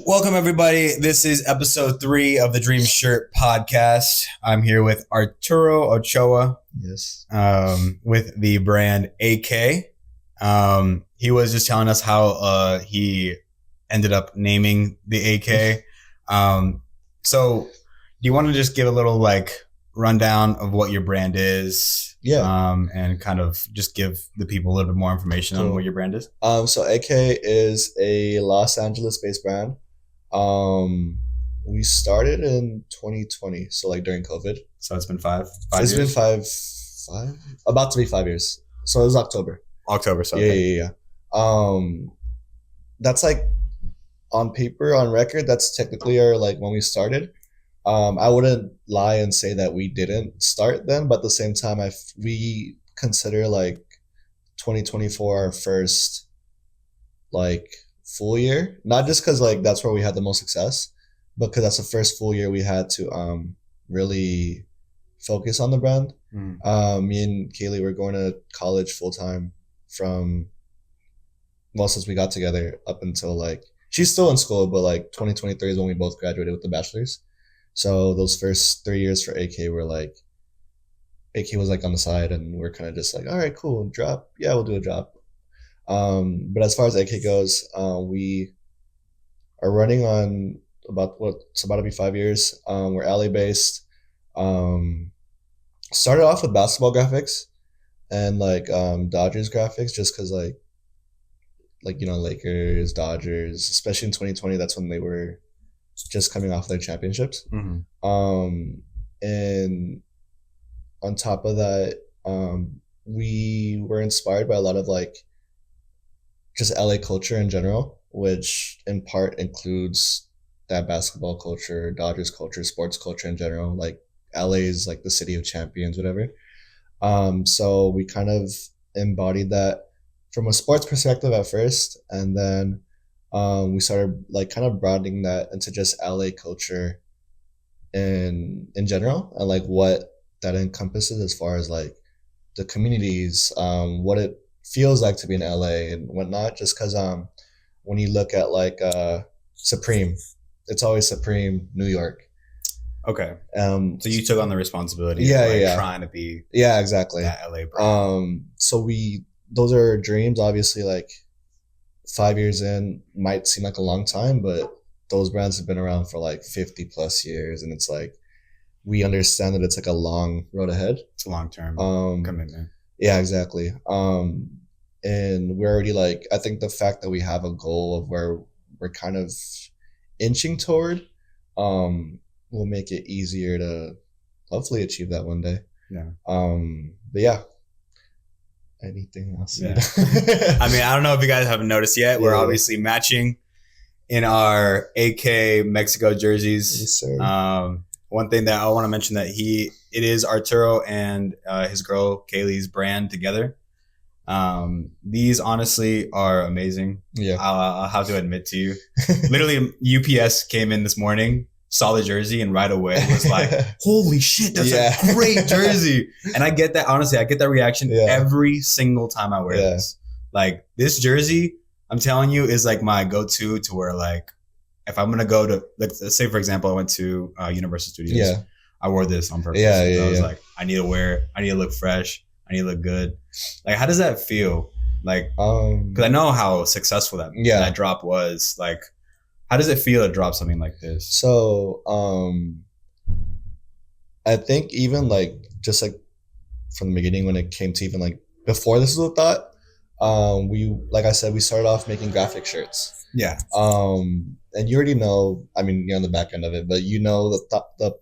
Welcome, everybody. This is episode 3 of the Dream Shirt podcast. I'm here with Arturo Ochoa. Yes. With the brand Akae. He was just telling us how he ended up naming the Akae. So do you want to just give a little rundown of what your brand is? Yeah. And kind of just give the people a little bit more information on what your brand is. So Akae is a Los Angeles-based brand. We started in 2020, so like during COVID. So it's been five It's years? been five, about to be 5 years. So it was October. So Yeah. That's like on paper, on record, that's technically our when we started. I wouldn't lie and say that we didn't start then, but at the same time, we consider 2024 our first full year, not just because that's where we had the most success, but because that's the first full year we had to really focus on the brand. Me and Kaylee were going to college full time since we got together up until she's still in school, but 2023 is when we both graduated with the bachelor's. So those first 3 years for AK were AK was on the side, and we're kind of just all right, cool, drop. Yeah, we'll do a drop. But as far as AK goes, we are running on it's about to be 5 years. We're LA based. Started off with basketball graphics and Dodgers graphics, just because Lakers, Dodgers, especially in 2020, that's when they were just coming off their championships. And on top of that, we were inspired by a lot of just LA culture in general, which in part includes that basketball culture, Dodgers culture, sports culture in general. LA is the city of champions, whatever. So we kind of embodied that from a sports perspective at first, and then we started kind of broadening that into just LA culture in general, and what that encompasses as far as the communities, what it feels like to be in LA and whatnot. Just because when you look at Supreme, it's always Supreme New York. Okay. So you took on the responsibility of trying to be exactly that LA brand. So those are dreams. Obviously 5 years in might seem like a long time, but those brands have been around for 50 plus years, and it's we understand that it's a long road ahead. It's a long-term commitment. Yeah, exactly. And we're already I think the fact that we have a goal of where we're kind of inching toward will make it easier to hopefully achieve that one day. Yeah. But yeah. Anything else? Yeah. I mean, I don't know if you guys haven't noticed yet. We're obviously matching in our AK Mexico jerseys. Yes, sir. One thing that I want to mention that it is Arturo and his girl Kaylee's brand together. These honestly are amazing. Yeah. I'll have to admit to you. Literally, UPS came in this morning, saw the jersey, and right away was holy shit, that's a great jersey. And I get that, honestly, I get that reaction every single time I wear this. This jersey, I'm telling you, is my go-to to where if I'm going to go to, let's say, for example, I went to Universal Studios. Yeah. I wore this on purpose. I was I need to look fresh. I need to look good. How does that feel? Because I know how successful that drop was. How does it feel to drop something like this? So, I think even just from the beginning, when it came to even before this was a thought, we, like I said, we started off making graphic shirts. Yeah. And you already know, I mean, you're on the back end of it, but you know the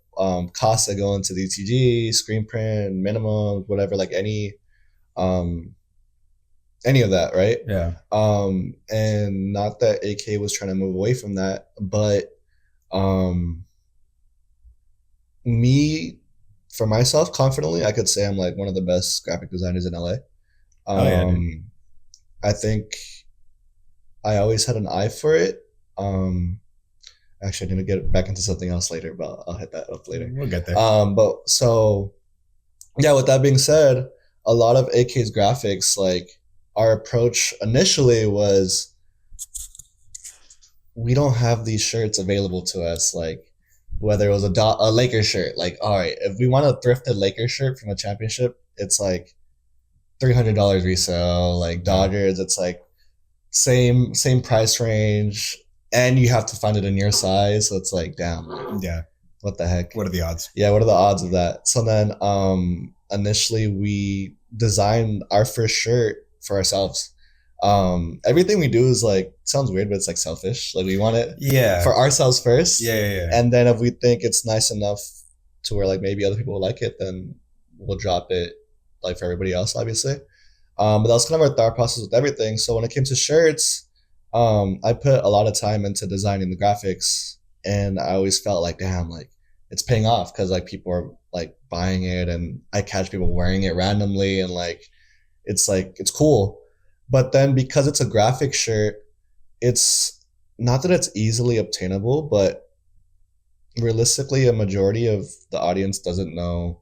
costs that go into DTG, screen print, minimum, whatever, any of that, right? Yeah. And not that AK was trying to move away from that, but me, for myself, confidently, I could say I'm one of the best graphic designers in LA. I think I always had an eye for it. Actually, I need to get back into something else later, but I'll hit that up later. We'll get there. But so, yeah, with that being said, a lot of AK's graphics, our approach initially was we don't have these shirts available to us. Like whether it was a Lakers shirt, like, all right, if we want a thrifted Lakers shirt from a championship, it's like $300 resale. Like Dodgers, it's like same price range, and you have to find it in your size. So it's like, damn, like, Yeah. What the heck? What are the odds? Yeah, what are the odds of that? So then initially we designed our first shirt for ourselves. Everything we do is like, sounds weird, but it's like selfish. Like we want it for ourselves first. Yeah. And then if we think it's nice enough to where like maybe other people will like it, then we'll drop it like for everybody else, obviously. But that was kind of our thought process with everything. So when it came to shirts, I put a lot of time into designing the graphics, and I always felt like, damn, like it's paying off because like people are like buying it, and I catch people wearing it randomly, and like it's cool. But then because it's a graphic shirt, it's not that it's easily obtainable, but realistically, a majority of the audience doesn't know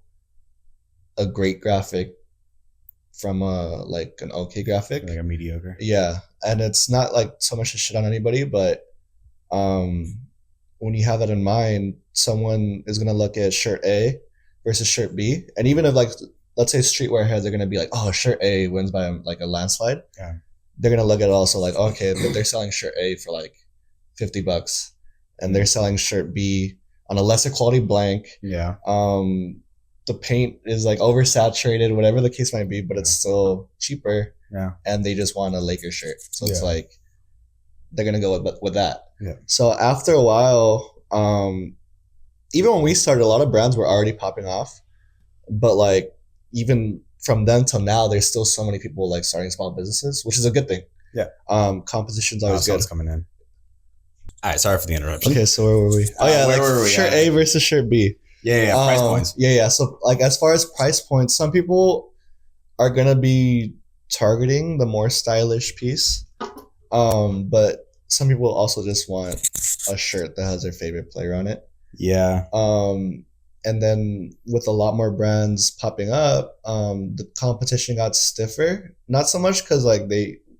a great graphic from like an okay graphic, like a mediocre. Yeah, and it's not like so much to shit on anybody, but when you have that in mind, someone is gonna look at shirt A versus shirt B, and even if like let's say streetwear heads are gonna be like, oh, shirt A wins by like a landslide. Yeah, they're gonna look at it also like, okay, they're selling shirt A for like $50, and they're selling shirt B on a lesser quality blank. Yeah. The paint is like oversaturated, whatever the case might be, but it's still cheaper. Yeah. And they just want a Lakers shirt. So it's like, they're going to go with that. Yeah. So after a while, even when we started, a lot of brands were already popping off. But like, even from then till now, there's still so many people like starting small businesses, which is a good thing. Yeah. Competition's always good. Coming in. All right. Sorry for the interruption. Okay. So where were we? Oh yeah. Where like were we? Shirt A versus shirt B. Yeah, price points. Yeah. So like as far as price points, some people are gonna be targeting the more stylish piece, but some people also just want a shirt that has their favorite player on it. Yeah. And then with a lot more brands popping up, the competition got stiffer. Not so much because like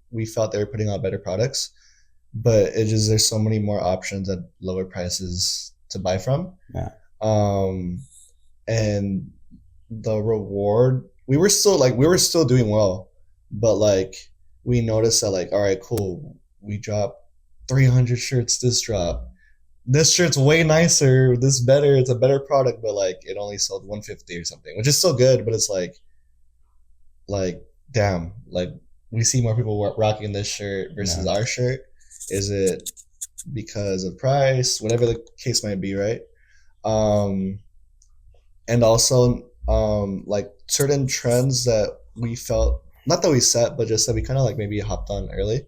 we felt they were putting out better products, but it just there's so many more options at lower prices to buy from. Yeah. And the reward, we were still doing well, but like we noticed that like, all right, cool, we dropped 300 shirts this drop. This shirt's way nicer, this better, it's a better product, but like it only sold 150 or something, which is still good, but it's like damn, like we see more people rocking this shirt versus our shirt. Is it because of price? Whatever the case might be, right? And also like certain trends that we felt, not that we set, but just that we kind of like maybe hopped on early.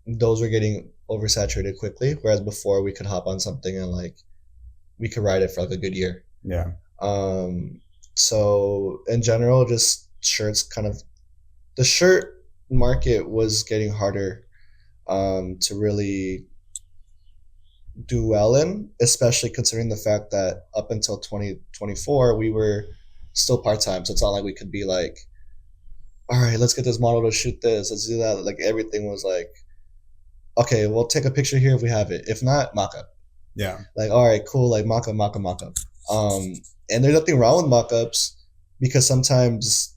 Those were getting oversaturated quickly, whereas before we could hop on something and like we could ride it for like a good year. Yeah. So in general, just shirts, kind of the shirt market was getting harder to really do well in, especially considering the fact that up until 2024 we were still part-time. So it's not like we could be like, all right, let's get this model to shoot this, let's do that. Like everything was like, okay, we'll take a picture here if we have it, if not, mock-up. Yeah. Like, all right, cool, like mock-up. And there's nothing wrong with mock-ups, because sometimes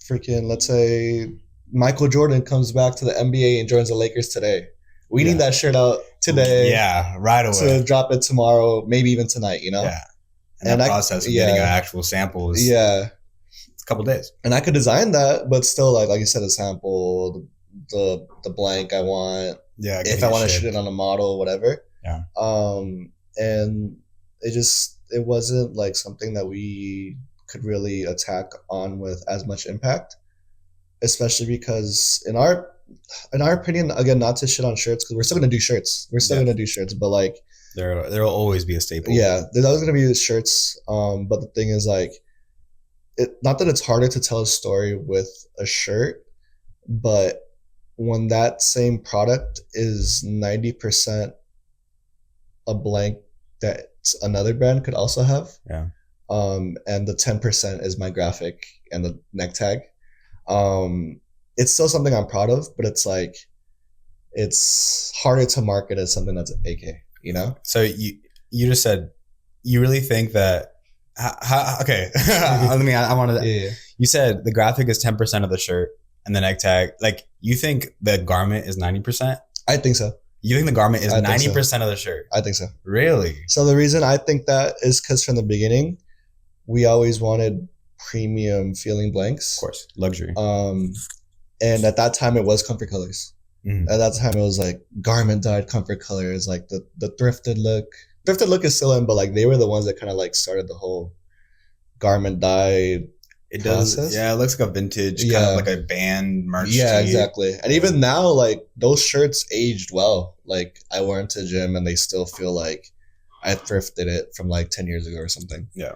freaking, let's say Michael Jordan comes back to the NBA and joins the Lakers today. We need that shirt out today. Yeah, right away. To drop it tomorrow, maybe even tonight, you know? Yeah. And the process of getting an actual sample is it's a couple days. And I could design that, but still, like you said, a sample, the blank I want. Yeah. If I want to shoot it on a model, whatever. Yeah. And it wasn't like something that we could really attack on with as much impact, especially because in our opinion, again, not to shit on shirts, because we're still gonna do shirts. Gonna do shirts, but like there'll always be a staple. Yeah, there's always gonna be shirts. But the thing is, like, not that it's harder to tell a story with a shirt, but when that same product is 90% a blank that another brand could also have. Yeah. And the 10% is my graphic and the neck tag. It's still something I'm proud of, but it's like, it's harder to market as something that's AK, you know? So you just said, you really think that, okay, I wanted to, Yeah. you said the graphic is 10% of the shirt and the neck tag. Like, you think the garment is 90%? I think so. You think the garment is 90% of the shirt? I think so. Really? So the reason I think that is because from the beginning, we always wanted premium feeling blanks. Of course. Luxury. And at that time, it was comfort colors. Mm-hmm. At that time, it was like garment dyed comfort colors, like the thrifted look. Thrifted look is still in, but like they were the ones that kind of like started the whole garment dyed process. Does. Yeah, it looks like a vintage, kind of like a band merch. Yeah, exactly. And even now, like those shirts aged well. Like I wear them to the gym and they still feel like I thrifted it from like 10 years ago or something. Yeah.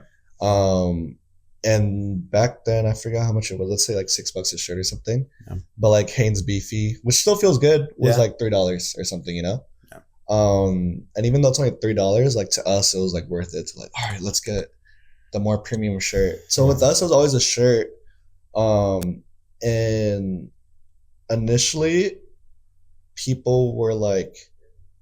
And back then, I forgot how much it was. Let's say like $6 a shirt or something. Yeah. But like Hanes Beefy, which still feels good, was like $3 or something, you know? Yeah. And even though it's only $3, like to us, it was like worth it to like, all right, let's get the more premium shirt. So with us, it was always a shirt. And initially, people were like,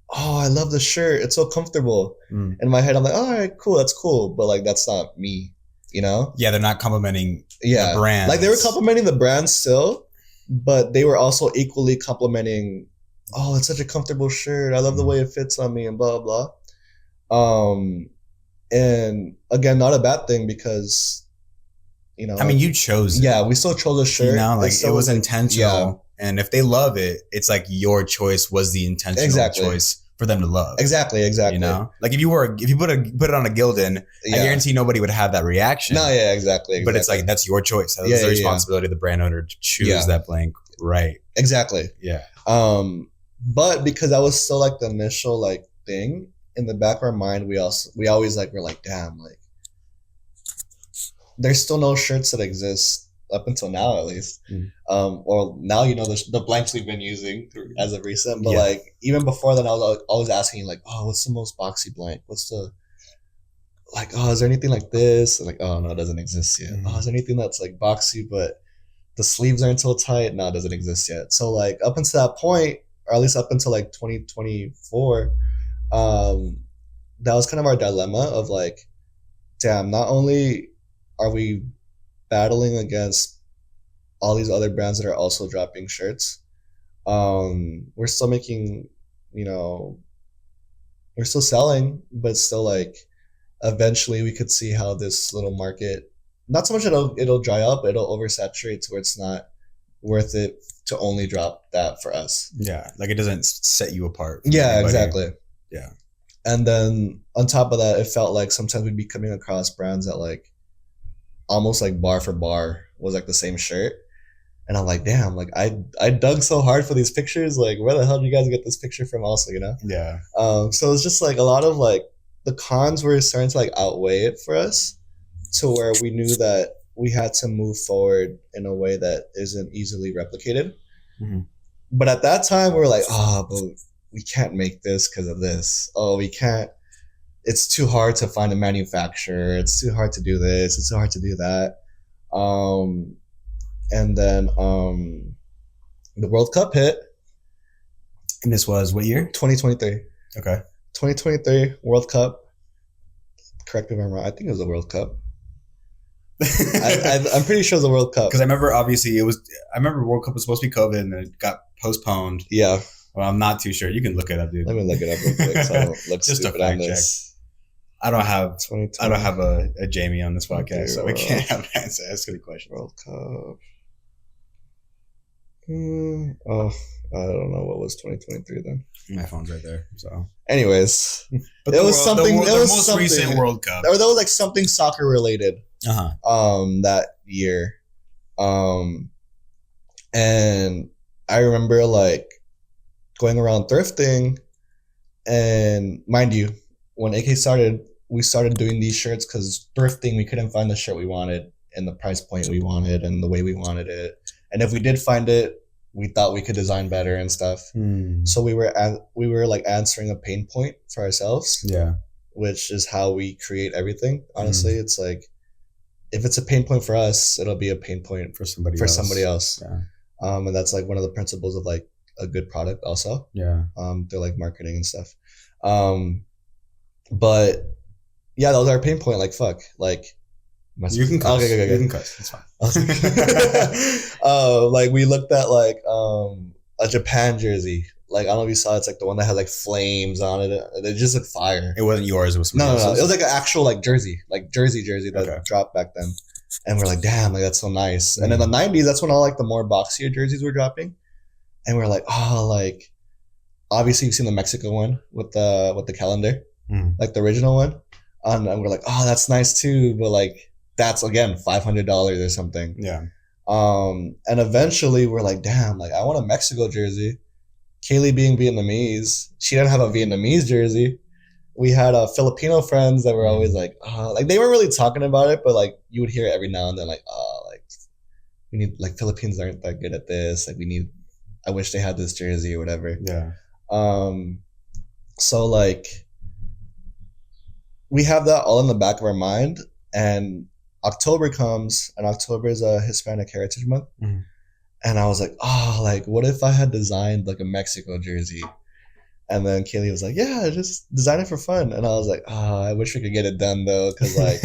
oh, I love the shirt. It's so comfortable. In my head, I'm like, all right, cool. That's cool. But like, that's not me, you know? Yeah, they're not complimenting the brand. Like they were complimenting the brand still, but they were also equally complimenting, oh, it's such a comfortable shirt. I love the way it fits on me and blah, blah, blah. And again, not a bad thing because, you know. I mean, you chose it. Yeah, we still chose a shirt. You know, like it was intentional. Yeah. And if they love it, it's like your choice was the intentional choice for them to love. Exactly. You know, like if you put it on a Gildan, I guarantee nobody would have that reaction. No, yeah, exactly. But it's like that's your choice. That's the responsibility of the brand owner to choose that blank, right? Exactly. Yeah. But because that was still like the initial like thing in the back of our mind, we always like we're like, damn, like there's still no shirts that exist up until now, at least. Or now, you know, the blanks we've been using as of recent. But like even before then, I was always asking like, oh, what's the most boxy blank? What's the like? Oh, is there anything like this? And like, oh no, it doesn't exist yet. Oh, is there anything that's like boxy but the sleeves aren't so tight? No, it doesn't exist yet. So like up until that point, or at least up until like 2024, that was kind of our dilemma of like, damn, not only are we battling against all these other brands that are also dropping shirts, we're still making, you know, we're still selling, but still like eventually we could see how this little market, not so much it'll dry up, it'll oversaturate to where it's not worth it to only drop that for us. Yeah, like it doesn't set you apart. Yeah, anybody. Exactly. Yeah. And then on top of that, it felt like sometimes we'd be coming across brands that like almost like bar for bar was like the same shirt. And I'm like, damn, like I dug so hard for these pictures. Like, where the hell did you guys get this picture from also, you know? Yeah. So it's just like a lot of like the cons were starting to like outweigh it for us to where we knew that we had to move forward in a way that isn't easily replicated. But at that time we were like, oh, but we can't make this because of this. Oh, we can't. It's too hard to find a manufacturer. It's too hard to do this. It's too hard to do that. And then the World Cup hit. And this was what year? 2023. Okay. 2023 World Cup. Correct me if I'm wrong. I think it was the World Cup. I'm pretty sure it was the World Cup. Because I remember, obviously, I remember World Cup was supposed to be COVID and it got postponed. Yeah. Well, I'm not too sure. You can look it up, dude. Let me look it up real quick so I don't look just stupid a fact on this. Check. I don't have a Jamie on this podcast, so we can't have an answer. That's a good question. World Cup. Oh, I don't know what was 2023 then. My phone's right there. So, anyways, but it was something. The most recent World Cup, or that was like something soccer related. That year, and I remember like going around thrifting, and mind you, when AK started, we started doing these shirts because thrifting, we couldn't find the shirt we wanted and the price point we wanted and the way we wanted it. And if we did find it, we thought we could design better and stuff. So we were like answering a pain point for ourselves. Yeah. Which is how we create everything. Honestly, it's like, if it's a pain point for us, it'll be a pain point for somebody else. Yeah. And that's like one of the principles of like a good product also. Yeah. They're like marketing and stuff. But yeah, that was our pain point. Like, fuck, like. You can cuss. Okay. You can cuss. It's fine. Like we looked at like a Japan jersey. Like I don't know if you saw, it's like the one that had like flames on it. It just looked fire. It wasn't yours. It was no. It was like an actual like jersey that dropped back then. And we're like, damn, like that's so nice. And in the 90s, that's when all like the more boxier jerseys were dropping. And we're like, oh, like obviously you've seen the Mexico one with the calendar, like the original one. And we're like, oh, that's nice too, but like that's again $500 or something. Yeah. And eventually we're like, damn, like I want a Mexico jersey. Kaylee being Vietnamese, she didn't have a Vietnamese jersey. We had Filipino friends that were always like, oh, like they weren't really talking about it, but like you would hear it every now and then, like, oh, like we need, like Philippines aren't that good at this. Like I wish they had this jersey or whatever. Yeah. So like we have that all in the back of our mind, and October comes, and October is a Hispanic Heritage Month. And I was like, oh, like, what if I had designed like a Mexico jersey? And then Kaylee was like, yeah, just design it for fun. And I was like, oh, I wish we could get it done though. Cause like,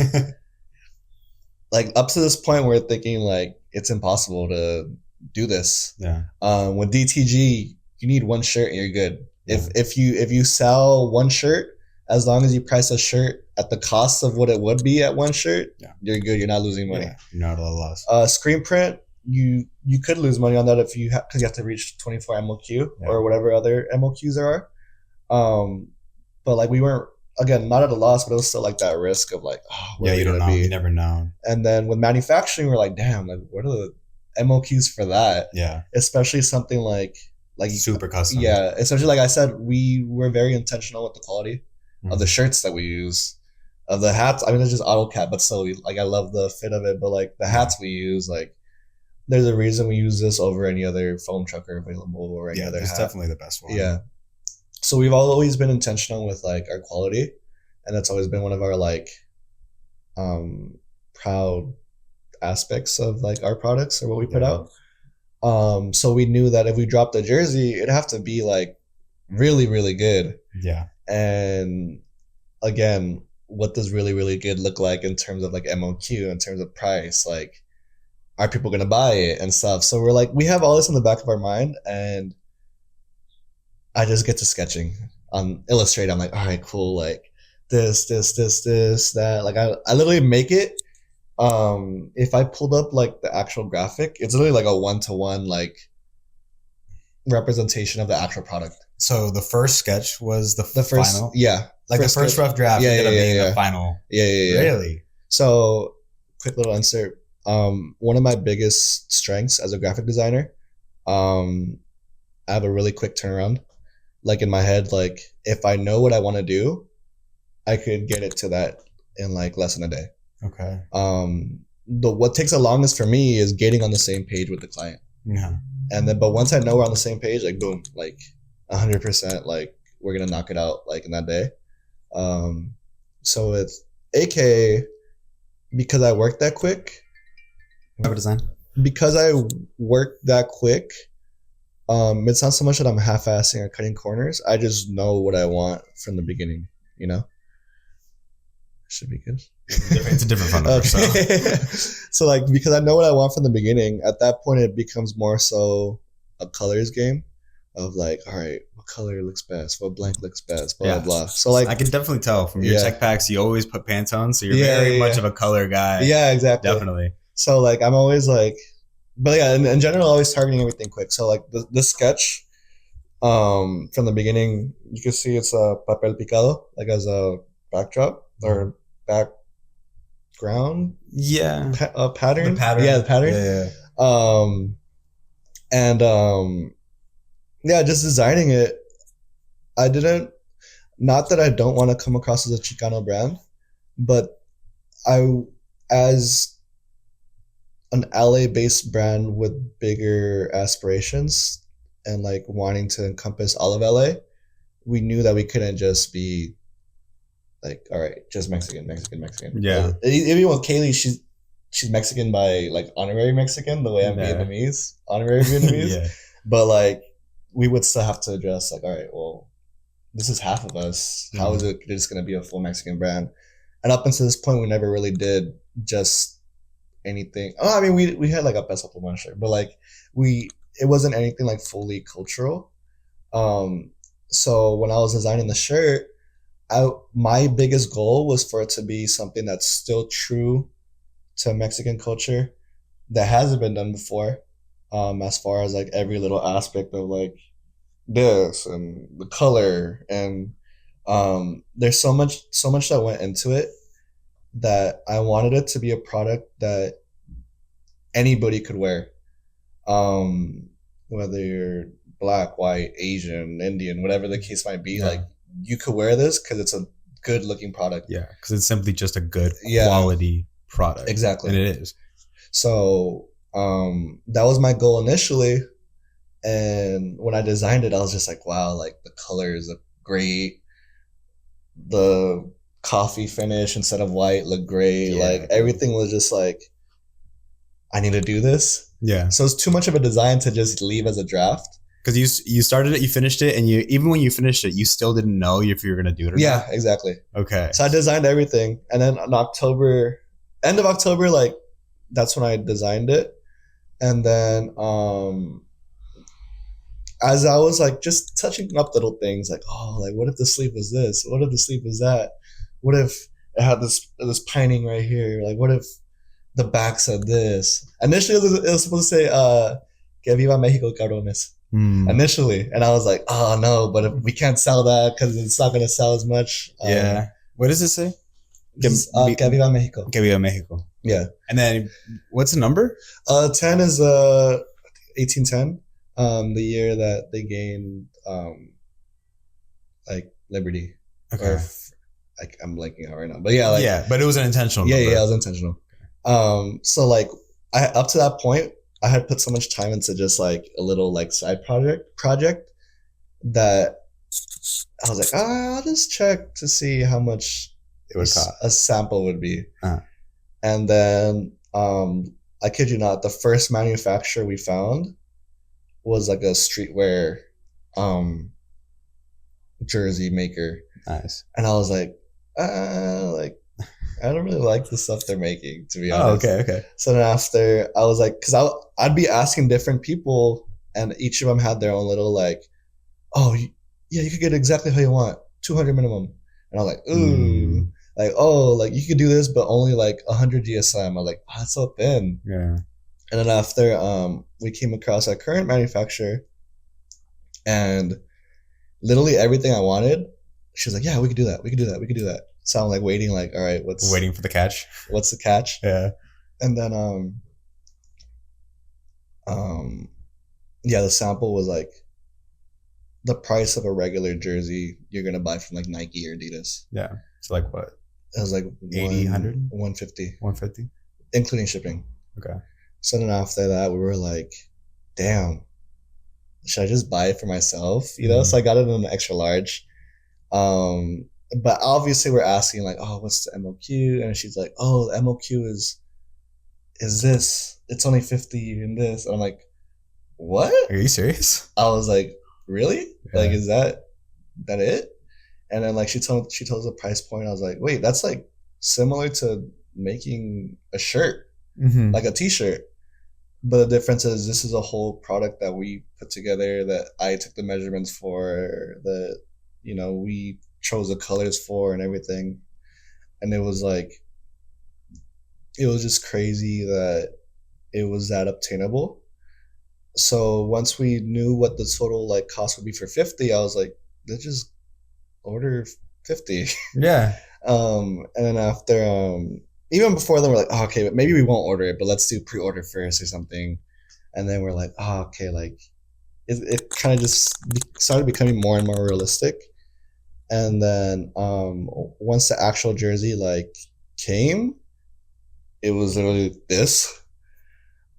like up to this point, we're thinking like, it's impossible to do this. Yeah. With DTG, you need one shirt and you're good. Yeah. If you sell one shirt, as long as you price a shirt at the cost of what it would be at one shirt, you're good. You're not losing money. Yeah, you're not at a loss. Screen print, you could lose money on that if you because you have to reach 24 MOQ or whatever other MOQs there are. But like we weren't, again, not at a loss, but it was still like that risk of like, oh, where you don't know, you never know. And then with manufacturing, we're like, damn, like what are the MOQs for that? Yeah, especially something like super custom. Yeah, especially like I said, we were very intentional with the quality of the shirts that we use, of the hats. I mean, it's just AutoCAD, but still, like I love the fit of it. But like the hats we use, like there's a reason we use this over any other foam trucker available or any other hat. It's definitely the best one. Yeah. So we've always been intentional with like our quality, and that's always been one of our like proud aspects of like our products or what we put out. So we knew that if we dropped a jersey, it'd have to be like really, really good. Yeah. And again, what does really, really good look like in terms of like MOQ, in terms of price? Like, are people gonna buy it and stuff? So we're like, we have all this in the back of our mind, and I just get to sketching on Illustrator. I'm like, all right, cool. Like this, that. Like I literally make it. If I pulled up like the actual graphic, it's literally like a 1-to-1 like representation of the actual product. So the first sketch was the first final? Yeah. Like the first rough draft ended up being the final. Yeah. Really? So quick little insert. One of my biggest strengths as a graphic designer, I have a really quick turnaround. Like in my head, like if I know what I want to do, I could get it to that in like less than a day. Okay. What takes the longest for me is getting on the same page with the client. Yeah. And then, but once I know we're on the same page, like boom, like 100%, like we're gonna knock it out like in that day. So with Akae, because I worked that quick. Graphic design. Because I worked that quick, it's not so much that I'm half-assing or cutting corners. I just know what I want from the beginning. You know. Should be good. It's a different phone number. Okay. So like, because I know what I want from the beginning, at that point it becomes more so a colors game of like, all right, what color looks best, what blank looks best, blah blah. So like, I can definitely tell from your tech packs, you always put Pantone, so you're very much of a color guy. Yeah, exactly. Definitely. So like, I'm always like, but yeah, in general, always targeting everything quick. So like this sketch, from the beginning, you can see it's a papel picado, like as a backdrop or background. Yeah. Pattern. The pattern. Yeah, the pattern. Yeah. Just designing it. I didn't, not that I don't want to come across as a Chicano brand, but as an LA-based brand with bigger aspirations and like wanting to encompass all of LA, we knew that we couldn't just be like, all right, just Mexican. Yeah. Even with Kaylee, she's Mexican by like honorary Mexican, the way I'm Vietnamese, honorary Vietnamese. Yeah. But like, we would still have to address like, all right, well, this is half of us. How is it just going to be a full Mexican brand? And up until this point, we never really did just anything. Oh, I mean, we had like a Peso Pluma shirt, but like it wasn't anything like fully cultural. So when I was designing the shirt, my biggest goal was for it to be something that's still true to Mexican culture that hasn't been done before. As far as like every little aspect of like this and the color and there's so much that went into it that I wanted it to be a product that anybody could wear, whether you're black, white, Asian, Indian, whatever the case might be. Like you could wear this because it's a good looking product. Yeah, because it's simply just a good quality product. Exactly. And it is. So that was my goal initially. And when I designed it, I was just like, wow, like the colors look great. The coffee finish instead of white looked great. Yeah. Like everything was just like, I need to do this. Yeah. So it's too much of a design to just leave as a draft. Because you started it, you finished it, and even when you finished it, you still didn't know if you were going to do it or not. Yeah, exactly. Okay. So I designed everything. And then in October, end of October, like that's when I designed it. And then as I was like just touching up little things like, oh, like what if the sleeve was this? What if the sleeve was that? What if it had this pining right here? Like what if the back said this? Initially it was supposed to say Que viva Mexico, cabrones. Initially. And I was like, oh no, but if we can't sell that because it's not gonna sell as much. Yeah. What does it say? Que viva Mexico. Que viva Mexico. Yeah. And then what's the number? 10 is 1810. The year that they gained like liberty. Okay. Or like I'm blanking out right now. But yeah, like yeah, but it was an intentional number. Yeah, it was intentional. So like I up to that point I had put so much time into just like a little like side project that I was like, I'll just check to see how much it would cost. A sample would be. And then I kid you not, the first manufacturer we found was like a streetwear jersey maker. Nice. And I was like I don't really like the stuff they're making, to be honest. Oh, okay. So then after I was like, because I'd be asking different people, and each of them had their own little like, oh yeah, you could get exactly how you want, 200 minimum. And I was like, ooh, like oh, like you could do this, but only like 100 GSM. I was like, oh, that's so thin. Yeah. And then after we came across our current manufacturer, and literally everything I wanted, she was like, yeah, we could do that. So I'm like waiting, like, all right, waiting for the catch? What's the catch? Yeah. And then the sample was like the price of a regular jersey you're gonna buy from like Nike or Adidas. Yeah. So like what? It was like 80, 100? 150. 150? Including shipping. Okay. So then after that we were like, damn, should I just buy it for myself? You know? So I got it in an extra large. But obviously we're asking like, oh, what's the MOQ? And she's like, oh, the MOQ is this. It's only 50 in this. And I'm like, what? Are you serious? I was like, really? Yeah. Like, is that it? And then like she told us the price point. I was like, wait, that's like similar to making a shirt, like a t-shirt. But the difference is this is a whole product that we put together, that I took the measurements for, that, you know, we chose the colors for and everything. And it was just crazy that it was that obtainable. So once we knew what the total like cost would be for 50, I was like, let's just order 50. Yeah. And then after even before then we're like, oh, okay, but maybe we won't order it, but let's do pre-order first or something. And then we're like, oh, okay, like it kind of just started becoming more and more realistic. And then once the actual jersey like came, it was literally this,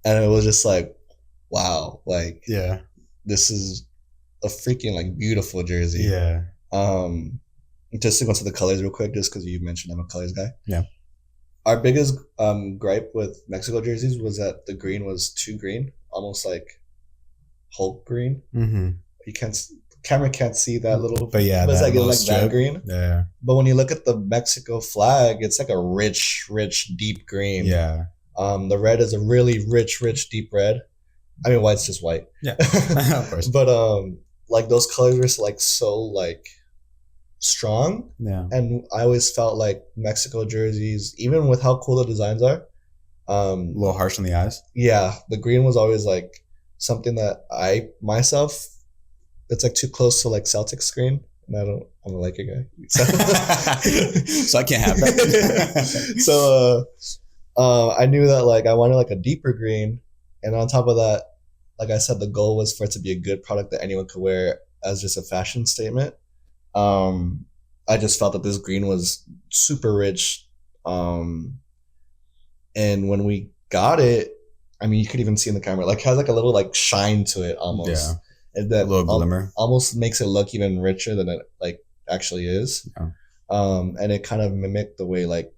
and it was just like, wow, like yeah, this is a freaking like beautiful jersey. Yeah. Just to go into the colors real quick, just because you mentioned I'm a colors guy. Yeah. Our biggest gripe with Mexico jerseys was that the green was too green, almost like Hulk green. you can't, camera can't see that little, but yeah, but it's that like strip, that green. Yeah. But when you look at the Mexico flag, it's like a rich, deep green. Yeah. The red is a really rich, deep red. I mean, white's just white. Yeah, of course. But like those colors were like so like strong. Yeah. And I always felt like Mexico jerseys, even with how cool the designs are, a little harsh on the eyes. Yeah, the green was always like something that I myself, it's like too close to like Celtics green. And I'm a Laker guy. So I can't have that. So I knew that like I wanted like a deeper green. And on top of that, like I said, the goal was for it to be a good product that anyone could wear as just a fashion statement. I just felt that this green was super rich. And when we got it, I mean, you could even see in the camera, like has like a little like shine to it almost. Yeah. And that a little glimmer. Almost makes it look even richer than it like actually is. Yeah. And it kind of mimicked the way like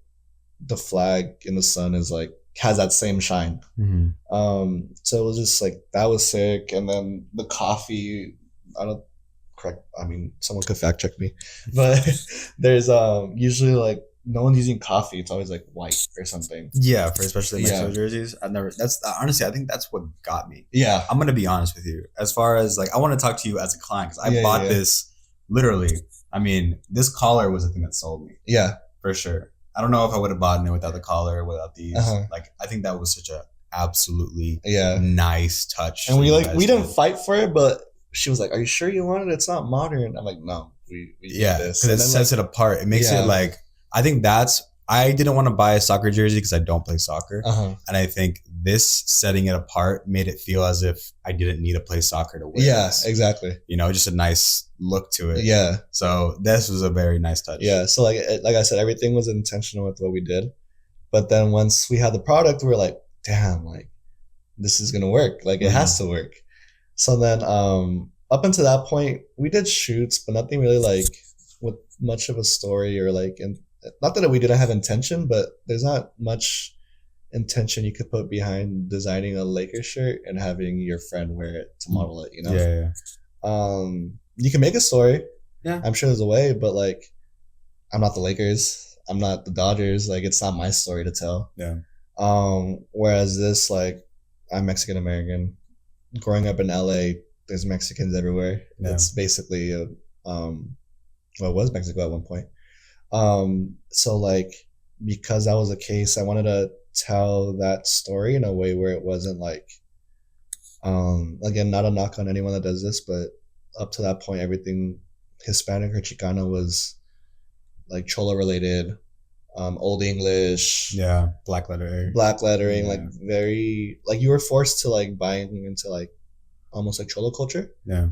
the flag in the sun is like has that same shine. Mm-hmm. So it was just like that was sick. And then the coffee, I mean, someone could fact check me, but there's usually like no one's using coffee. It's always like white or something. Yeah, for especially Mexico jerseys. That's honestly, I think that's what got me. Yeah, I'm gonna be honest with you. As far as like, I want to talk to you as a client because I bought this literally. I mean, this collar was the thing that sold me. Yeah, for sure. I don't know if I would have bought it without the collar, without these. Like, I think that was such a absolutely nice touch. And we didn't fight for it, but she was like, "Are you sure you want it? It's not modern." I'm like, "No, we need this." Because it sets it apart. It makes it like, I think I didn't want to buy a soccer jersey because I don't play soccer. And I think this setting it apart made it feel as if I didn't need to play soccer to wear this. Exactly. You know, just a nice look to it. Yeah. So this was a very nice touch. Yeah. So like I said, everything was intentional with what we did. But then once we had the product, we were like, damn, like this is going to work. Like it has to work. So then up until that point, we did shoots, but nothing really like with much of a story or like, and not that we didn't have intention, but there's not much intention you could put behind designing a Lakers shirt and having your friend wear it to model it, you know? Yeah. You can make a story. Yeah. I'm sure there's a way, but like, I'm not the Lakers. I'm not the Dodgers. Like, it's not my story to tell. Yeah. Whereas this, like, I'm Mexican American. Growing up in LA, there's Mexicans everywhere. Yeah. It's basically it was Mexico at one point. So like, because that was the case, I wanted to tell that story in a way where it wasn't like, again, not a knock on anyone that does this, but up to that point, everything Hispanic or Chicano was like Cholo related, Old English. Yeah. Black lettering. Yeah. Like very, like you were forced to like buying into like almost like Cholo culture. Yeah.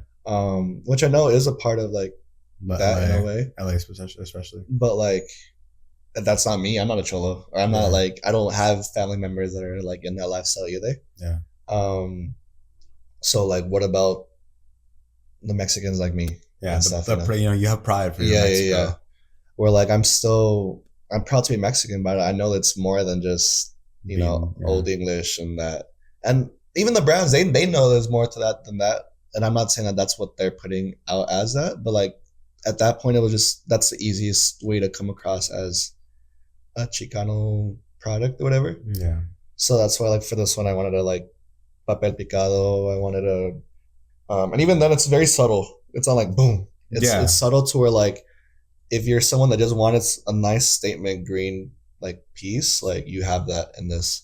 Which I know is a part of like that in a way. LA especially. But like, that's not me. I'm not a Cholo. Or I'm not like, I don't have family members that are like in that lifestyle either. Yeah. So like, what about the Mexicans like me? Yeah. You have pride for your Mexico. Yeah. Where like, I'm proud to be Mexican, but I know it's more than just, you know, Old English and that. And even the Browns, they know there's more to that than that. And I'm not saying that that's what they're putting out as that, but like at that point, it was just, that's the easiest way to come across as a Chicano product or whatever. Yeah. So that's why like for this one, I wanted to like papel picado. I wanted to, and even then it's very subtle. It's not like boom. It's subtle to where like, if you're someone that just wanted a nice statement green like piece, like you have that in this.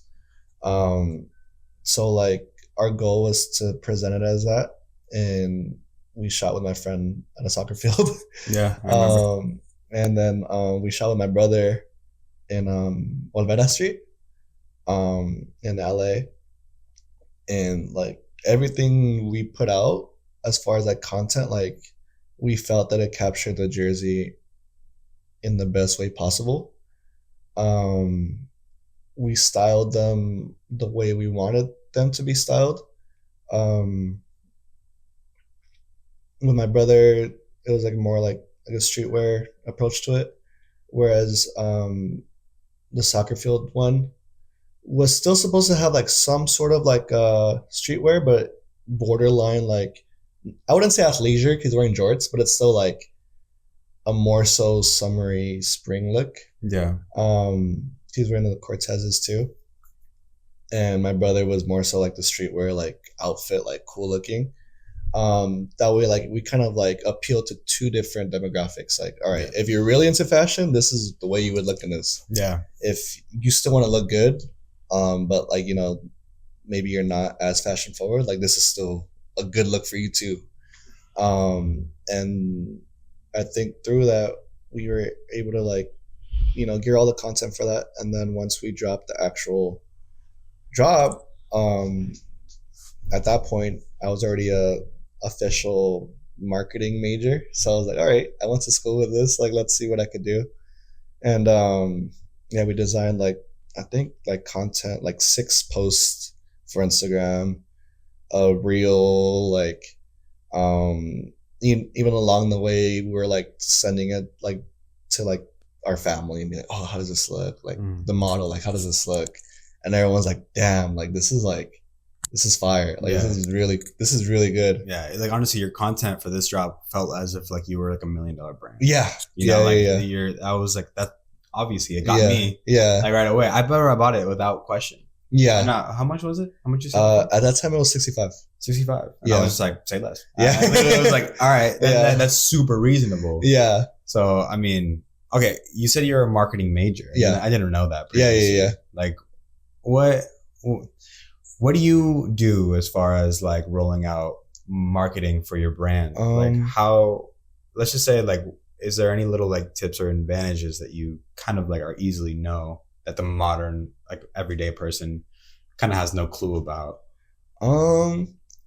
So like our goal was to present it as that, and we shot with my friend at a soccer field. Yeah, I remember. And then we shot with my brother in Olvera Street, in LA, and like everything we put out as far as like content, like we felt that it captured the jersey in the best way possible. We styled them the way we wanted them to be styled. With my brother, it was like more like a streetwear approach to it. Whereas the soccer field one was still supposed to have like some sort of like streetwear, but borderline like I wouldn't say athleisure because he's wearing jorts, but it's still like a more so summery spring look. Yeah. He's wearing the Cortezes too. And my brother was more so like the streetwear like outfit, like cool looking. That way, like we kind of like appeal to two different demographics. Like, all right, if you're really into fashion, this is the way you would look in this. Yeah. If you still want to look good, but like, you know, maybe you're not as fashion forward, like this is still a good look for you too. And I think through that we were able to like, you know, gear all the content for that. And then once we dropped the actual drop, at that point I was already a official marketing major, so I was like, all right, I went to school with this, like let's see what I could do. And yeah, we designed like, I think like content, like 6 posts for Instagram, a reel, like even along the way we're like sending it like to like our family and be like, oh, how does this look, like the model, like how does this look? And everyone's like, damn, like this is fire, like this is really good. Yeah, like honestly your content for this drop felt as if like you were like $1 million brand. Yeah. You know, like I was like, that obviously it got me like right away. I bought it without question. Yeah. How much was it? How much you said? At that time it was 65. 65. Yeah. I was just like, say less. Yeah. It was like, all right, that's super reasonable. Yeah. So I mean, okay, you said you're a marketing major. Yeah. I didn't know that previously. Yeah. Like what do you do as far as like rolling out marketing for your brand? Like how, let's just say like, is there any little like tips or advantages that you kind of like are easily know that the modern like everyday person kind of has no clue about?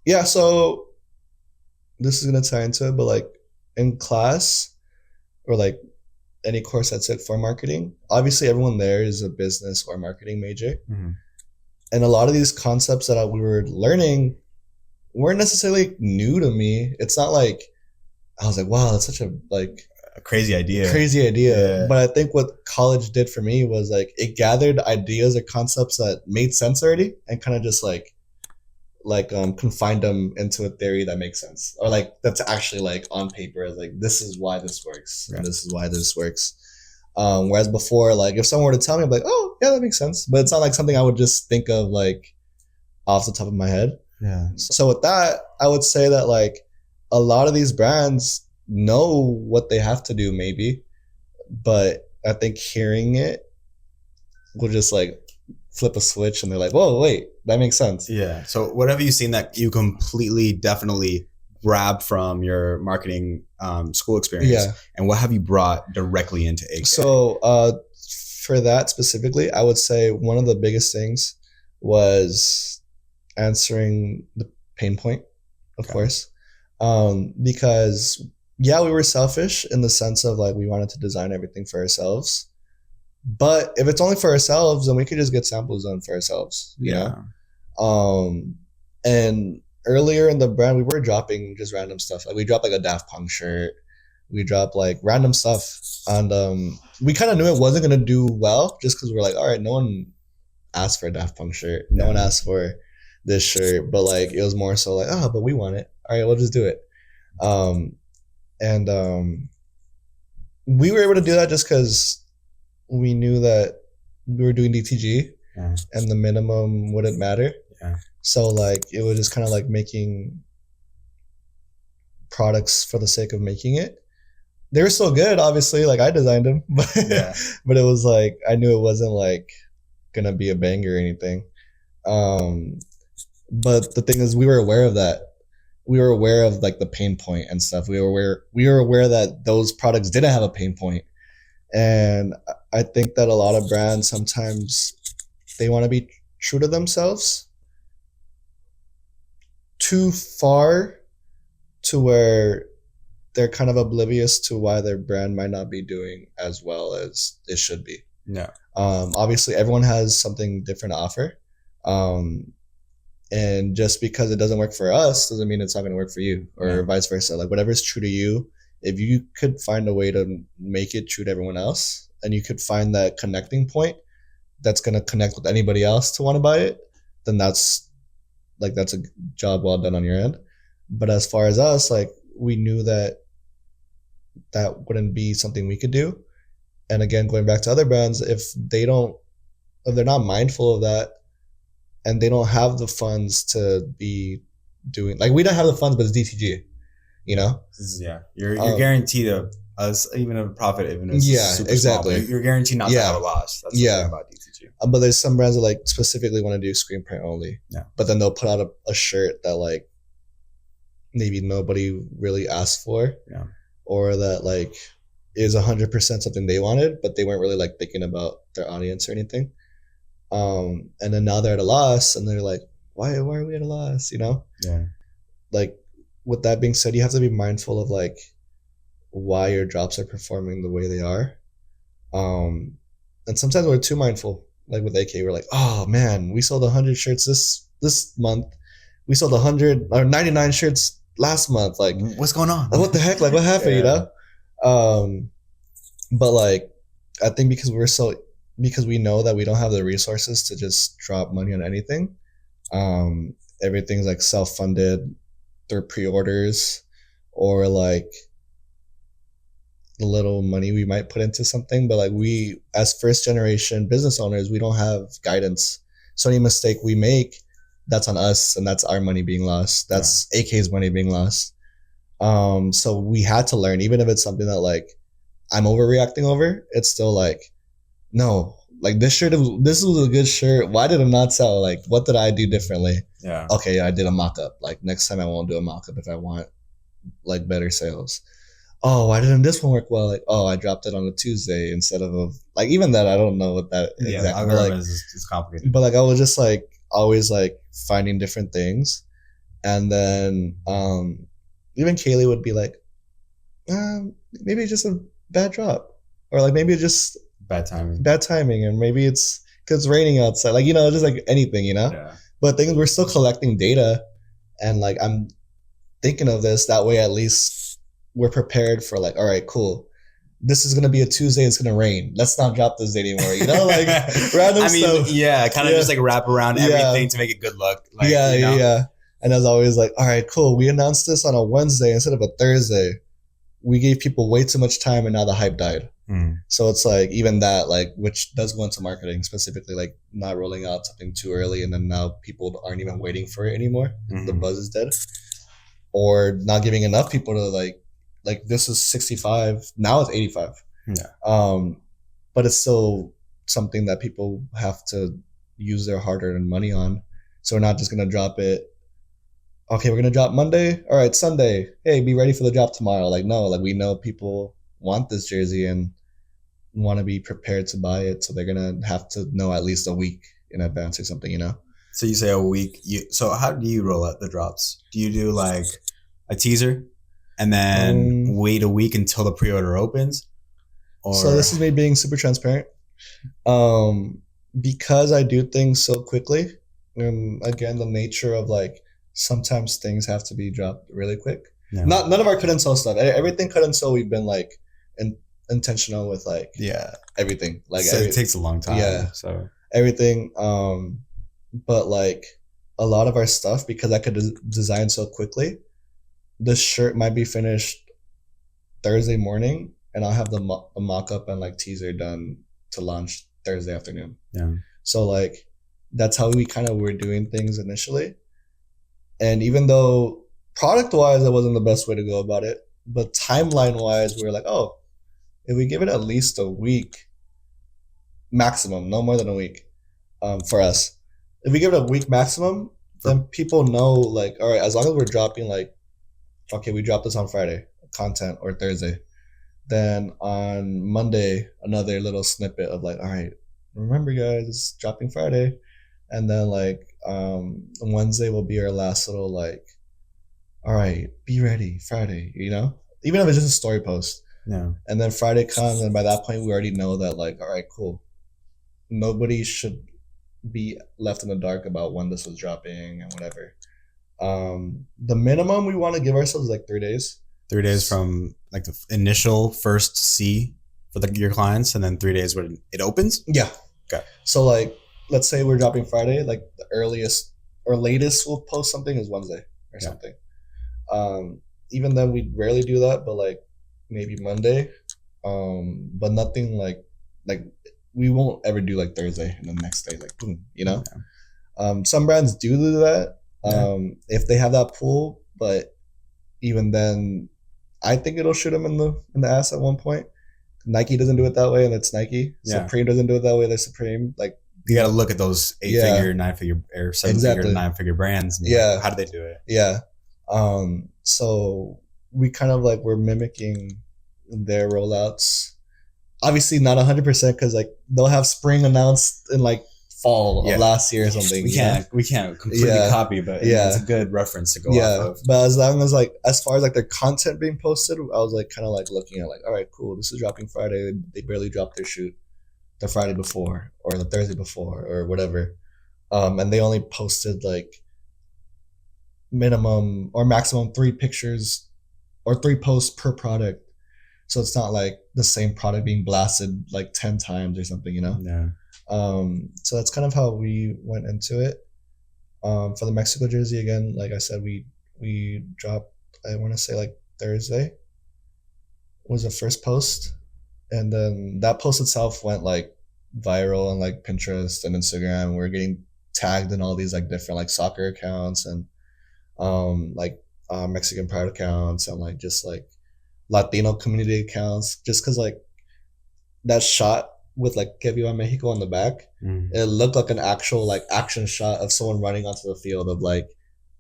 Yeah, so this is gonna tie into it, but like in class or like any course I took for marketing, obviously everyone there is a business or marketing major. Mm-hmm. And a lot of these concepts that we were learning weren't necessarily new to me. It's not like I was like, wow, that's such a crazy idea. Yeah. But I think what college did for me was like it gathered ideas or concepts that made sense already and kind of just confined them into a theory that makes sense, or like that's actually like on paper as like this is why this works and this is why this works. Whereas before, like if someone were to tell me, I'm like, oh yeah, that makes sense, but it's not like something I would just think of like off the top of my head. Yeah. So with that, I would say that like a lot of these brands know what they have to do maybe, but I think hearing it will just like flip a switch and they're like, whoa, wait, that makes sense. Yeah. So what have you seen that you completely definitely grabbed from your marketing school experience? Yeah. And what have you brought directly into Akae? So for that specifically, I would say one of the biggest things was answering the pain point, of course. Because yeah, we were selfish in the sense of like we wanted to design everything for ourselves. But if it's only for ourselves, then we could just get samples done for ourselves, you know? And earlier in the brand, we were dropping just random stuff. Like we dropped like a Daft Punk shirt. We dropped like random stuff. And we kind of knew it wasn't going to do well just because we're like, all right, no one asked for a Daft Punk shirt. No one asked for this shirt. But like it was more so like, oh, but we want it. All right, we'll just do it. We were able to do that just because we knew that we were doing DTG and the minimum wouldn't matter. Yeah. So like it was just kind of like making products for the sake of making it. They were still good, obviously. Like I designed them, but but it was like I knew it wasn't like gonna be a banger or anything. But the thing is, we were aware of that. We were aware of like the pain point and stuff. We were aware that those products didn't have a pain point. And I think that a lot of brands sometimes they want to be true to themselves too far to where they're kind of oblivious to why their brand might not be doing as well as it should be. Yeah. Obviously, everyone has something different to offer. And just because it doesn't work for us doesn't mean it's not going to work for you, or vice versa. Like whatever is true to you, if you could find a way to make it true to everyone else and you could find that connecting point that's going to connect with anybody else to want to buy it, then that's a job well done on your end. But as far as us, like we knew that wouldn't be something we could do. And again, going back to other brands, if they're not mindful of that and they don't have the funds to be doing, like we don't have the funds, but it's DTG, you know? Yeah. You're guaranteed even a profit, even if it's super exactly. small, you're guaranteed not to have a loss. That's the thing about DTG. But there's some brands that like specifically want to do screen print only. Yeah. But then they'll put out a shirt that like maybe nobody really asked for. Yeah. Or that like is 100% something they wanted, but they weren't really like thinking about their audience or anything. And then now they're at a loss and they're like, why are we at a loss? You know? Yeah. Like with that being said, you have to be mindful of like why your drops are performing the way they are. And sometimes we're too mindful. Like with Akae, we're like, oh man, we sold 100 shirts this month. We sold 100 or 99 shirts last month. Like, what's going on? What the heck? Like, what happened? You know? But like, I think because we know that we don't have the resources to just drop money on anything. Everything's like self-funded through pre-orders or like the little money we might put into something. But like we, as first generation business owners, we don't have guidance. So any mistake we make, that's on us, and that's our money being lost. That's Akae's money being lost. So we had to learn, even if it's something that like I'm overreacting over, it's still like, no, like this was a good shirt. Why did it not sell? Like, what did I do differently? Yeah. Okay, I did a mock-up. Like next time I won't do a mock-up if I want like better sales. Oh, why didn't this one work well? Like, oh, I dropped it on a Tuesday instead of like even that. I don't know what that exactly. Yeah, like, is complicated. But like I was just like always like finding different things, and then even Kaylee would be like, maybe it's just a bad drop, or like maybe it's just bad timing, and maybe it's because it's raining outside. Like, you know, just like anything, you know. Yeah. But things, we're still collecting data, and like I'm thinking of this that way. At least we're prepared for like, all right, cool. This is gonna be a Tuesday. It's gonna rain. Let's not drop this anymore. You know, like random stuff. Yeah, kind of just like wrap around everything to make it good look. Like, yeah. And I was always like, all right, cool. We announced this on a Wednesday instead of a Thursday. We gave people way too much time, and now the hype died. So it's like even that, like, which does go into marketing specifically, like not rolling out something too early, and then now people aren't even waiting for it anymore. The buzz is dead, or not giving enough people to like this is 65, now it's 85. Yeah. But it's still something that people have to use their hard-earned money on. So we're not just gonna drop it. Okay, we're gonna drop Monday. All right, Sunday. Hey, be ready for the drop tomorrow. Like, no, like we know people want this jersey and want to be prepared to buy it, so they're gonna have to know at least a week in advance or something, you know. So you say a week. So how do you roll out the drops? Do you do like a teaser and then wait a week until the pre-order opens? So this is me being super transparent. Because I do things so quickly, and again, the nature of like sometimes things have to be dropped really quick. Yeah. None of our cut and sew stuff. Everything cut and sew, we've been like intentional with like everything. Like so it takes a long time. Yeah. So everything. But like a lot of our stuff, because I could design so quickly, this shirt might be finished Thursday morning, and I'll have the mock-up and like teaser done to launch Thursday afternoon. Yeah. So like that's how we kind of were doing things initially. And even though product-wise that wasn't the best way to go about it, but timeline-wise we were like, oh, if we give it at least a week maximum, no more than a week, for us. If we give it a week maximum, then people know like, all right, as long as we're dropping like, okay, we dropped this on Friday, content, or Thursday. Then on Monday, another little snippet of like, all right, remember guys, it's dropping Friday. And then like Wednesday will be our last little like, all right, be ready, Friday, you know? Even if it's just a story post. Yeah. And then Friday comes, and by that point we already know that like, all right, cool. Nobody should be left in the dark about when this was dropping and whatever. The minimum we want to give ourselves is like 3 days. 3 days from like the initial first see for your clients, and then 3 days when it opens? Yeah. Okay. So like, let's say we're dropping Friday, like the earliest or latest we'll post something is Wednesday or something. Even then, we rarely do that, but like maybe Monday. But nothing like we won't ever do like Thursday and the next day like boom, you know. Some brands do that if they have that pool, but even then, I think it'll shoot them in the ass at one point. Nike doesn't do it that way, and it's Nike. Supreme doesn't do it that way. They're Supreme. Like you got to look at those 8-figure, 9-figure, or 7-figure, 9-figure brands. And like, how do they do it? Yeah. So we kind of like we're mimicking their rollouts. Obviously, not 100% because like they'll have spring announced in like fall of last year or something. We can't completely copy, but it's a good reference to go off of. But as long as like as far as like their content being posted, I was like kind of like looking at like, all right, cool, this is dropping Friday. They barely dropped their shoot the Friday before or the Thursday before or whatever, and they only posted like minimum or maximum 3 pictures or 3 posts per product. So it's not like the same product being blasted like 10 times or something, you know? Yeah. So that's kind of how we went into it. For the Mexico jersey, again, like I said, we dropped, I want to say like Thursday was the first post. And then that post itself went like viral on like Pinterest and Instagram. We're getting tagged in all these like different like soccer accounts and Mexican Pride accounts and like just like Latino community accounts, just because like that shot with like Que Viva Mexico on the back, it looked like an actual like action shot of someone running onto the field of like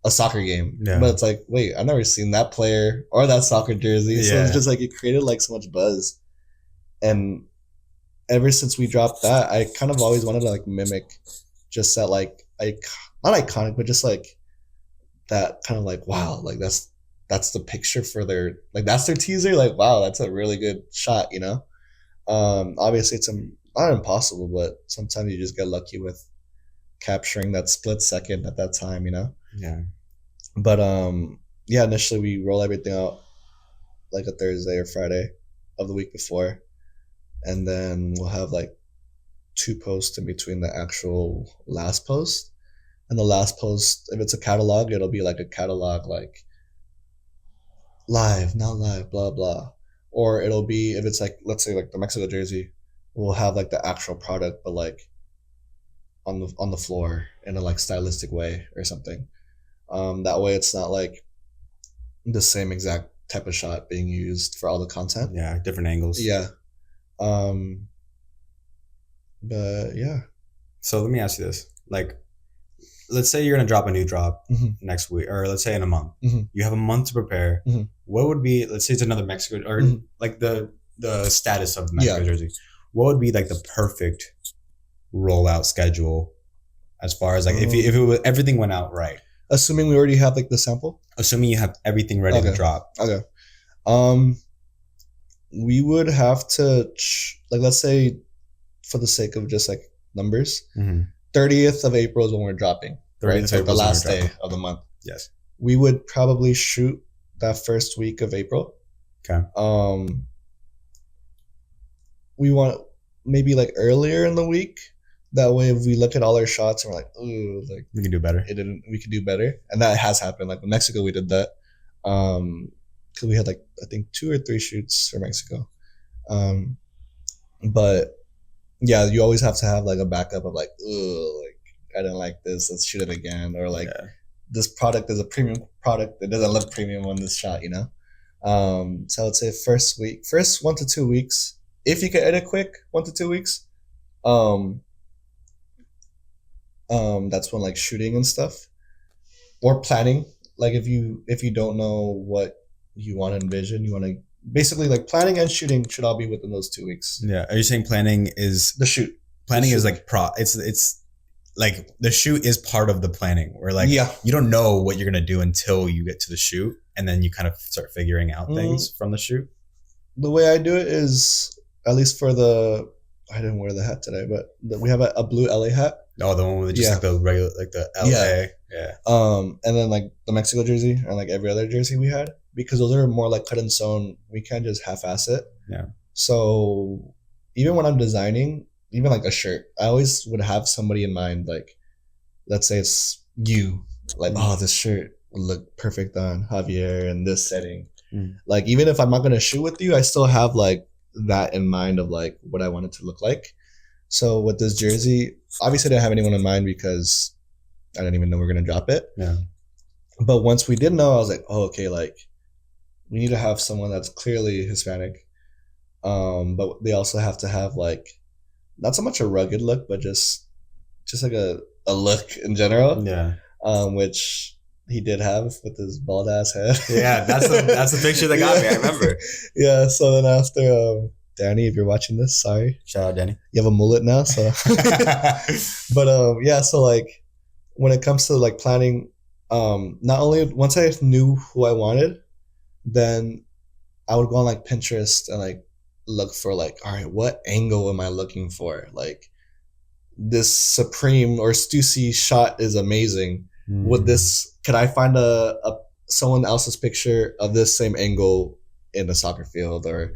a soccer game. But it's like, wait, I've never seen that player or that soccer jersey. So it's just like it created like so much buzz. And ever since we dropped that, I kind of always wanted to like mimic just that like not iconic, but just like that kind of like, wow, like that's the picture for their like that's their teaser. Like, wow, that's a really good shot, you know? Obviously it's not impossible, but sometimes you just get lucky with capturing that split second at that time, you know? Yeah. But initially we roll everything out like a Thursday or Friday of the week before. And then we'll have like 2 posts in between the actual last post. And the last post, if it's a catalog, it'll be like a catalog like live, not live, blah blah. Or it'll be, if it's like, let's say like the Mexico jersey, we'll have like the actual product, but like on the floor in a like stylistic way or something. That way it's not like the same exact type of shot being used for all the content. Yeah, different angles. Yeah. But yeah. So let me ask you this. Like, let's say you're going to drop a new drop next week, or let's say in a month. You have a month to prepare. What would be, let's say it's another Mexico, or like the status of the Mexico jersey. What would be like the perfect rollout schedule as far as like if it was, everything went out right? Assuming we already have like the sample? Assuming you have everything ready to drop. Okay. We would have to, like, let's say for the sake of just like numbers, 30th of April is when we're dropping. Right? So the last day of the month. Yes. We would probably shoot that first week of April. Okay. We want maybe like earlier in the week. That way, if we look at all our shots and we're like, ooh, like we can do better. We could do better. And that has happened. Like in Mexico, we did that. Because we had like, I think 2 or 3 shoots for Mexico. But yeah, you always have to have like a backup of like, ooh, like I don't like this, let's shoot it again. Or like this product is a premium product, it doesn't look premium on this shot, you know? So I would say first 1 to 2 weeks, if you can edit quick, 1 to 2 weeks. That's when like shooting and stuff or planning. Like if you don't know what you want to envision, you want to basically like planning and shooting should all be within those 2 weeks. Yeah. Are you saying planning is the shoot? Planning is like it's like the shoot is part of the planning where like you don't know what you're going to do until you get to the shoot. And then you kind of start figuring out things from the shoot. The way I do it is, at least for I didn't wear the hat today, but we have a blue LA hat. Oh, the one with just like the regular, like the LA. Yeah. And then like the Mexico jersey and like every other jersey we had, because those are more like cut and sewn. We can't just half-ass it. Yeah. So even when I'm designing, even like a shirt, I always would have somebody in mind. Like, let's say it's you, like, oh, this shirt, look perfect on Javier in this setting. Like, even if I'm not gonna shoot with you, I still have like that in mind of like what I want it to look like. So with this jersey, obviously I didn't have anyone in mind because I didn't even know we were gonna drop it. Yeah. But once we did know, I was like, oh, okay, like we need to have someone that's clearly Hispanic. But they also have to have like not so much a rugged look, but just like a look in general. Yeah. Which he did have with his bald ass head. Yeah, that's the picture that got me. I remember. Yeah. So then after Danny, if you're watching this, sorry. Shout out, Danny. You have a mullet now, so. But yeah, so like when it comes to like planning, not only once I knew who I wanted, then I would go on like Pinterest and like look for like, all right, what angle am I looking for? Like this Supreme or Stussy shot is amazing. Would this, could I find a someone else's picture of this same angle in the soccer field or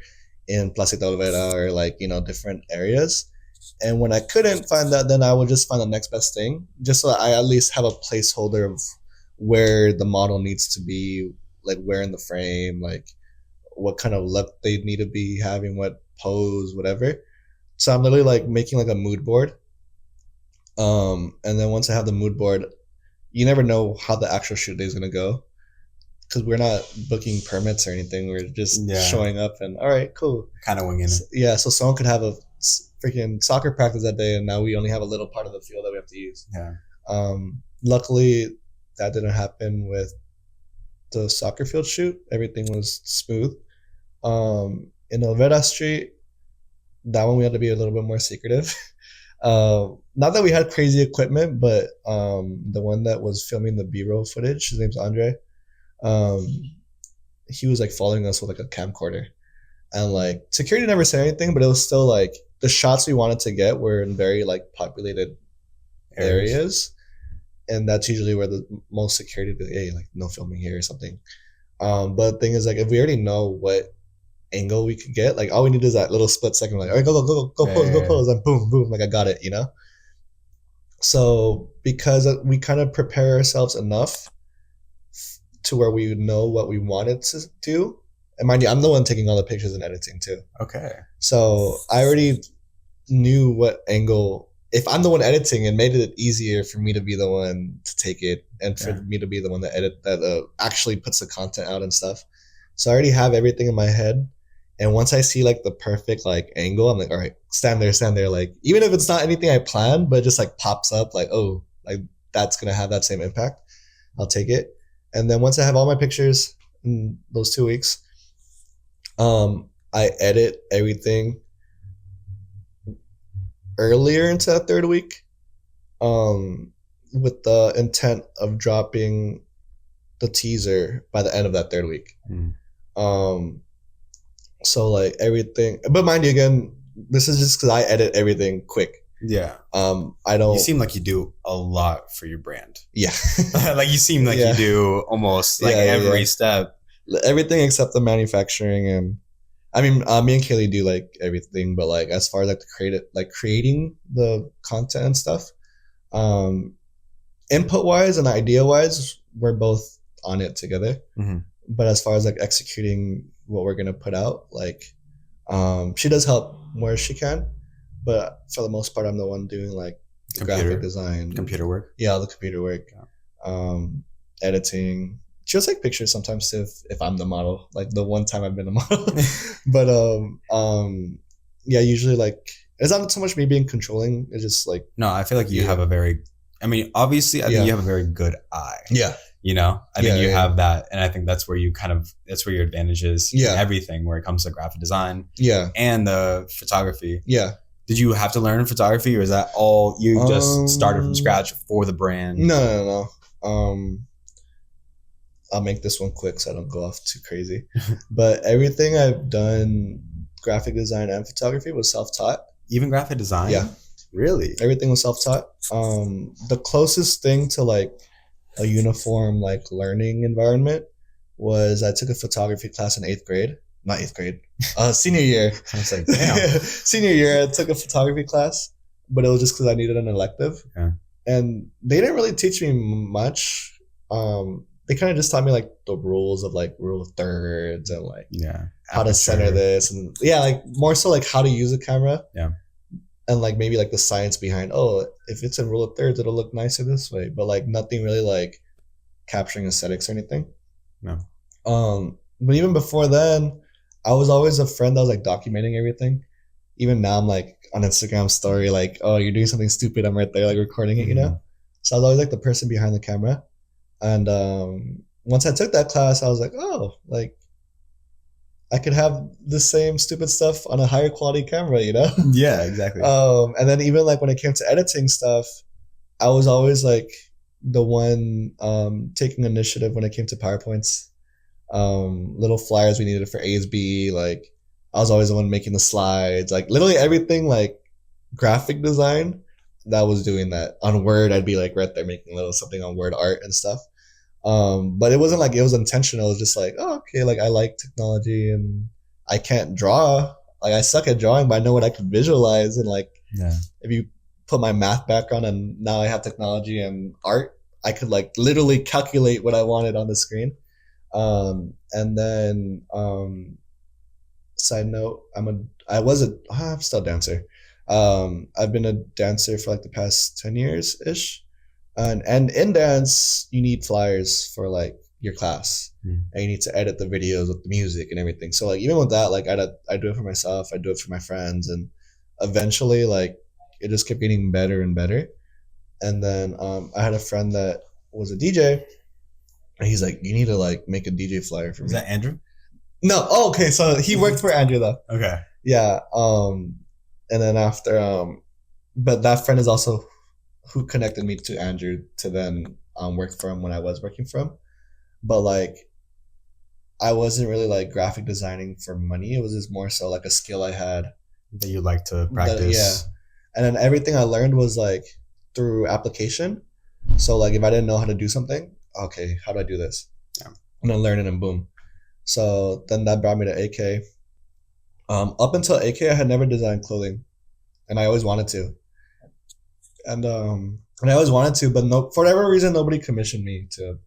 in Placita Olvera or like, you know, different areas? And when I couldn't find that, then I would just find the next best thing, just so I at least have a placeholder of where the model needs to be, like where in the frame, like what kind of look they need to be having, what pose, whatever. So I'm literally like making like a mood board. And then once I have the mood board, you never know how the actual shoot day is going to go because we're not booking permits or anything. We're just showing up and all right, cool. Kind of winging it. Yeah. So someone could have a freaking soccer practice that day and now we only have a little part of the field that we have to use. Yeah. Luckily that didn't happen with the soccer field shoot. Everything was smooth. In Olvera Street, that one we had to be a little bit more secretive. Not that we had crazy equipment, but the one that was filming the B-roll footage, his name's Andre. He was like following us with like a camcorder, and like security never said anything, but it was still like the shots we wanted to get were in very like populated areas, and that's usually where the most security be like, hey, like no filming here or something. But the thing is, like, if we already know what angle we could get, like all we need is that little split second, like all right, go pose, and boom, like I got it, you know. So because we kind of prepare ourselves enough to where we know what we wanted to do, and mind you, I'm the one taking all the pictures and editing too. Okay. So I already knew what angle. If I'm the one editing, it made it easier for me to be the one to take it, and for me to be the one that actually puts the content out and stuff. So I already have everything in my head. And once I see like the perfect like angle, I'm like, all right, stand there. Like, even if it's not anything I planned, but it just like pops up like, oh, like that's going to have that same impact, I'll take it. And then once I have all my pictures in those 2 weeks, I edit everything earlier into that third week, with the intent of dropping the teaser by the end of that third week. So like everything, but mind you, again, this is just because I edit everything quick. Yeah. I don't. You seem like you do a lot for your brand. Yeah. Like you seem like you do almost like every step. Everything except the manufacturing, and I mean, me and Kaylee do like everything, but like as far as like creating the content and stuff, input wise and idea wise, we're both on it together. But as far as like executing what we're gonna put out, like she does help where she can, but for the most part I'm the one doing like the graphic design, computer work, the computer work, editing. She'll take pictures sometimes if I'm the model, like the one time I've been a model. But usually like it's not so much me being controlling, it's just like, no, I feel like you have a very, I mean, obviously I think you have a very good eye. You know, I think you have that, and I think that's where that's where your advantage is. Everything where it comes to graphic design. And the photography. Did you have to learn photography, or is that all you just started from scratch for the brand? No. I'll make this one quick so I don't go off too crazy. But everything I've done, graphic design and photography, was self-taught. Even graphic design? Yeah. Really? Everything was self-taught. The closest thing to like a uniform like learning environment was I took a photography class in senior year. I was like, damn. Senior year, I took a photography class, but it was just because I needed an elective. And they didn't really teach me much. they kind of just taught me like the rules of like rule of thirds and like how to center Aperture. this and like more so like how to use a camera. Yeah. And like maybe like the science behind, oh, if it's in rule of thirds, it'll look nicer this way. But like nothing really like capturing aesthetics or anything. No. But even before then, I was always a friend that was like documenting everything. Even now I'm like on Instagram story, like, oh, you're doing something stupid, I'm right there like recording it, you know? So I was always like the person behind the camera. And once I took that class, I was like, oh, like I could have the same stupid stuff on a higher quality camera, you know? Yeah, exactly. And then even like when it came to editing stuff, I was always like the one taking initiative when it came to PowerPoints. Little flyers we needed for ASB, like I was always the one making the slides, like literally everything like graphic design that was doing that. On Word, I'd be like right there making a little something on Word art and stuff. But it wasn't like it was intentional. It was just like, oh, okay, like I like technology and I can't draw. Like I suck at drawing, but I know what I can visualize. And like, if you put my math background and now I have technology and art, I could like literally calculate what I wanted on the screen. And then, side note, I'm still a dancer. I've been a dancer for like the past 10 years ish. And in dance, you need flyers for like your class, and you need to edit the videos with the music and everything. So like even with that, like I do it for myself, I do it for my friends, and eventually like it just kept getting better and better. And then I had a friend that was a DJ, and he's like, "You need to like make a DJ flyer for me." Is that Andrew? No. Oh, okay. So he worked for Andrew though. Okay. Yeah. And then after, but that friend is also who connected me to Andrew to then work for him when I was working for him. But like, I wasn't really like graphic designing for money. It was just more so like a skill I had that you like to practice. And then everything I learned was like through application. So like if I didn't know how to do something, okay, how do I do this? Yeah. And then learn it and boom. So then that brought me to AK. Up until AK, I had never designed clothing, and I always wanted to. And I always wanted to, but no, for whatever reason, nobody commissioned me to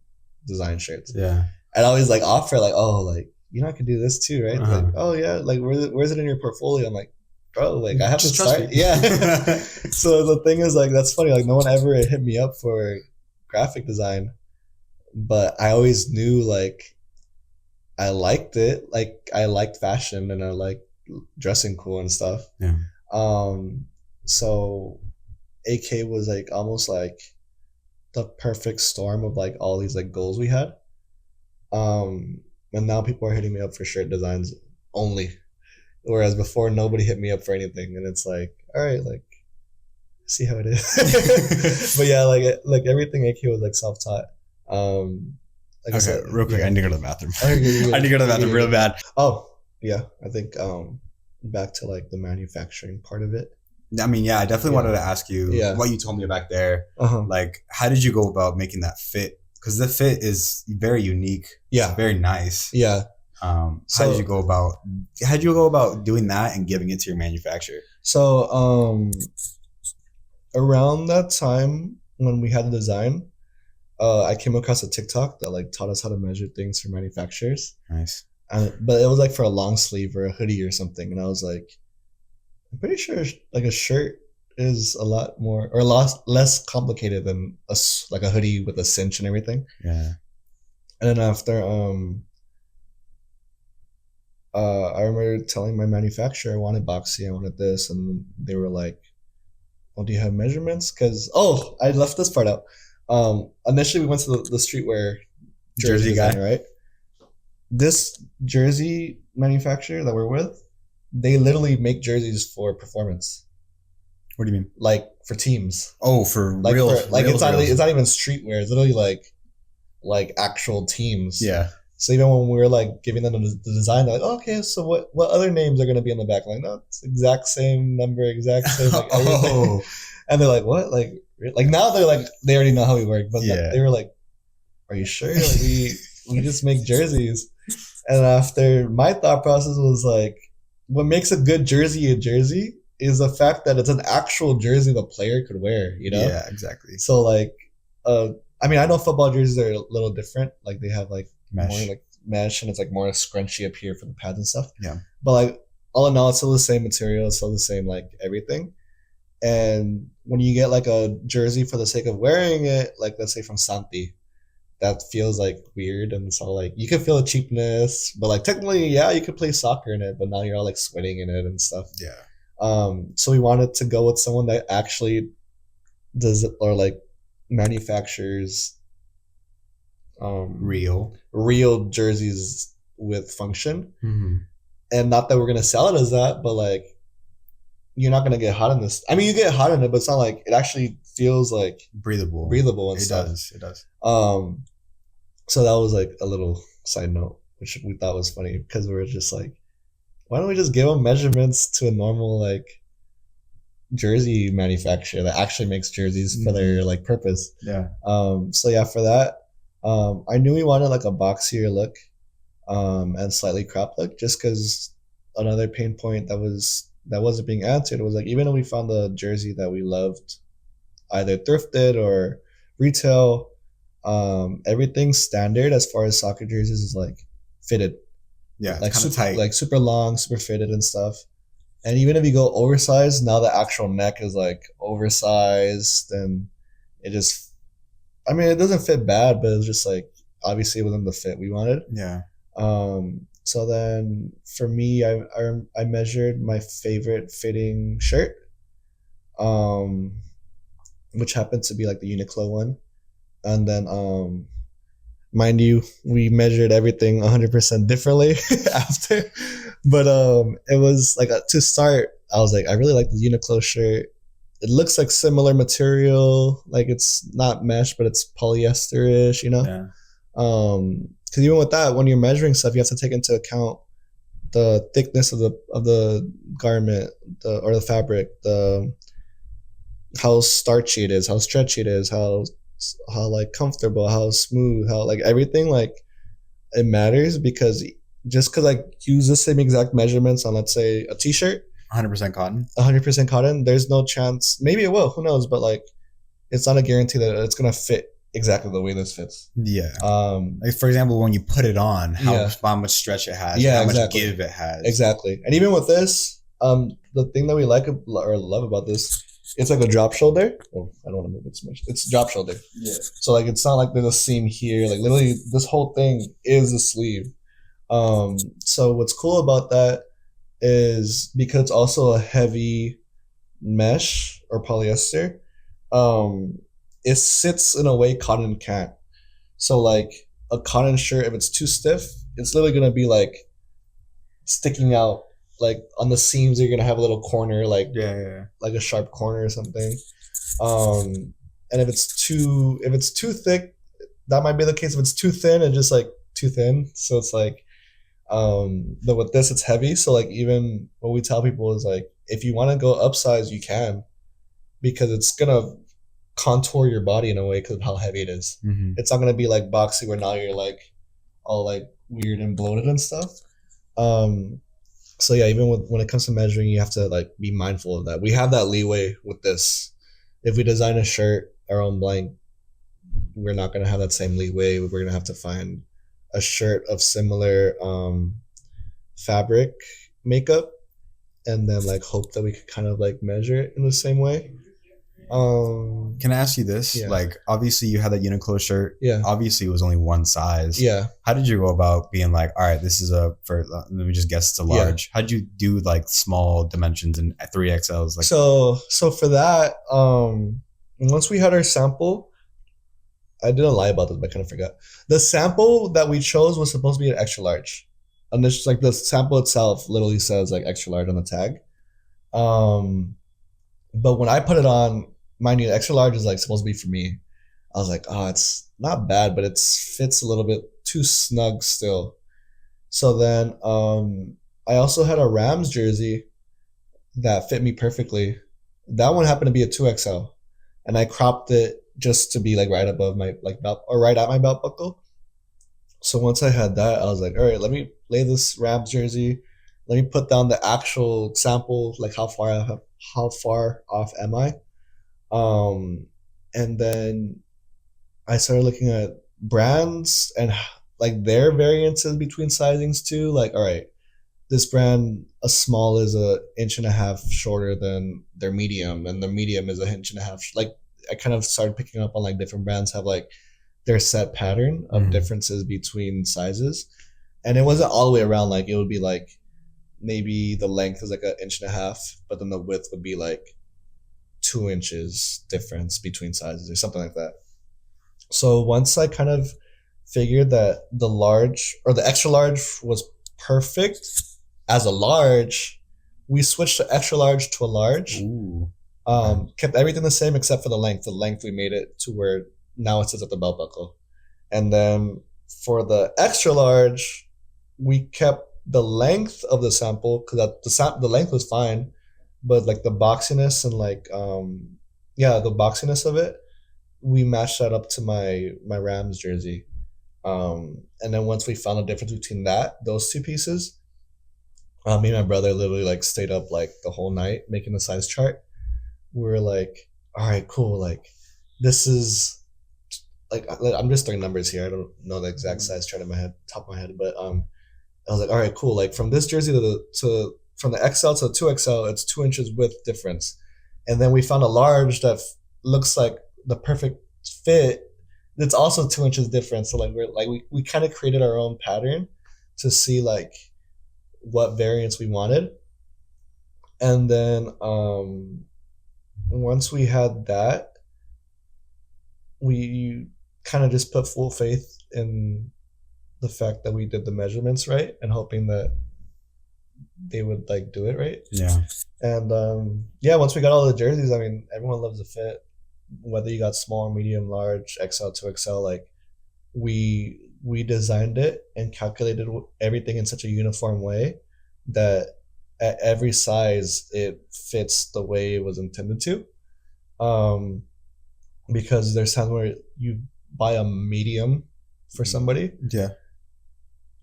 design shirts. Yeah. I'd always like offer like, oh, like, you know, I could do this too, right? Like, oh yeah, like where's it in your portfolio? I'm like, bro, like I have to start. Yeah. So the thing is like, that's funny. Like no one ever hit me up for graphic design, but I always knew like I liked it. Like I liked fashion and I liked dressing cool and stuff. Yeah. So AK was like almost like the perfect storm of like all these like goals we had. And now people are hitting me up for shirt designs only, whereas before nobody hit me up for anything. And it's like, all right, like see how it is. But yeah, like everything AK was like self-taught. Like okay, real quick, I need to go to the bathroom. I need to go to the bathroom real bad. Oh yeah, I think back to like the manufacturing part of it. I mean, yeah, I definitely wanted to ask you what you told me back there. Like, how did you go about making that fit? Because the fit is very unique. Yeah, very nice. Yeah. How did you go about doing that and giving it to your manufacturer? So around that time when we had the design, I came across a TikTok that like taught us how to measure things for manufacturers. Nice. But it was like for a long sleeve or a hoodie or something, and I was like, I'm pretty sure like a shirt is a lot more or a lot less complicated than a hoodie with a cinch and everything. Yeah. And then after I remember telling my manufacturer I wanted boxy, I wanted this, and they were like, "Well, do you have measurements?" Because I left this part out. Initially we went to the streetwear jersey guy, right? This jersey manufacturer that we're with, they literally make jerseys for performance. What do you mean? Like for teams. Oh, for like real. Like it's not even streetwear. It's literally like actual teams. Yeah. So even when we were like giving them the design, they're like, oh, okay, so what other names are going to be on the back? I'm like, no, it's exact same number, exact same like everything. And they're like, what? Like now they're like, they already know how we work, but they were like, are you sure? Like we just make jerseys. And after my thought process was like, what makes a good jersey a jersey is the fact that it's an actual jersey the player could wear, you know? Yeah, exactly. So like, I mean, I know football jerseys are a little different. Like they have like Mesh. more like mesh, and it's like more scrunchy up here for the pads and stuff. Yeah. But like all in all, it's still the same material. It's still the same like everything. And when you get like a jersey for the sake of wearing it, like let's say from Santi, that feels like weird, and so like you can feel the cheapness, but like technically, yeah, you could play soccer in it, but now you're all like sweating in it and stuff. Yeah. So we wanted to go with someone that actually does it or like manufactures real jerseys with function. Mm-hmm. And not that we're gonna sell it as that, but like you're not gonna get hot in this. I mean, you get hot in it, but it's not like it actually feels like breathable and stuff. It does. So that was like a little side note, which we thought was funny because we were just like, why don't we just give them measurements to a normal like jersey manufacturer that actually makes jerseys for their like purpose? Yeah. So yeah, for that, I knew we wanted like a boxier look, and slightly cropped look, just because another pain point that wasn't being answered was like, even though we found a jersey that we loved, either thrifted or retail, everything standard as far as soccer jerseys is like fitted. Yeah, like super tight. Like super long, super fitted and stuff. And even if you go oversized, now the actual neck is like oversized, and it just, I mean, it doesn't fit bad, but it's just like obviously within the fit we wanted. Yeah. So then for me, I measured my favorite fitting shirt, which happened to be like the Uniqlo one. And then, mind you, we measured everything 100% differently after. But it was like to start, I was like, I really like the Uniqlo shirt. It looks like similar material, like it's not mesh, but it's polyester-ish, you know? Yeah. Because even with that, when you're measuring stuff, you have to take into account the thickness of the garment, or the fabric, how starchy it is, how stretchy it is, how like comfortable, how smooth, how like everything, like it matters, because just because I use the same exact measurements on, let's say, a t-shirt, 100% cotton. 100% cotton, there's no chance. Maybe it will, who knows? But like, it's not a guarantee that it's gonna fit exactly the way this fits. Yeah. Like for example, when you put it on, how much stretch it has, how much give it has. Exactly. And even with this, the thing that we like or love about this, it's like a drop shoulder. Oh, I don't want to move it so much. It's drop shoulder. Yeah. So like, it's not like there's a seam here. Like literally, this whole thing is the sleeve. So what's cool about that is because it's also a heavy mesh or polyester, it sits in a way cotton can't. So like a cotton shirt, if it's too stiff, it's literally gonna be like sticking out. Like on the seams, you're gonna have a little corner, like like a sharp corner or something. And if it's too thick, that might be the case. If it's too thin, it's just like too thin. So it's like, but with this, it's heavy. So like, even what we tell people is like, if you want to go upsize, you can, because it's gonna contour your body in a way because of how heavy it is. Mm-hmm. It's not gonna be like boxy where now you're like all like weird and bloated and stuff. So yeah, even when it comes to measuring, you have to like be mindful of that. We have that leeway with this. If we design a shirt our own blank, we're not gonna have that same leeway. We're gonna have to find a shirt of similar fabric makeup, and then like hope that we could kind of like measure it in the same way. Can I ask you this? Yeah. Like, obviously you had that Uniqlo shirt. Yeah. Obviously it was only one size. Yeah. How did you go about being like, all right, this is let me just guess it's a large. How'd you do like small dimensions and 3XLs? Like, so for that, once we had our sample, I didn't lie about this, but I kind of forgot. The sample that we chose was supposed to be an extra large. And it's just like the sample itself literally says like extra large on the tag. But when I put it on, mind you, extra large is like supposed to be for me. I was like, oh, it's not bad, but it fits a little bit too snug still. So then I also had a Rams jersey that fit me perfectly. That one happened to be a 2XL. And I cropped it just to be like right above my like belt, or right at my belt buckle. So once I had that, I was like, all right, let me lay this Rams jersey. Let me put down the actual sample, like how far off am I? And then I started looking at brands and like their variances between sizings too. Like, all right, this brand, a small is a inch and a half shorter than their medium, and the medium is a inch and a half. Like, I kind of started picking up on like different brands have like their set pattern of differences between sizes, and it wasn't all the way around. Like, it would be like maybe the length is like an inch and a half, but then the width would be like 2 inches difference between sizes or something like that. So once I kind of figured that the large or the extra large was perfect as a large, we switched to extra large to a large. Ooh. Kept everything the same except for the length. The length we made it to where now it sits at the belt buckle. And then for the extra large, we kept the length of the sample because the length was fine, but like the boxiness and like the boxiness of it, we matched that up to my Rams jersey. And then once we found the difference between those two pieces, me and my brother literally like stayed up like the whole night making the size chart. We were like, all right, cool. Like, this is like I'm just throwing numbers here. I don't know the exact size chart in my head, top of my head, but I was like, all right, cool. Like from this jersey from the XL to the 2XL, it's 2 inches width difference. And then we found a large that looks like the perfect fit. It's also 2 inches difference. So like we kind of created our own pattern to see like what variants we wanted. And then once we had that, we kind of just put full faith in the fact that we did the measurements right and hoping that they would like do it right. Yeah. And once we got all the jerseys, I mean, everyone loves the fit. Whether you got small, medium, large, XL, 2XL, like we designed it and calculated everything in such a uniform way that at every size it fits the way it was intended to. Because there's times where you buy a medium for somebody. Yeah.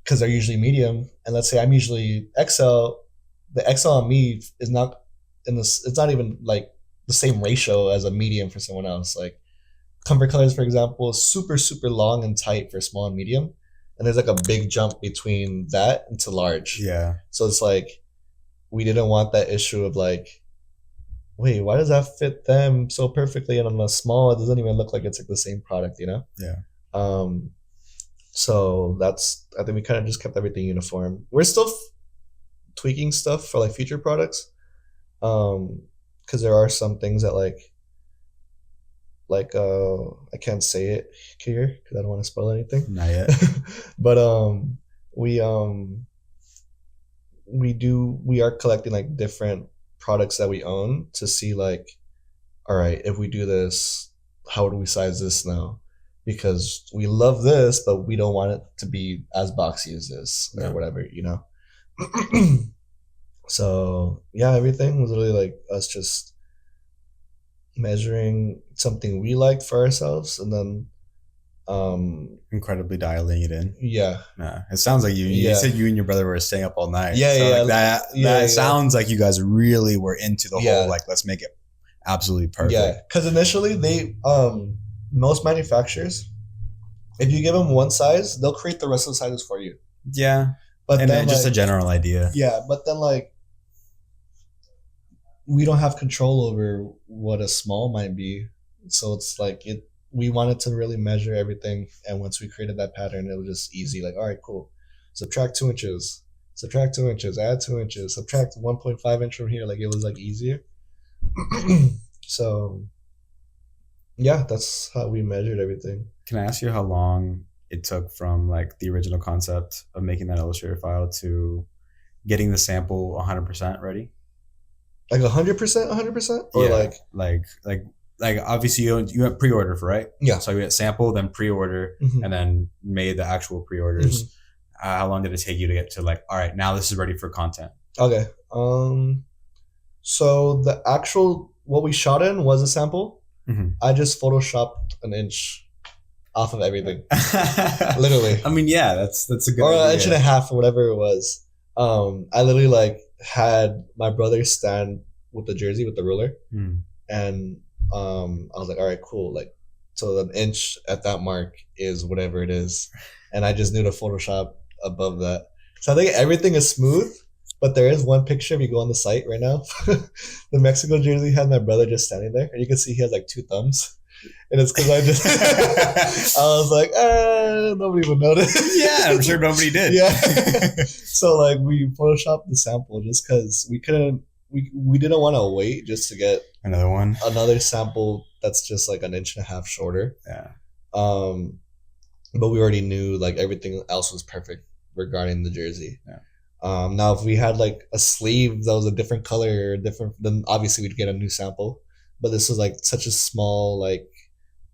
Because they're usually medium, and let's say I'm usually XL. The XL on me is not in this. It's not even like the same ratio as a medium for someone else. Like Comfort Colors, for example, is super super long and tight for small and medium, and there's like a big jump between that and to large. Yeah. So it's like we didn't want that issue of like, wait, why does that fit them so perfectly, and on the small it doesn't even look like it's like the same product, you know? Yeah. So I think we kind of just kept everything uniform. We're still tweaking stuff for like future products, because there are some things that like I can't say it here because I don't want to spoil anything. Not yet. But we are collecting like different products that we own to see like, all right, if we do this, how do we size this now? Because we love this, but we don't want it to be as boxy as this or whatever, you know? So yeah, everything was really like us just measuring something we liked for ourselves and then incredibly dialing it in. Yeah. Nah, it sounds like you said you and your brother were staying up all night. Yeah, so yeah. Like that sounds like you guys really were into the whole like let's make it absolutely perfect. Yeah, because initially they most manufacturers, if you give them one size, they'll create the rest of the sizes for you. Yeah. But and then just like, a general idea. Yeah, but then like we don't have control over what a small might be. So it's like we wanted to really measure everything, and once we created that pattern, it was just easy. Like, all right, cool. Subtract 2 inches, subtract 2 inches, add 2 inches, subtract 1.5 inch from here. Like it was like easier. So yeah, that's how we measured everything. Can I ask you how long it took from like the original concept of making that Illustrator file to getting the sample 100% ready? Like 100%, or like obviously you went pre-order for, right? Yeah. So you had sample, then pre-order, and then made the actual pre-orders. Mm-hmm. How long did it take you to get to like, all right, now this is ready for content? Okay. So the actual what we shot in was a sample. Mm-hmm. I just photoshopped an inch off of everything. Literally. I mean, yeah, that's a good or idea. An inch and a half or whatever it was. I literally like had my brother stand with the jersey with the ruler, and I was like, all right, cool. Like So an inch at that mark is whatever it is. And I just knew to Photoshop above that. So I think everything is smooth, but there is one picture if you go on the site right now. The Mexico jersey had my brother just standing there, and you can see he has like 2 thumbs. And it's because I just, I was like, nobody would notice. Yeah, I'm sure nobody did. Yeah. So like we photoshopped the sample just because we didn't want to wait just to get another sample that's just like an inch and a half shorter. Yeah. But we already knew like everything else was perfect regarding the jersey. Yeah. Now if we had like a sleeve that was a different color, then obviously we'd get a new sample. But this was like such a small like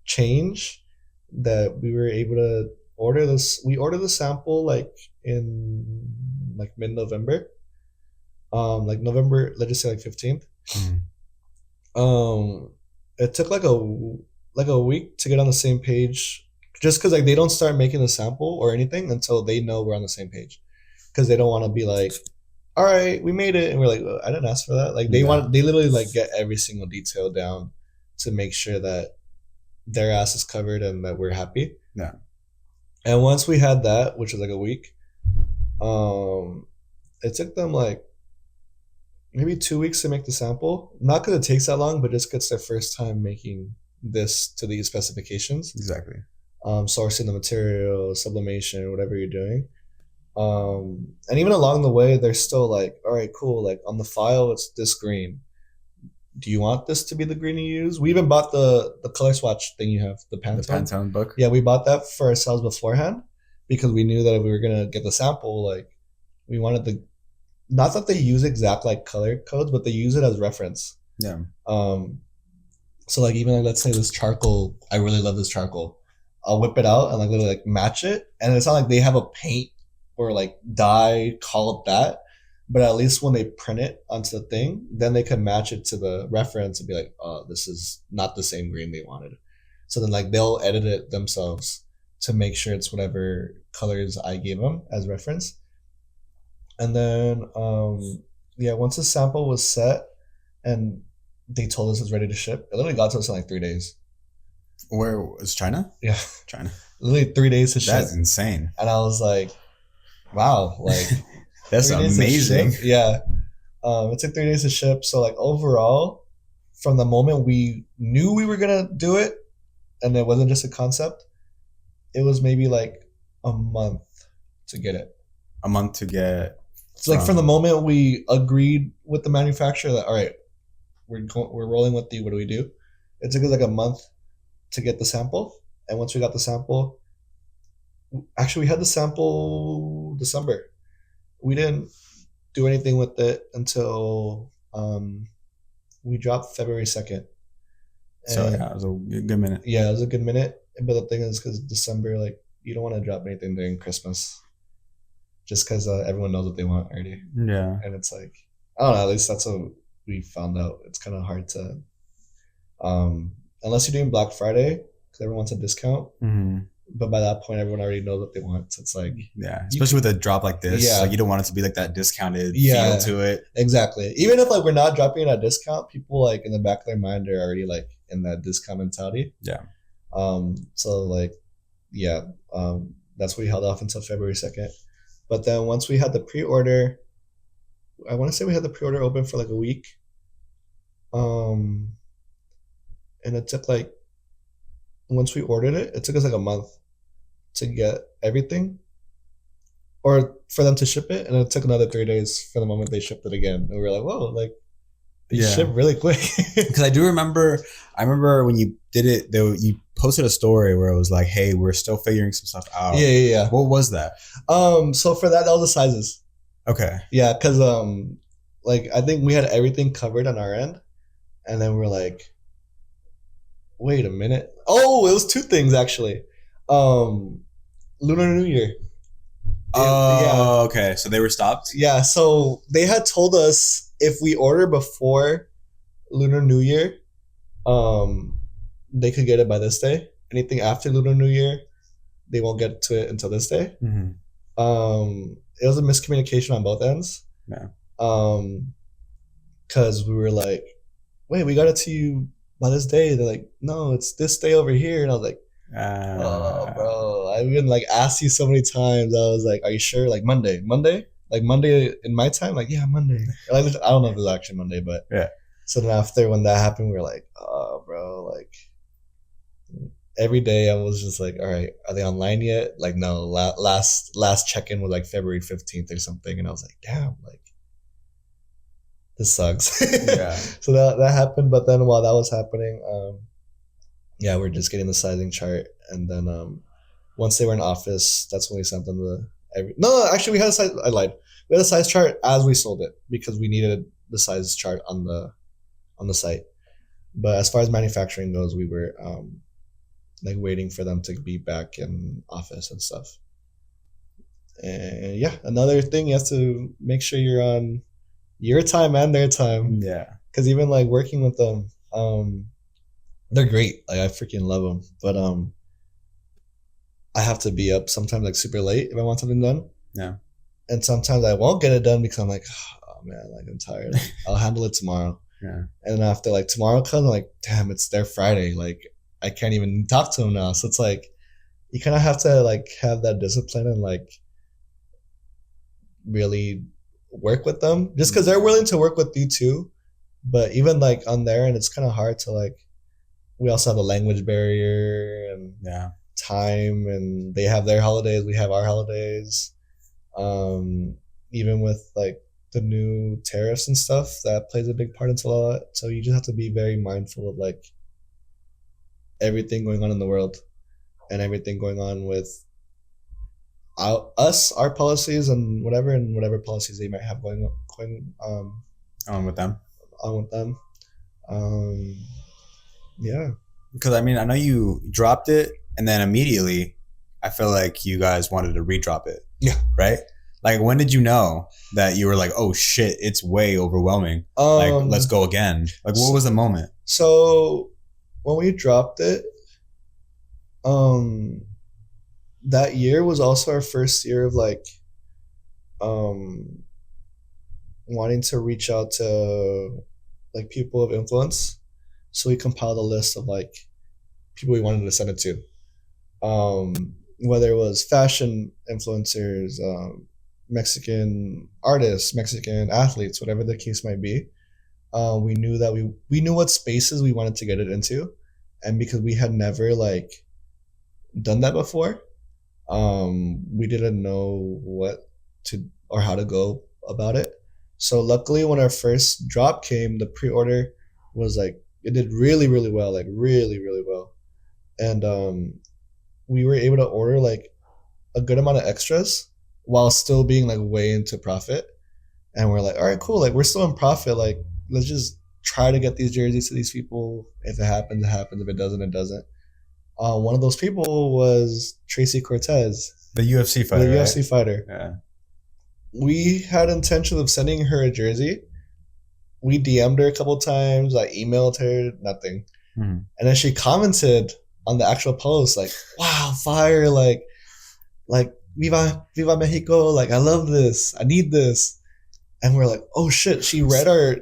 change that we were able to order this. We ordered the sample like in like mid-November. Like November, let's just say like 15th. It took like a week to get on the same page, just because like they don't start making the sample or anything until they know we're on the same page, because they don't want to be like, all right, we made it, and we're like, oh, I didn't ask for that. Like they literally like get every single detail down to make sure that their ass is covered and that we're happy. Yeah. And once we had that, which was like a week, it took them like maybe 2 weeks to make the sample. Not because it takes that long, but just because it's their first time making this to these specifications. Exactly. Sourcing the material, sublimation, whatever you're doing. And even along the way, they're still like, all right, cool. Like on the file, it's this green. Do you want this to be the green you use? We even bought the color swatch thing you have, the Pantone. The Pantone book? Yeah, we bought that for ourselves beforehand because we knew that if we were going to get the sample, like we wanted not that they use exact like color codes, but they use it as reference. Yeah. So like even like let's say this charcoal, I really love this charcoal. I'll whip it out and like literally like match it. And it's not like they have a paint or like dye called that, but at least when they print it onto the thing, then they can match it to the reference and be like, oh, this is not the same green they wanted. So then like they'll edit it themselves to make sure it's whatever colors I gave them as reference. And then once the sample was set and they told us it's ready to ship, it literally got to us in like 3 days. Where was China? Yeah. China. Literally 3 days to ship. That's insane. And I was like, wow, like that's amazing. Yeah. It took 3 days to ship. So like overall, from the moment we knew we were gonna do it and it wasn't just a concept, it was maybe like a month to get it. A month to get. So like from the moment we agreed with the manufacturer that all right, we're rolling with you, what do we do? It took us like a month to get the sample. And once we got the sample, actually we had the sample December. We didn't do anything with it until we dropped February 2nd. So yeah, it was a good minute. Yeah, it was a good minute. But the thing is, because December, like you don't want to drop anything during Christmas, just because everyone knows what they want already. Yeah. And it's like, I don't know, at least that's what we found out. It's kind of hard to, unless you're doing Black Friday, because everyone wants a discount. Mm-hmm. But by that point, everyone already knows what they want. So it's like, yeah, especially with a drop like this, like you don't want it to be like that discounted feel to it. Exactly. Even if like we're not dropping it at a discount, people like in the back of their mind are already like in that discount mentality. Yeah. So like, yeah, that's what we held off until February 2nd. But then once we had the pre-order, I want to say we had the pre-order open for like a week. And it took like, once we ordered it, it took us like a month to get everything or for them to ship it. And it took another 3 days for the moment they shipped it again. And we were like, whoa, like they ship really quick. Because I remember when you did it, you posted a story where it was like, hey, we're still figuring some stuff out. Yeah. What was that? So for that was the sizes. Okay. Yeah, because like I think we had everything covered on our end. And then we're like, wait a minute. Oh, it was 2 things actually. Lunar New Year. Oh, yeah. Okay. So they were stopped? Yeah. So they had told us if we order before Lunar New Year, they could get it by this day. Anything after Lunar New Year, they won't get to it until this day. Mm-hmm. It was a miscommunication on both ends. Yeah. Because we were like, wait, we got it to you by this day. They're like, no, it's this day over here. And I was like, oh, bro, I've been like asked you so many times. I was like, are you sure? Like Monday, like Monday in my time. Like, yeah, Monday. Like, I don't know if it was actually Monday, but yeah. So then after when that happened, we were like, oh, bro, like every day I was just like, all right, are they online yet? Like, no, last check-in was like February 15th or something. And I was like, damn, like this sucks. Yeah. So that happened. But then while that was happening, yeah, we're just getting the sizing chart. And then once they were in office, that's when we sent them no, actually we had a size, I lied. We had a size chart as we sold it because we needed the size chart on the site. But as far as manufacturing goes, we were like waiting for them to be back in office and stuff. And yeah, another thing, you have to make sure you're on your time and their time. Yeah. Because even like working with them, they're great. Like I freaking love them. But I have to be up sometimes like super late if I want something done. Yeah. And sometimes I won't get it done because I'm like, oh man, like I'm tired. Like, I'll handle it tomorrow. Yeah. And then after like tomorrow comes, I'm like, damn, it's their Friday. Like I can't even talk to them now. So it's like you kind of have to like have that discipline and like really work with them just because they're willing to work with you too. But even like on there, and it's kind of hard to like, we also have a language barrier and time, and they have their holidays, we have our holidays. Even with like the new tariffs and stuff, that plays a big part into all that. So you just have to be very mindful of like everything going on in the world and everything going on with our policies and whatever policies they might have going on with them. Yeah. Because I mean, I know you dropped it and then immediately I feel like you guys wanted to redrop it. Yeah. Right? Like, when did you know that you were like, oh shit, it's way overwhelming? Like, let's go again. Like, what was the moment? So when we dropped it, that year was also our first year of like wanting to reach out to like people of influence. So we compiled a list of like people we wanted to send it to. Whether it was fashion influencers, Mexican artists, Mexican athletes, whatever the case might be. We knew that we knew what spaces we wanted to get it into. And because we had never like done that before, we didn't know what to or how to go about it. So luckily when our first drop came, the pre-order was like, it did really, really well, like really, really well. And we were able to order like a good amount of extras while still being like way into profit. And we're like, all right, cool. Like we're still in profit. Like let's just try to get these jerseys to these people. If it happens, it happens. If it doesn't, it doesn't. One of those people was Tracy Cortez. The UFC fighter. The UFC fighter. Yeah. We had intention of sending her a jersey. We DM'd her a couple times. I emailed her, nothing. And then she commented on the actual post, like, wow, fire, like Viva Mexico, like I love this, I need this. And we're like, oh shit, she read our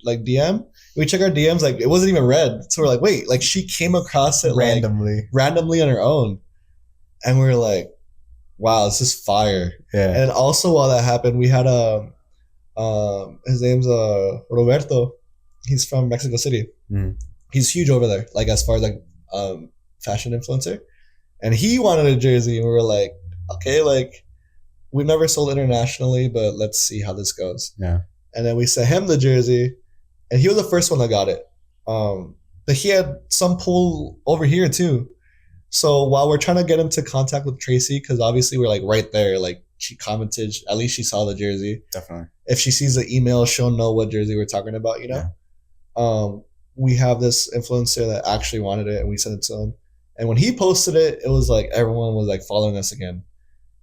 like DM. We check our DMs, like it wasn't even read. So we're like, wait, like she came across it randomly on her own. And we were like, wow, this is fire. Yeah. And also while that happened, we had his name's Roberto. He's from Mexico City. He's huge over there, like as far as like fashion influencer. And he wanted a jersey, and we were like, okay, like we've never sold internationally, but let's see how this goes. Yeah. And then we sent him the jersey, and he was the first one that got it. But he had some pull over here too. So while we're trying to get him to contact with Tracy, because obviously we're like right there, like she commented, at least she saw the jersey. Definitely. If she sees the email, she'll know what jersey we're talking about, you know? Yeah. We have this influencer that actually wanted it, and we sent it to him. And when he posted it, it was like everyone was like following us again.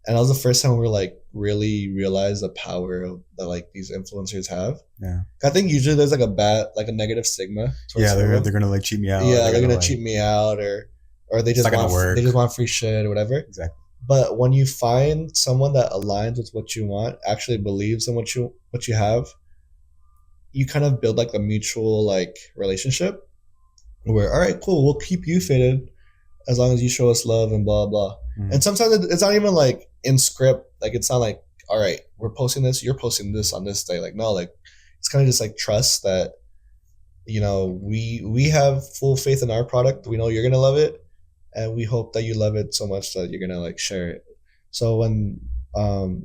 And that was the first time we were like really realized the power that like these influencers have. Yeah. I think usually there's like a negative stigma. Yeah, they're gonna like cheat me out. Yeah, they're gonna cheat me out, or they just want free shit or whatever. Exactly. But when you find someone that aligns with what you want, actually believes in what you have, you kind of build like a mutual like relationship. We're all right, cool. We'll keep you fitted as long as you show us love and blah blah. Mm-hmm. And sometimes it's not even like in script. Like it's not like, all right, we're posting this, you're posting this on this day. Like no, like it's kind of just like trust that, you know, we have full faith in our product. We know you're gonna love it, and we hope that you love it so much that you're gonna like share it. So when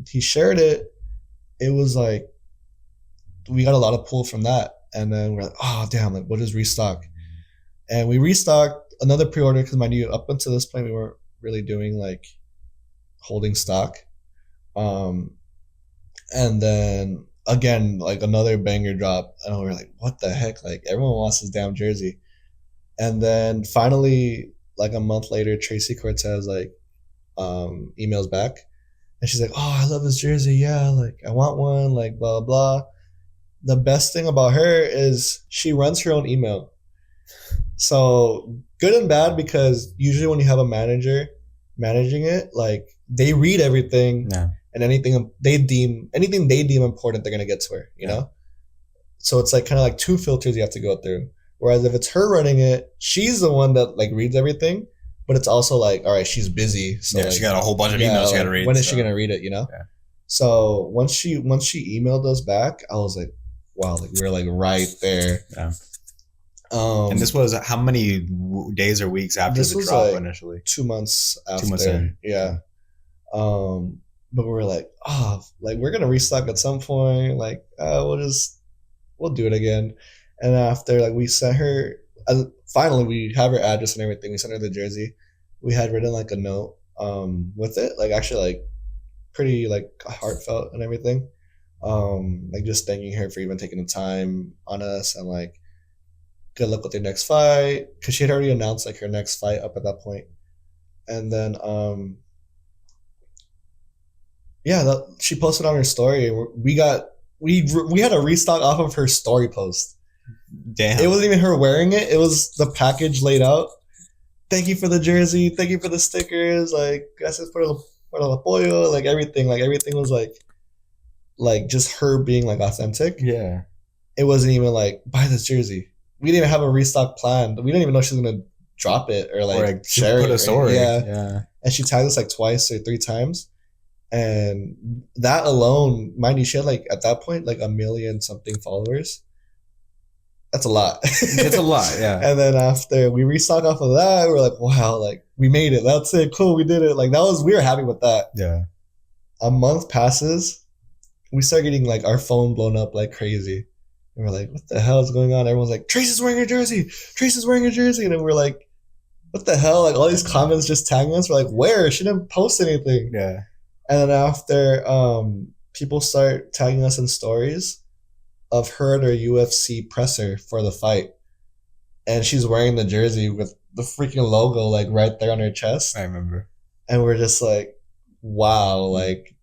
he shared it, it was like we got a lot of pull from that, and then we're like, oh damn, like we'll just restock, and we restocked another pre-order because mind you, up until this point we weren't really doing like holding stock, and then again like another banger drop, and we were like, what the heck, like everyone wants this damn jersey. And then finally like a month later, Tracy Cortez like emails back, and she's like, oh, I love this jersey, yeah, like I want one, like blah blah. The best thing about her is she runs her own email. So good and bad, because usually when you have a manager managing it, like they read everything, and anything they deem important, they're gonna get to her, you know? So it's like kind of like two filters you have to go through. Whereas if it's her running it, she's the one that like reads everything, but it's also like, all right, she's busy. So like, she got a whole bunch of emails she gotta read. When is she gonna read it, you know? Yeah. So once she emailed us back, I was like, wow, like we were like right there. Yeah. And this was how many days or weeks after the drop, like initially? 2 months after. 2 months in. Yeah. But we were like, oh, like we're gonna restock at some point. Like, we'll do it again. And after like we sent her, finally we have her address and everything. We sent her the jersey. We had written like a note with it, like actually like pretty like heartfelt and everything. Like just thanking her for even taking the time on us, and like good luck with your next fight, because she had already announced like her next fight up at that point. And then she posted on her story. We had a restock off of her story post. Damn, it wasn't even her wearing it, it was the package laid out. Thank you for the jersey, thank you for the stickers, like gracias por el apoyo, like everything was like just her being like authentic. Yeah, it wasn't even like buy this jersey. We didn't even have a restock planned. We didn't even know she was gonna drop it or like share it. Put a story. Yeah. And she tagged us like twice or 3 times, and that alone, mind you, she had like at that point like 1 million something followers. That's a lot. It's a lot, yeah. And then after we restock off of that, we were like, wow, like we made it. That's it. Cool, we did it. Like we were happy with that. Yeah. A month passes. We start getting like our phone blown up like crazy. And we're like, what the hell is going on? Everyone's like, Trace is wearing a jersey. Trace is wearing a jersey. And then we're like, what the hell? Like all these comments just tagging us. We're like, where? She didn't post anything. Yeah. And then after people start tagging us in stories of her at her UFC presser for the fight, and she's wearing the jersey with the freaking logo like right there on her chest. I remember. And we're just like, wow, like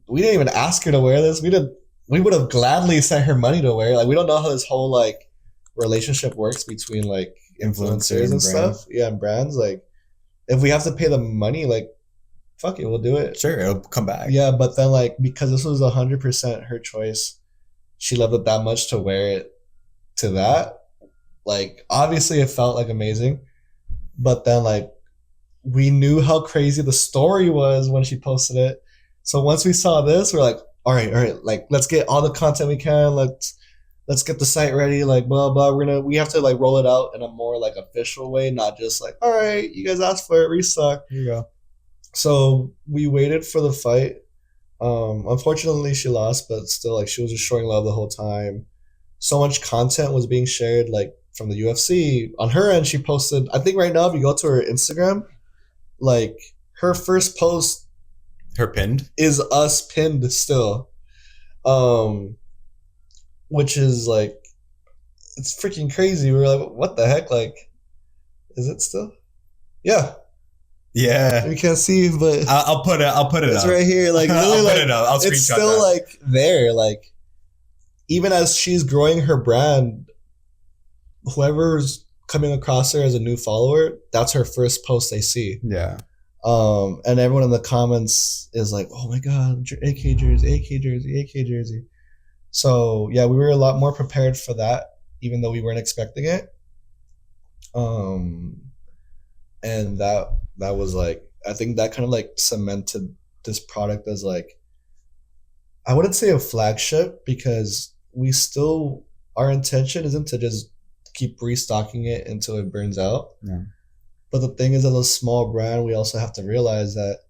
we didn't even ask her to wear this. We would have gladly sent her money to wear. Like we don't know how this whole like relationship works between like influencers and stuff. Yeah, and brands. Like if we have to pay the money, like fuck it, we'll do it. Sure, it'll come back. Yeah, but then like because this was 100% her choice, she loved it that much to wear it to that. Like obviously it felt like amazing, but then like we knew how crazy the story was when she posted it. So once we saw this, we're like, all right, like let's get all the content we can. Let's get the site ready. Like blah blah. We have to like roll it out in a more like official way, not just like, all right, you guys asked for it, restock. Here you go. So we waited for the fight. Unfortunately, she lost, but still, like she was just showing love the whole time. So much content was being shared, like from the UFC. On her end, she posted. I think right now, if you go to her Instagram, like her first post. Her pinned? Is us pinned still. Which is like, it's freaking crazy. We were like, what the heck? Like, is it still? Yeah. Yeah. We can't see, but I'll put it it's up. right here. Like, really, I'll like, put it up. I'll screenshot it's still that. like there. Like, even as she's growing her brand, whoever's coming across her as a new follower, that's her first post they see. Yeah. And everyone in the comments is like, oh my God, AK jersey, AK jersey, AK jersey. So yeah, we were a lot more prepared for that, even though we weren't expecting it. Um, and that was like, I think that kind of like cemented this product as like, I wouldn't say a flagship, because we still, our intention isn't to just keep restocking it until it burns out. Yeah. But the thing is, as a small brand, we also have to realize that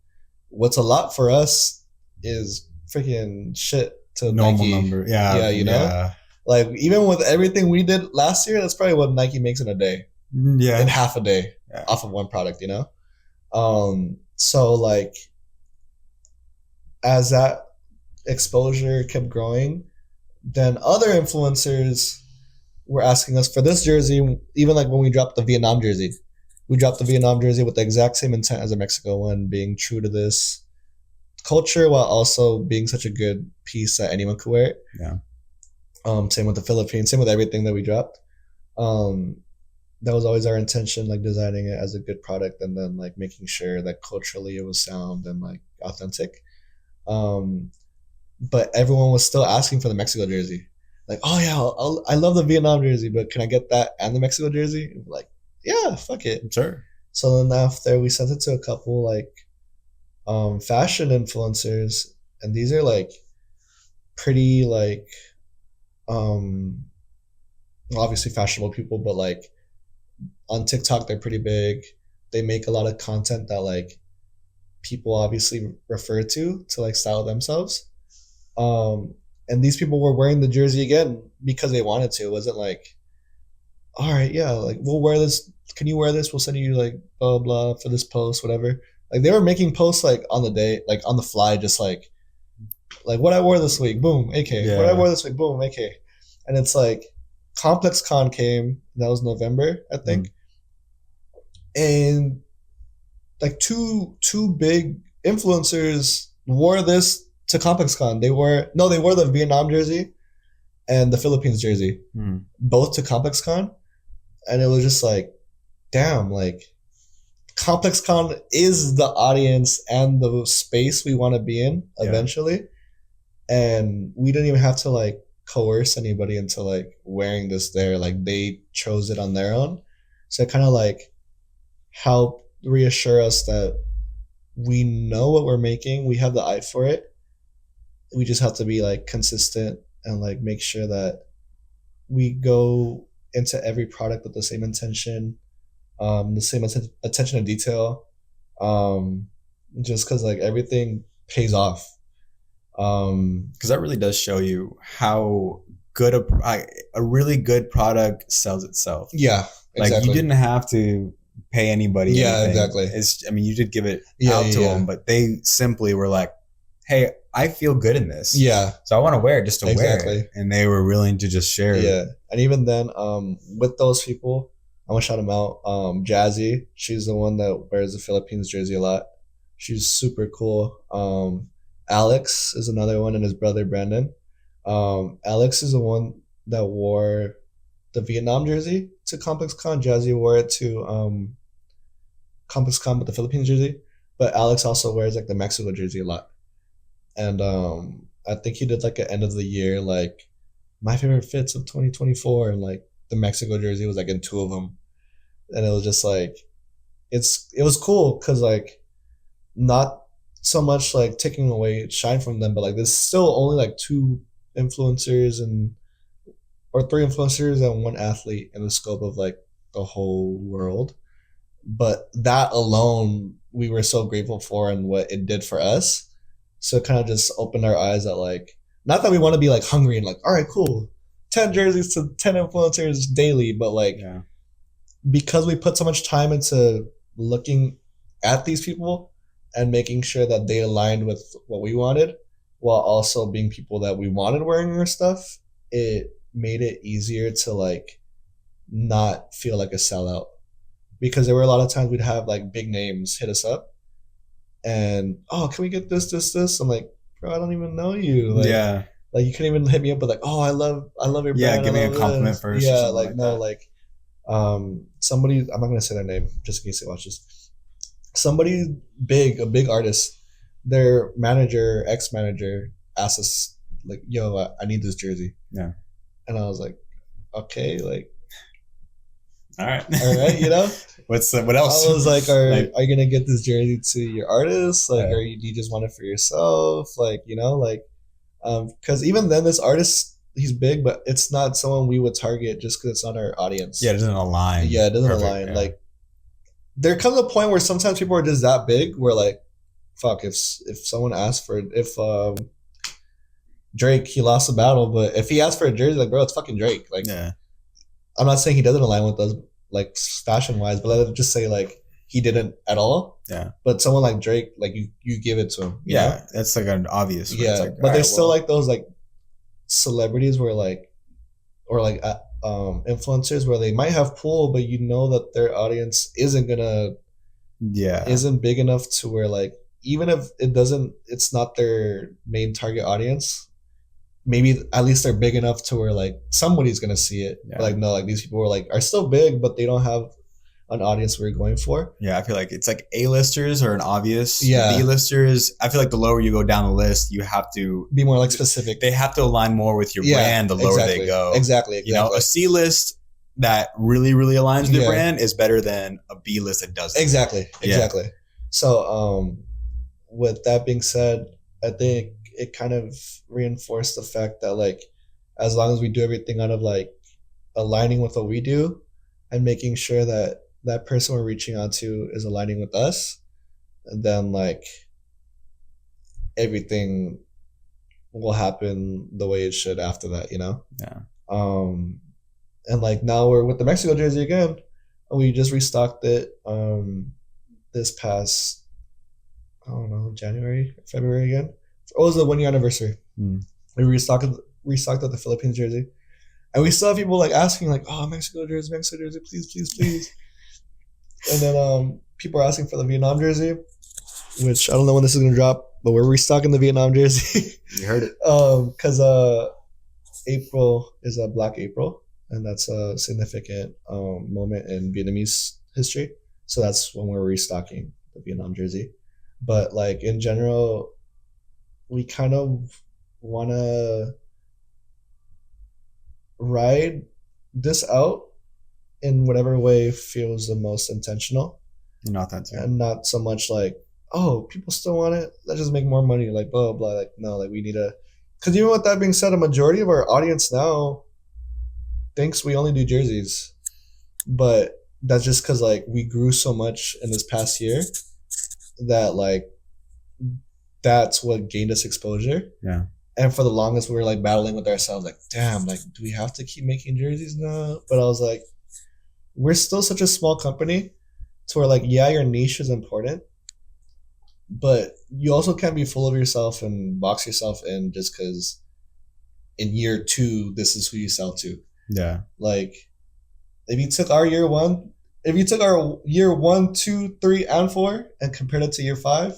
what's a lot for us is freaking shit to Normal Nike. number. Yeah. You know? Like, even with everything we did last year, that's probably what Nike makes in a day. Yeah. In half a day, off of one product, you know? So like, as that exposure kept growing, then other influencers were asking us for this jersey. Even like when we dropped the Vietnam jersey, with the exact same intent as the Mexico one, being true to this culture while also being such a good piece that anyone could wear it. Yeah. Same with the Philippines, same with everything that we dropped. That was always our intention, like designing it as a good product and then like making sure that culturally it was sound and like authentic. But everyone was still asking for the Mexico jersey. Like, oh yeah, I love the Vietnam jersey, but can I get that and the Mexico jersey? Like, yeah, fuck it. Sure. So then after, we sent it to a couple like fashion influencers, and these are like pretty like obviously fashionable people, but like on TikTok they're pretty big. They make a lot of content that like people obviously refer to like style themselves. And these people were wearing the jersey again because they wanted to. It wasn't like, all right, yeah, like we'll wear this. Can you wear this? We'll send you like blah blah for this post, whatever. Like they were making posts like on the day, like on the fly, just like what I wore this week, boom, AK. Yeah. What I wore this week, boom, AK. And it's like Complex Con came. That was November, I think. And like two big influencers wore this to Complex Con. They wore the Vietnam jersey and the Philippines jersey, both to Complex Con. And it was just like, damn, like Complex Con is the audience and the space we want to be in eventually. And we didn't even have to like coerce anybody into like wearing this there. Like they chose it on their own. So it kind of like helped reassure us that we know what we're making. We have the eye for it. We just have to be like consistent and like make sure that we go into every product with the same intention, the same attention to detail, just because like everything pays off. Because that really does show you how good a really good product sells itself. Yeah, exactly. Like you didn't have to pay anybody. Yeah, anything. exactly. I mean, you did give it out to them, but they simply were like, "Hey, I feel good in this. Yeah, so I want to wear it just to wear it." And they were willing to just share it. Yeah, and even then, with those people, I'm gonna shout them out. Jazzy, she's the one that wears the Philippines jersey a lot. She's super cool. Alex is another one, and his brother Brandon. Alex is the one that wore the Vietnam jersey to Complex Con. Jazzy wore it to Complex Con with the Philippines jersey, but Alex also wears like the Mexico jersey a lot. And I think he did like an end of the year like my favorite fits of 2024, and like the Mexico jersey was like in two of them, and it was just like it was cool because like not so much like taking away shine from them, but like there's still only like two influencers or three influencers and one athlete in the scope of like the whole world. But that alone we were so grateful for and what it did for us. So it kind of just opened our eyes at like, not that we want to be like hungry and like, all right, cool, 10 jerseys to 10 influencers daily, but like because we put so much time into looking at these people and making sure that they aligned with what we wanted while also being people that we wanted wearing our stuff, it made it easier to like not feel like a sellout. Because there were a lot of times we'd have like big names hit us up and, oh, can we get this? I'm like, bro, I don't even know you. Like, like you couldn't even hit me up with like, oh, I love your brand. Yeah, give me a compliment first. Yeah, like no, like somebody, I'm not gonna say their name just in case they watch this. Somebody big, a big artist, their manager, ex-manager asked us like, yo, I need this jersey. Yeah. And I was like, okay, like All right. All right, you know. What else? I was like, are you gonna get this jersey to your artist? Like, do you just want it for yourself? Like, you know, like, because even then, this artist, he's big, but it's not someone we would target just because it's not our audience. Yeah, it doesn't align. Yeah, it doesn't align. Yeah. Like, there comes a point where sometimes people are just that big. Where like, fuck, if someone asks for Drake, he lost the battle, but if he asked for a jersey, like, bro, it's fucking Drake. Like, yeah. I'm not saying he doesn't align with us, like, fashion wise, but let's just say like he didn't at all. Yeah. But someone like Drake, like you give it to him. Yeah, know? That's like an obvious. Yeah, like, but there's still like those like celebrities where like, or like influencers where they might have pull, but you know that their audience isn't big enough to where like, even if it's not their main target audience, maybe at least they're big enough to where like somebody's gonna see it. Yeah. But like, no, like these people are still big, but they don't have an audience we're going for. Yeah, I feel like it's like A-listers are an obvious. Yeah. B-listers, I feel like the lower you go down the list, you have to be more like specific. They have to align more with your brand the lower they go. Exactly. You know, a C-list that really, really aligns with your brand is better than a B-list that doesn't. Exactly. Yeah. So with that being said, I think it kind of reinforced the fact that like, as long as we do everything out of like aligning with what we do and making sure that that person we're reaching out to is aligning with us, and then like everything will happen the way it should after that, you know? Yeah. And like now we're with the Mexico jersey again. We just restocked it this past, I don't know, January, February again. It was the 1 year anniversary. We restocked at the Philippines jersey, and we still have people like asking like, "Oh, Mexico jersey, please." And then people are asking for the Vietnam jersey, which I don't know when this is gonna drop, but we're restocking the Vietnam jersey. You heard it. Because April is a Black April, and that's a significant moment in Vietnamese history. So that's when we're restocking the Vietnam jersey. But like in general, we kind of want to ride this out in whatever way feels the most intentional. Not that too. And not so much like, oh, people still want it, let's just make more money, like blah, blah, blah. Like, no, like we need to, because even with that being said, a majority of our audience now thinks we only do jerseys. But that's just because like we grew so much in this past year that like, that's what gained us exposure. Yeah. And for the longest, we were like battling with ourselves, like, damn, like, do we have to keep making jerseys now? But I was like, we're still such a small company to where like, yeah, your niche is important, but you also can't be full of yourself and box yourself in just because in year 2, this is who you sell to. Yeah. Like, if you took our year 1, year 1, 2, 3, and 4 and compared it to year 5,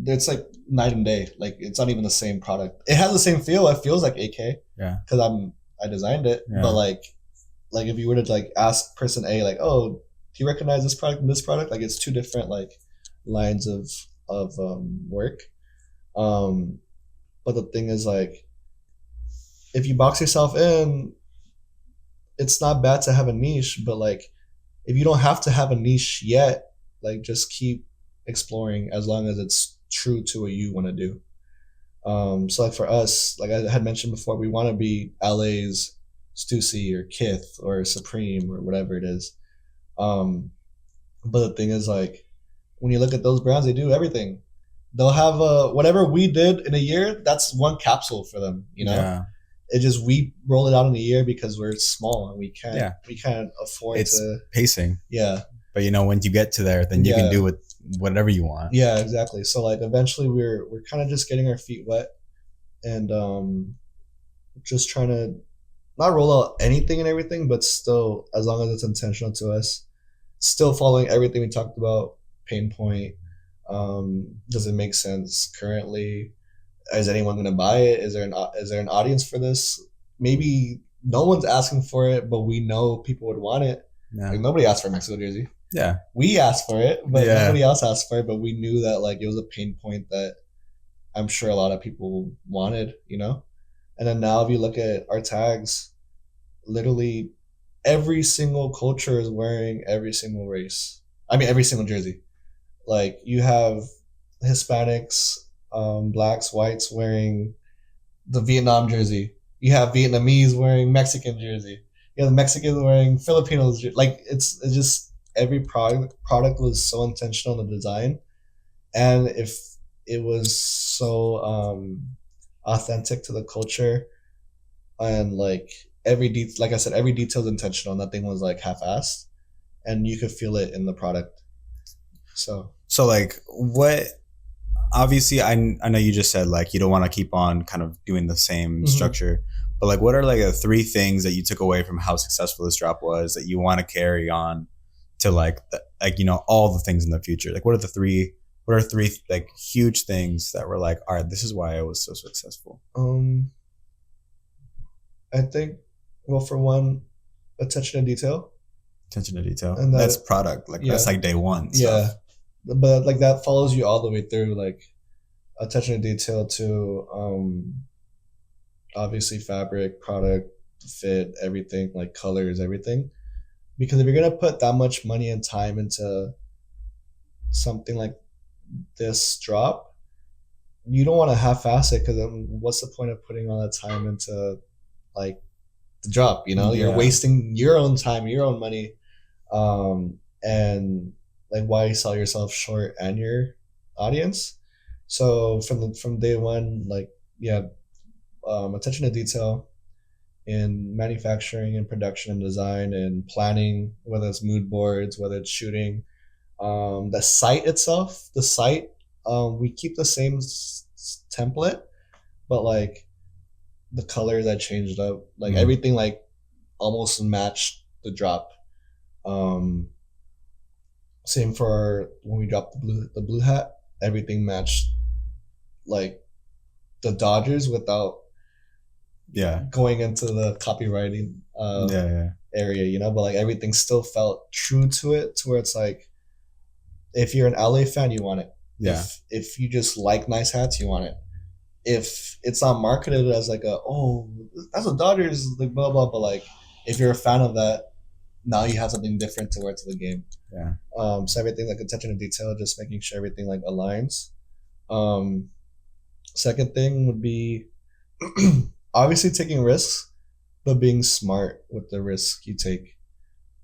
it's like night and day. Like, it's not even the same product. It has the same feel. It feels like AK. Yeah. Because I designed it. Yeah. But like if you were to like ask person A, like, oh, do you recognize this product and this product? Like, it's 2 different like lines of work. But the thing is, like, if you box yourself in, it's not bad to have a niche, but like, if you don't have to have a niche yet, like, just keep exploring as long as it's true to what you want to do. So like for us, like I had mentioned before, we want to be LA's Stussy or Kith or Supreme or whatever it is. But the thing is, like, when you look at those brands, they do everything. They'll have whatever we did in a year, that's one capsule for them, you know? Yeah. It just, we roll it out in a year because we're small and we can't afford to pacing. Yeah. But you know, when you get to there, then you can do it whatever you want. Yeah, exactly. So like eventually we're kind of just getting our feet wet and just trying to not roll out anything and everything, but still, as long as it's intentional to us, still following everything we talked about, pain point. Does it make sense currently? Is anyone going to buy it? Is there an audience for this? Maybe no one's asking for it, but we know people would want it. Yeah. Like, nobody asked for a Mexico jersey. Yeah. We asked for it, but nobody else asked for it. But we knew that like it was a pain point that I'm sure a lot of people wanted, you know? And then now if you look at our tags, literally every single culture is wearing every single race. I mean, every single jersey. Like you have Hispanics, blacks, whites wearing the Vietnam jersey. You have Vietnamese wearing Mexican jersey. You have the Mexicans wearing Filipinos. Like it's just every product was so intentional in the design, and if it was so authentic to the culture, and like like I said, every detail is intentional. Nothing was like half-assed, and you could feel it in the product. So like what? Obviously, I know you just said like you don't want to keep on kind of doing the same structure, but like what are like the 3 things that you took away from how successful this drop was that you want to carry on to like all the things in the future? Like what are 3 like huge things that were like, all right, this is why I was so successful? I think, well, for one, attention to detail. And that's product. Like that's like day one stuff. But like that follows you all the way through, like attention to detail to obviously fabric, product, fit, everything, like colors, everything. Because if you're gonna put that much money and time into something like this drop, you don't want to half-ass it, because then what's the point of putting all that time into like the drop? You're wasting your own time, your own money, and like why sell yourself short and your audience? So from day one, like attention to detail in manufacturing and production and design and planning, whether it's mood boards, whether it's shooting, the site itself. We keep the same template, but like the colors I changed up, like everything like almost matched the drop. Same for when we dropped the blue hat, everything matched like the Dodgers without going into the copywriting area, but like everything still felt true to it, to where it's like if you're an LA fan, you want it. If you just like nice hats, you want it. If it's not marketed as like that's a Dodgers, like blah blah, but like if you're a fan of that, now you have something different to wear to the game. So everything like attention to detail, just making sure everything like aligns. Second thing would be obviously taking risks, but being smart with the risk you take.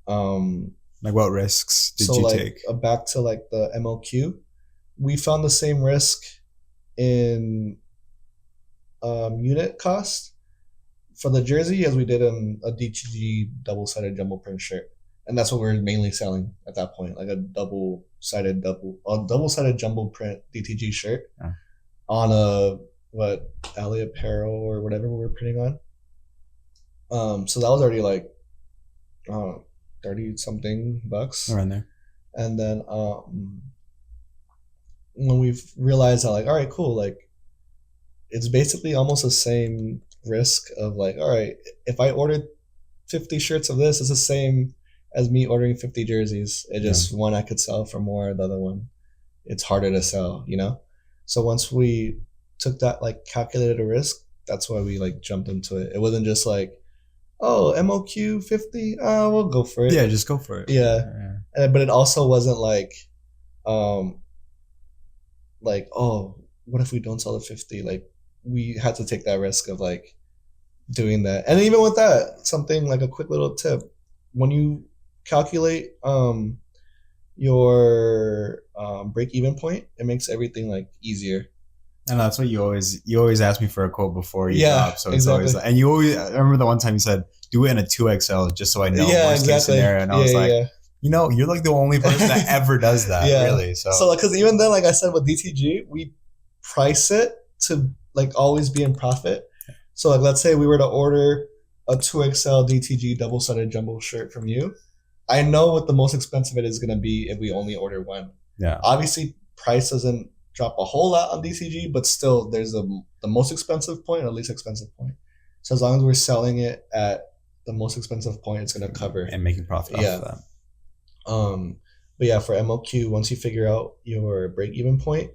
Like what risks did you take? Back to like the MLQ, we found the same risk in unit cost for the jersey as we did in a DTG double-sided jumbo print shirt, and that's what we were mainly selling at that point, like a double-sided jumbo print DTG shirt on a LA Apparel or whatever we were printing on. So that was already like 30 something bucks around there. And then when we've realized that, like, all right, cool, like it's basically almost the same risk of like, all right, if I ordered 50 shirts of this, it's the same as me ordering 50 jerseys. It just one I could sell for more, the other one it's harder to sell, So once we took that like calculated a risk, that's why we like jumped into it. It wasn't just like, oh, MOQ 50, we'll go for it. Yeah, just go for it. But it also wasn't like oh, what if we don't sell the 50? Like we had to take that risk of like doing that. And even with that, something like a quick little tip, when you calculate your break-even point, it makes everything like easier. And that's what you always ask me for a quote before you drop. So it's always like, and I remember the one time you said, do it in a 2XL just so I know worst case scenario. And I was like, you're like the only person that ever does that, really. So because even then, like I said, with DTG, we price it to like always be in profit. So like, let's say we were to order a 2XL DTG double-sided jumbo shirt from you. I know what the most expensive it is going to be if we only order one. Obviously, price doesn't drop a whole lot on DTG, but still there's the most expensive point and the least expensive point. So as long as we're selling it at the most expensive point, it's going to cover. And making profit off of that. But yeah, for MLQ, once you figure out your break-even point,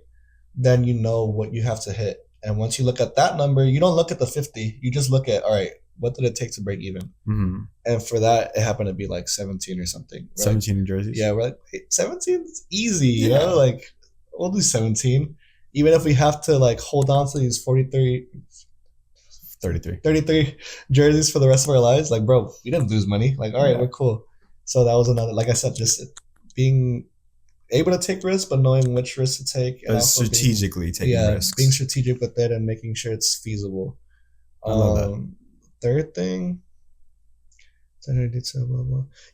then you know what you have to hit. And once you look at that number, you don't look at the 50. You just look at, all right, what did it take to break even? Mm-hmm. And for that, it happened to be like 17 or something. 17 jerseys. Yeah, we're like, hey, 17 is easy, you know, like we'll do 17, even if we have to like hold on to these 33 jerseys for the rest of our lives. Like, bro, we didn't lose money. Like, all right, we're cool. So that was another, like I said, just being able to take risks, but knowing which risks to take. And also strategically taking risks. Being strategic with it and making sure it's feasible. I love that. Third thing,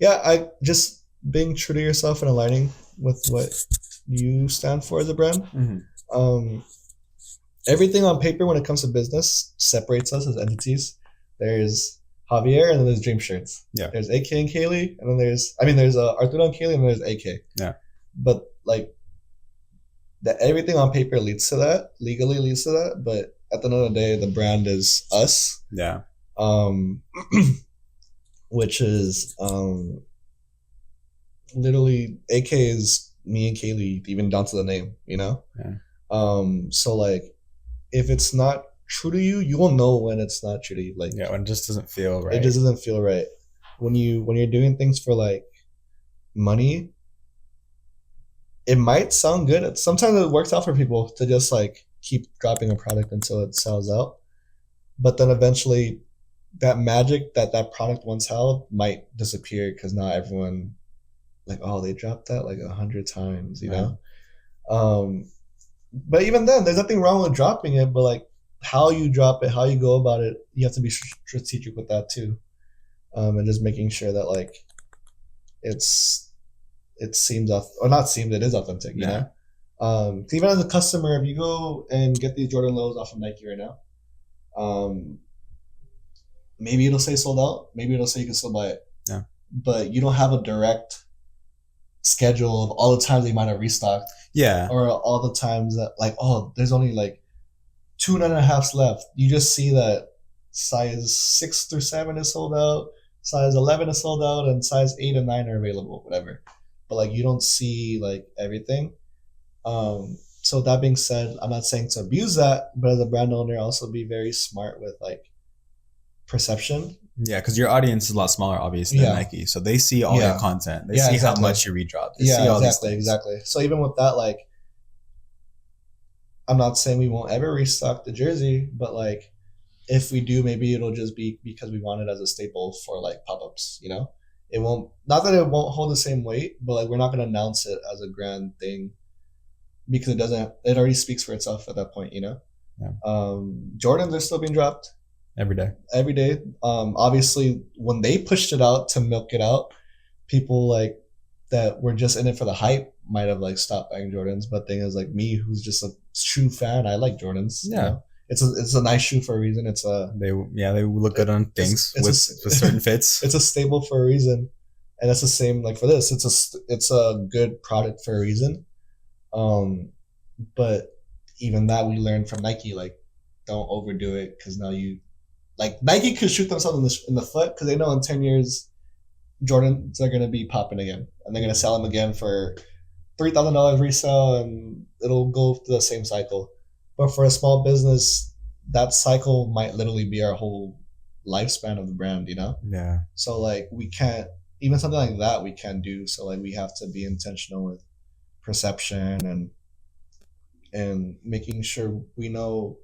yeah, I just being true to yourself and aligning with what you stand for as a brand. Mm-hmm. Everything on paper when it comes to business separates us as entities. There's Javier and then there's Dream Shirts. Yeah. There's AK and Kaylee, and then there's Arturo and Kaylee, and then there's AK. Yeah. But like that, everything on paper leads to that, legally leads to that. But at the end of the day, the brand is us. Yeah. Which is literally AK is me and Kaylee, even down to the name, you know? Yeah. So like if it's not true to you, you will know when it's not true to you. Like, when it just doesn't feel right. It just doesn't feel right. When you're doing things for like money, it might sound good. Sometimes it works out for people to just like keep dropping a product until it sells out. But then eventually that magic that product once held might disappear because not everyone like, oh, they dropped that like 100 times, you know? But even then, there's nothing wrong with dropping it, but like how you drop it, how you go about it, you have to be strategic with that too. And just making sure that like it seems or not seems, it is authentic, you know? Even as a customer, if you go and get these Jordan lows off of Nike right now, maybe it'll say sold out, maybe it'll say you can still buy it. Yeah. But you don't have a direct schedule of all the times they might have restocked. Yeah. Or all the times that like, oh, there's only like 2.5 left. You just see that size 6 through 7 is sold out, size 11 is sold out, and size 8 and 9 are available, whatever. But like you don't see like everything. So that being said, I'm not saying to abuse that, but as a brand owner, also be very smart with like perception. Yeah, because your audience is a lot smaller, obviously, than Nike. So they see all your content. They see how much you redrop. They see all these things. Exactly. So even with that, like, I'm not saying we won't ever restock the jersey, but like, if we do, maybe it'll just be because we want it as a staple for like pop-ups, you know? It won't, not that it won't hold the same weight, but like, we're not going to announce it as a grand thing because it already speaks for itself at that point, you know? Yeah. Jordans are still being dropped. Every day. Obviously, when they pushed it out to milk it out, people like that were just in it for the hype might have like stopped buying Jordans. But thing is, like me, who's just a shoe fan, I like Jordans. Yeah, you know? It's a nice shoe for a reason. They look good on things with certain fits. It's a staple for a reason, and it's the same like for this. It's a good product for a reason. But even that we learned from Nike, like don't overdo it because now you. Like Nike could shoot themselves in the foot because they know in 10 years Jordans are going to be popping again and they're going to sell them again for $3,000 resale and it'll go through the same cycle. But for a small business, that cycle might literally be our whole lifespan of the brand, you know? Yeah. So like we can't, even something like that we can't do. So like we have to be intentional with perception and making sure we know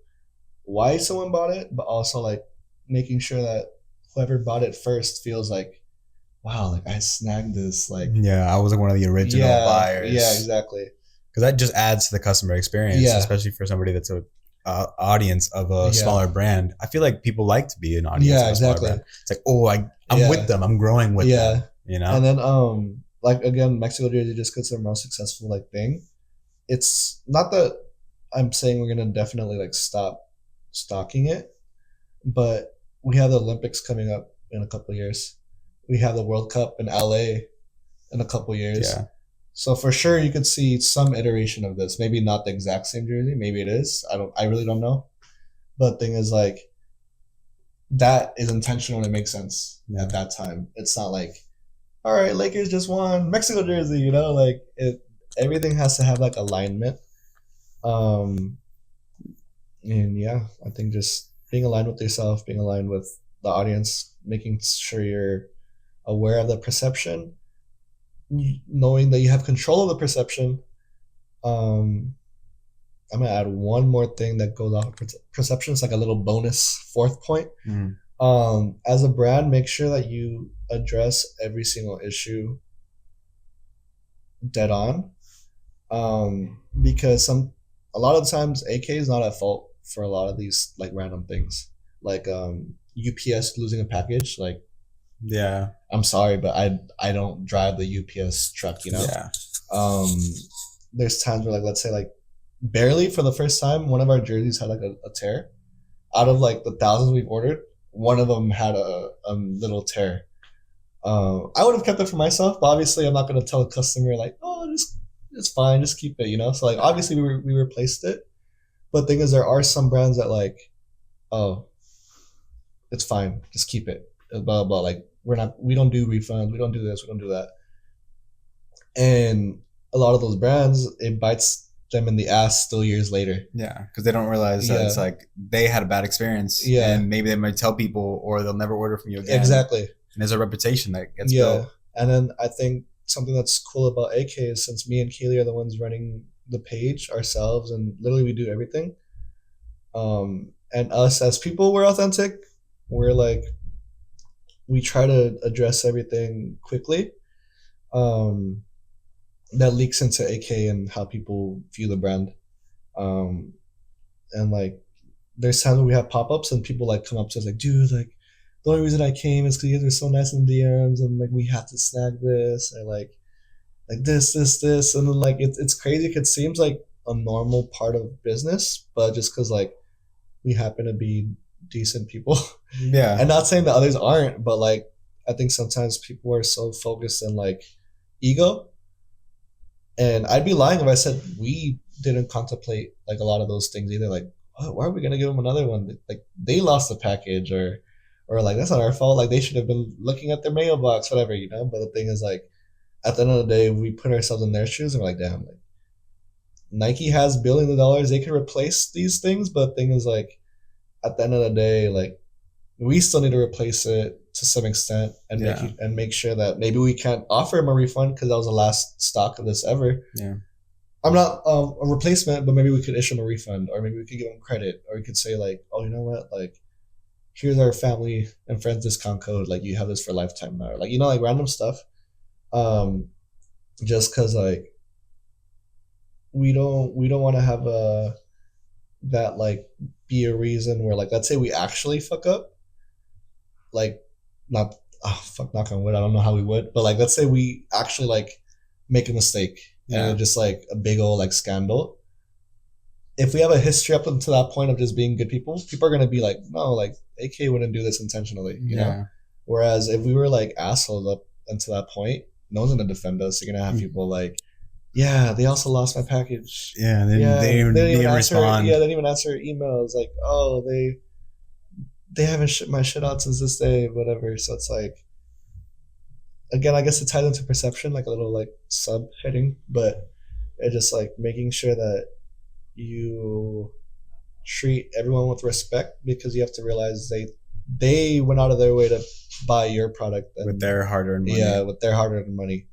why someone bought it, but also like making sure that whoever bought it first feels like, wow, like I snagged this. Like, yeah, I was like one of the original buyers. Yeah, exactly. Because that just adds to the customer experience, especially for somebody that's a audience of a smaller brand. I feel like people like to be an audience of a smaller brand. It's like, oh, I'm with them. I'm growing with them. You know. And then like again, Mexico jersey just because they're most successful like thing. It's not that I'm saying we're gonna definitely like stop stocking it, but we have the Olympics coming up in a couple of years. We have the World Cup in LA in a couple of years. Yeah. So for sure you could see some iteration of this. Maybe not the exact same jersey. Maybe it is. I really don't know. But the thing is like that is intentional and it makes sense at that time. It's not like, all right, Lakers just won Mexico jersey, you know, like everything has to have like alignment. And yeah, I think just being aligned with yourself, being aligned with the audience, making sure you're aware of the perception, knowing that you have control of the perception. I'm gonna add one more thing that goes off of perception. It's like a little bonus fourth point. As a brand, make sure that you address every single issue dead on, because a lot of the times AK is not at fault for a lot of these like random things, like UPS losing a package. Like, yeah, I'm sorry, but I don't drive the UPS truck, you know. Yeah. There's times where, like, let's say like barely for the first time, one of our jerseys had like a tear. Out of like the thousands we've ordered, one of them had a little tear. I would have kept it for myself, but obviously I'm not going to tell a customer like, oh, it's fine, just keep it, you know. So like obviously we replaced it, but the thing is, there are some brands that like, oh, it's fine, just keep it, blah blah, blah. Like we don't do refunds, we don't do this, we don't do that, and a lot of those brands, it bites them in the ass still years later. Yeah, because they don't realize that it's like they had a bad experience, and maybe they might tell people, or they'll never order from you again. Exactly. And there's a reputation that gets built. And then I think something that's cool about AK is, since me and Keely are the ones running the page ourselves, and literally we do everything. And us as people, we're authentic. We're like, we try to address everything quickly. That leaks into AK and how people view the brand. And like, there's times when we have pop-ups and people like come up to us like, dude, like, the only reason I came is because you guys were so nice in the DMs, and like we have to snag this, or like this, and then like it's crazy. It seems like a normal part of business, but just because like we happen to be decent people, and not saying that others aren't, but like I think sometimes people are so focused on like ego, and I'd be lying if I said we didn't contemplate like a lot of those things either. Like, oh, why are we gonna give them another one? Like they lost the package, or like, that's not our fault. Like, they should have been looking at their mailbox, whatever, you know? But the thing is, like, at the end of the day, we put ourselves in their shoes and we're like, damn, like, Nike has billions of dollars. They can replace these things. But the thing is, like, at the end of the day, like, we still need to replace it to some extent, and make sure that maybe we can't offer them a refund because that was the last stock of this ever. Yeah. I'm not a replacement, but maybe we could issue them a refund, or maybe we could give them credit, or we could say, like, oh, you know what, like, here's our family and friends discount code. Like, you have this for lifetime now. Like, you know, like random stuff. Just because like we don't want to have that like be a reason where, like, let's say we actually fuck up. Like, not knock on wood. I don't know how we would, but like, let's say we actually like make a mistake, and just like a big old like scandal. If we have a history up until that point of just being good people are going to be like, no, like, AK wouldn't do this intentionally, you know? Whereas if we were like assholes up until that point, no one's going to defend us. You're going to have people like, yeah, they also lost my package. Yeah, they didn't even respond. Yeah, they didn't even answer emails. Like, oh, they haven't shipped my shit out since this day, whatever. So it's like, again, I guess it ties into perception, like a little like subheading, but it's just like making sure that you treat everyone with respect, because you have to realize they went out of their way to buy your product with their hard-earned money. Yeah, with their hard-earned money.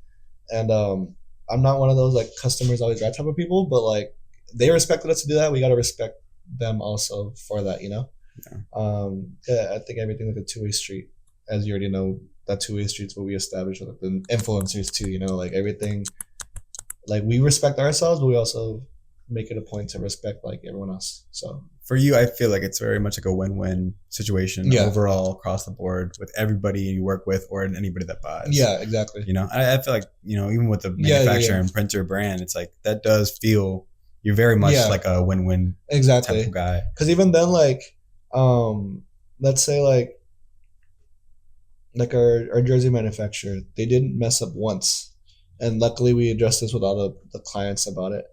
And I'm not one of those like customers always right type of people, but like they respected us to do that. We got to respect them also for that, you know? I think everything's like a two-way street. As you already know, that two-way street's what we established with the influencers too, you know? Like everything, like we respect ourselves, but we also make it a point to respect like everyone else. So for you, I feel like it's very much like a win-win situation overall across the board with everybody you work with, or anybody that buys. Yeah, exactly. You know, I feel like, you know, even with the manufacturer and printer brand, it's like that does feel you're very much like a win-win type of guy. Because even then, like, let's say like our jersey manufacturer, they didn't mess up once, and luckily we addressed this with all the clients about it.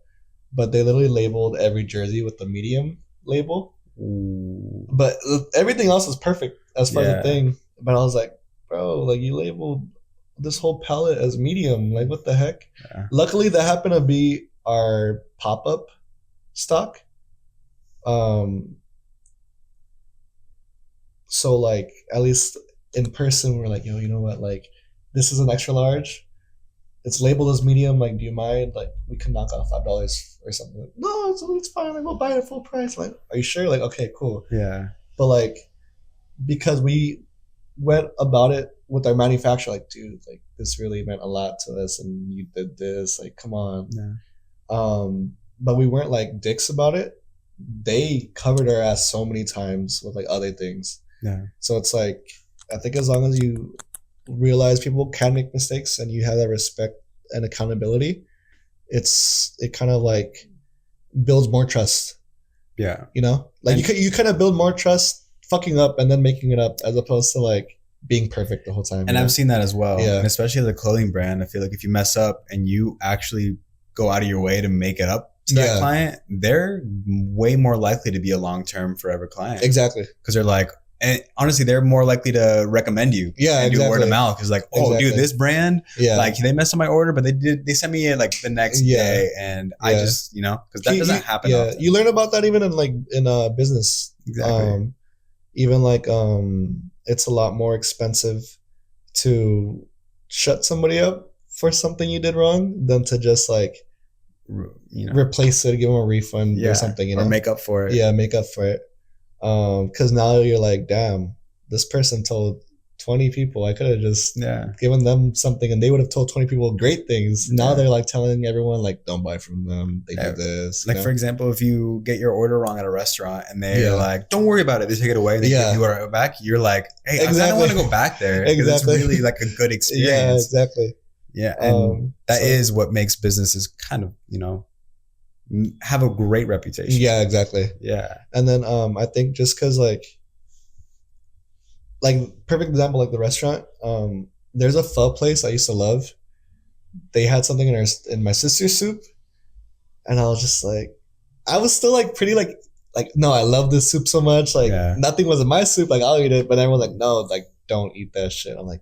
But they literally labeled every jersey with the medium label. Ooh. But everything else is perfect as far as the thing. But I was like, bro, like you labeled this whole palette as medium. Like, what the heck? Yeah. Luckily, that happened to be our pop-up stock. So so like at least in person we're like, yo, you know what, like this is an extra large, it's labeled as medium, like do you mind, like we can knock off $5 or something. Like, no, it's fine, like we'll buy it at full price. Like, are you sure? Like, okay, cool. Yeah. But like, because we went about it with our manufacturer, like, dude, like this really meant a lot to us and you did this, like come on. Yeah. But we weren't like dicks about it. They covered our ass so many times with like other things. Yeah. So it's like, I think as long as you realize people can make mistakes and you have that respect and accountability, it kind of like builds more trust. Yeah. You know, like you kind of build more trust fucking up and then making it up, as opposed to like being perfect the whole time. And I've seen that as well. Yeah. And especially the clothing brand, I feel like if you mess up and you actually go out of your way to make it up to that client, they're way more likely to be a long-term forever client. Exactly. Because they're like, and honestly, they're more likely to recommend you. Yeah, and do word of mouth. Because like, oh, dude, this brand, like they messed up my order, but they sent me it like the next day, and I just, you know, because that doesn't happen. Yeah, often. You learn about that even in business. Exactly. Even like it's a lot more expensive to shut somebody up for something you did wrong than to just like, you know, replace it, give them a refund or something, you know, or make up for it. Yeah, make up for it. Because now you're like, damn, this person told 20 people. I could have just given them something and they would have told 20 people great things. Now they're like telling everyone like, don't buy from them. They do this. Like, for example, if you get your order wrong at a restaurant and they're like, don't worry about it, they take it away and they give you it back, you're like, hey, I don't want to go back there. Exactly. It's really like a good experience. Yeah, exactly. Yeah. And that is what makes businesses kind of, you know, have a great reputation. Yeah, exactly. Yeah. And then I think just because like perfect example, like the restaurant, there's a pho place I used to love. They had something in my sister's soup, and I was just like, I was still like pretty like no, I love this soup so much, like nothing was in my soup, like I'll eat it, but everyone's like, no, like don't eat that shit. I'm like,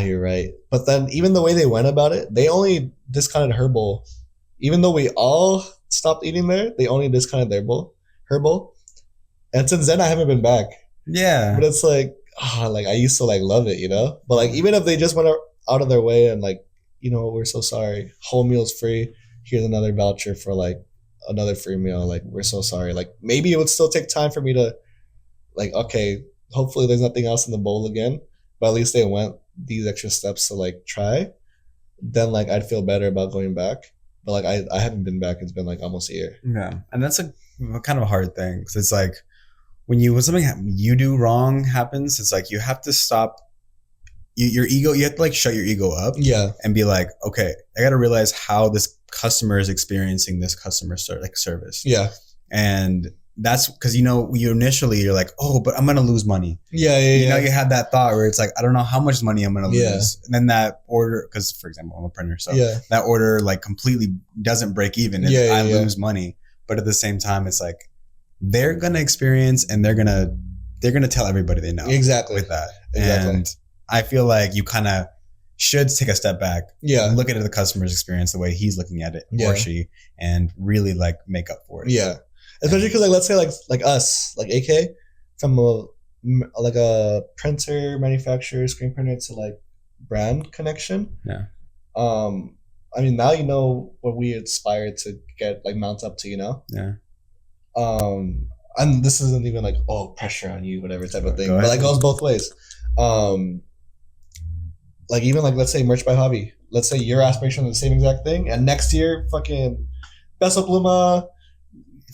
you're right. But then even the way they went about it, they only discounted her bowl. Even though we all stopped eating there, they only discounted her bowl. And since then, I haven't been back. Yeah. But it's like, like I used to like love it, you know? But like, even if they just went out of their way and like, you know, we're so sorry, whole meal's free, here's another voucher for like another free meal, like we're so sorry. Like maybe it would still take time for me to like, okay, hopefully there's nothing else in the bowl again. But at least they went these extra steps to like try. Then like I'd feel better about going back. But like I haven't been back. It's been like almost a year. Yeah, and that's a kind of a hard thing because it's like when something you do wrong happens, it's like you have to stop your ego. You have to like shut your ego up. Yeah, and be like, okay, I got to realize how this customer is experiencing this customer service. Yeah, and that's because you initially you're like, oh, but I'm gonna lose money. Yeah. You know, you had that thought where it's like, I don't know how much money I'm gonna lose. And then that order, because for example, I'm a printer, so that order like completely doesn't break even. And I lose money. But at the same time, it's like they're gonna experience and they're gonna tell everybody they know. Exactly. With that. Exactly. And I feel like you kind of should take a step back. Yeah. And look at the customer's experience the way he's looking at it or she, and really like make up for it. Yeah. Especially because like let's say like us, like Akae, from a printer manufacturer, screen printer to like brand connection. Yeah. I mean, now you know what we aspire to get like mount up to, you know. Yeah. And this isn't even like pressure on you, whatever type of thing, but like goes both ways. Like even like let's say merch by hobby. Let's say your aspiration is the same exact thing, and next year fucking Beso Pluma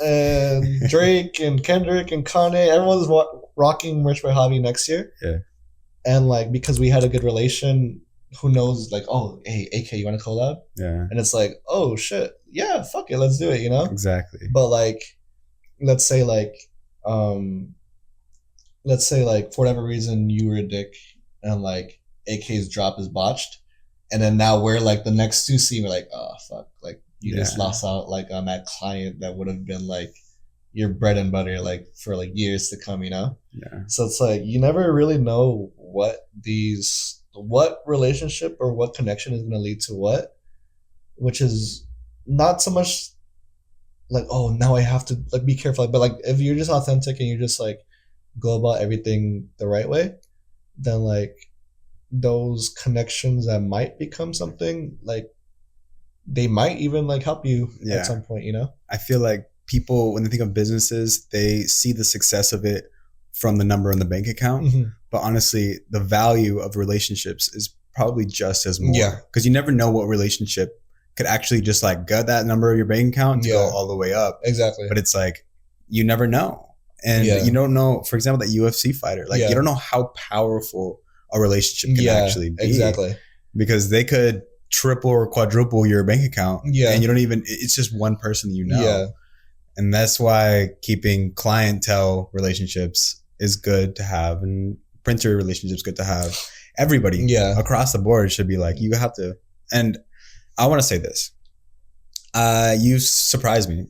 and Drake and Kendrick and Kanye, everyone's rocking merch by hobby next year. Yeah. And like because we had a good relation, who knows? Like, oh, hey, AK, you want to collab? Yeah. And it's like, oh shit, yeah, fuck it, let's do it. You know? Exactly. But like, let's say for whatever reason you were a dick and like AK's drop is botched, and then now we're like the next 2C, we're like, oh fuck, like. You just lost out like on that client that would have been like your bread and butter like for like years to come, you know? Yeah. So it's like you never really know what relationship or what connection is gonna lead to what, which is not so much like, oh now I have to like be careful. But like if you're just authentic and you're just like go about everything the right way, then like those connections that might become something, like they might even like help you at some point, you know? I feel like people, when they think of businesses, they see the success of it from the number in the bank account. Mm-hmm. But honestly, the value of relationships is probably just as more. Yeah. Because you never know what relationship could actually just like gut that number of your bank account to go all the way up. Exactly. But it's like, you never know. And you don't know, for example, that UFC fighter, like you don't know how powerful a relationship can actually be. Exactly. Because they could triple or quadruple your bank account. Yeah. And you don't even, it's just one person that you know. Yeah. And that's why keeping clientele relationships is good to have, and printer relationships good to have. Everybody across the board should be like, you have to. And I want to say this. You surprised me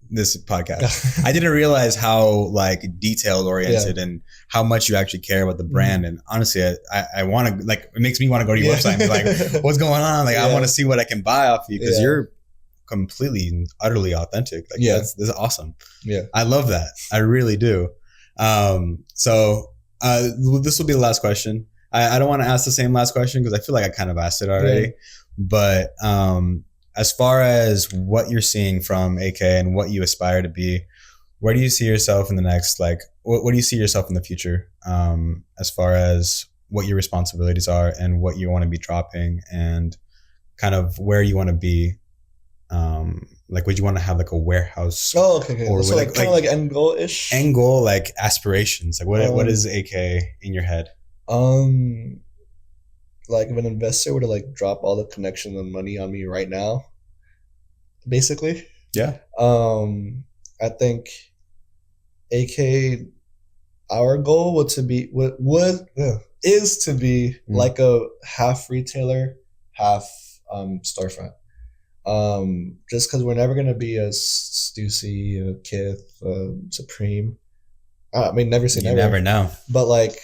this podcast. I didn't realize how like detailed oriented and how much you actually care about the brand. And honestly, I want to, like, it makes me want to go to your website and be like, what's going on? Like, I want to see what I can buy off you, because you're completely and utterly authentic. Like, this is awesome. Yeah. I love that. I really do. So this will be the last question. I don't want to ask the same last question because I feel like I kind of asked it already. But as far as what you're seeing from Akae and what you aspire to be, where do you see yourself in the next, like, what do you see yourself in the future, as far as what your responsibilities are and what you want to be dropping and kind of where you want to be? Like, would you want to have like a warehouse? Oh, okay. Or so like kind of like end goal-ish? End goal, like aspirations. Like what is Akae in your head? Like if an investor were to like drop all the connections and money on me right now, basically. Yeah. I think Akae, our goal is to be like a half retailer, half storefront. Just because we're never gonna be a Stussy, a Kith, Supreme. I mean, never say never. You never know. But like,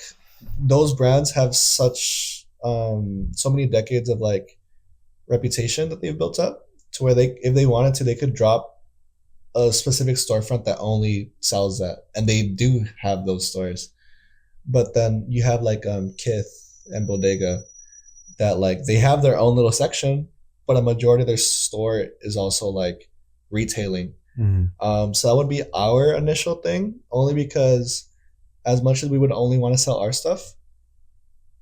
those brands have such so many decades of like reputation that they've built up to where if they wanted to, they could drop a specific storefront that only sells that, and they do have those stores. But then you have like Kith and Bodega that like they have their own little section, but a majority of their store is also like retailing. Mm-hmm. So that would be our initial thing, only because as much as we would only want to sell our stuff,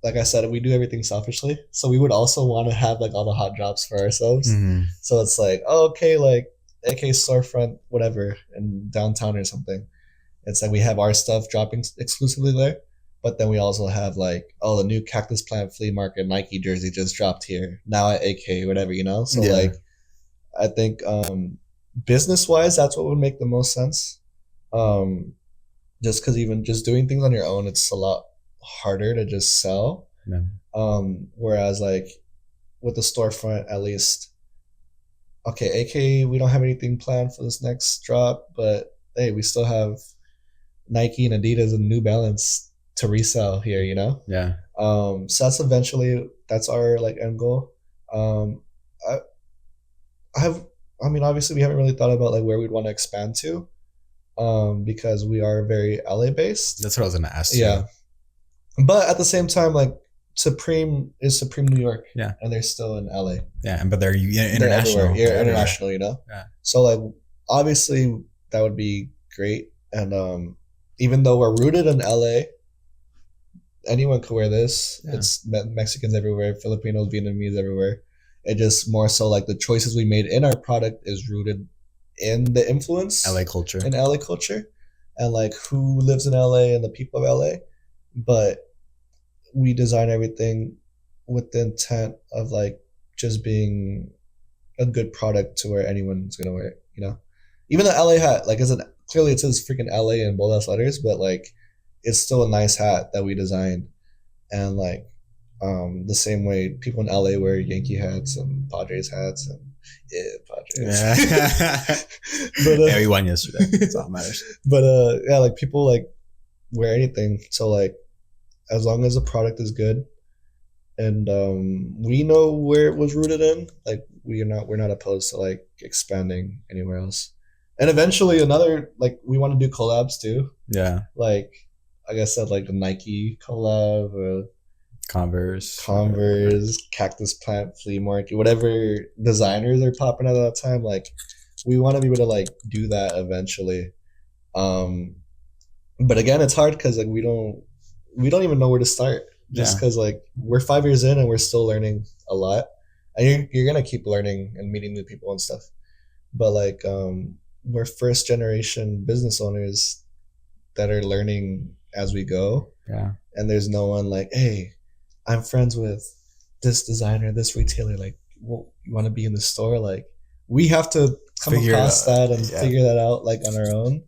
like I said, we do everything selfishly. So we would also want to have like all the hot drops for ourselves. Mm-hmm. So it's like, oh, okay, like Akae storefront, whatever, in downtown or something. It's like we have our stuff dropping exclusively there. But then we also have like, oh, the new Cactus Plant Flea Market Nike jersey just dropped here. Now at Akae, whatever, you know? So like, I think business-wise, that's what would make the most sense. Just because even just doing things on your own, it's a lot harder to just sell. Yeah. Whereas like with the storefront, at least, okay, Akae, we don't have anything planned for this next drop, but hey, we still have Nike and Adidas and New Balance to resell here, you know? Yeah. So that's our like end goal. I mean, obviously we haven't really thought about like where we'd want to expand to, because we are very LA based. That's what I was gonna ask you. Yeah. But at the same time, like Supreme is Supreme New York. Yeah. And they're still in LA. Yeah, but they're international. They're international, you know? Yeah. So like obviously that would be great. And even though we're rooted in LA, anyone could wear this. Yeah. It's Mexicans everywhere, Filipinos, Vietnamese everywhere. It just more so like the choices we made in our product is rooted in the influence LA culture. In LA culture, and like who lives in LA and the people of LA. But we design everything with the intent of like just being a good product to where anyone's gonna wear it, you know? Even the LA hat, like clearly it says freaking LA in bold ass letters, but like it's still a nice hat that we designed. And like the same way people in LA wear Yankee hats and Padres hats and Padres. Yeah. But we won yesterday. That's all that matters. But yeah, like people like wear anything. So like as long as the product is good and we know where it was rooted in, like we're not opposed to like expanding anywhere else. And eventually we want to do collabs too. Yeah. Like like I said, like a Nike collab or Converse, Cactus Plant, Flea Market, whatever designers are popping out at that time. Like, we want to be able to like do that eventually. But again, it's hard because like we don't even know where to start. Just because like we're 5 years in and we're still learning a lot, and you're gonna keep learning and meeting new people and stuff. But like we're first generation business owners that are learning as we go. Yeah. And there's no one like, hey, I'm friends with this designer, this retailer. Like, well, you want to be in the store? Like, we have to come across that and figure that out like on our own.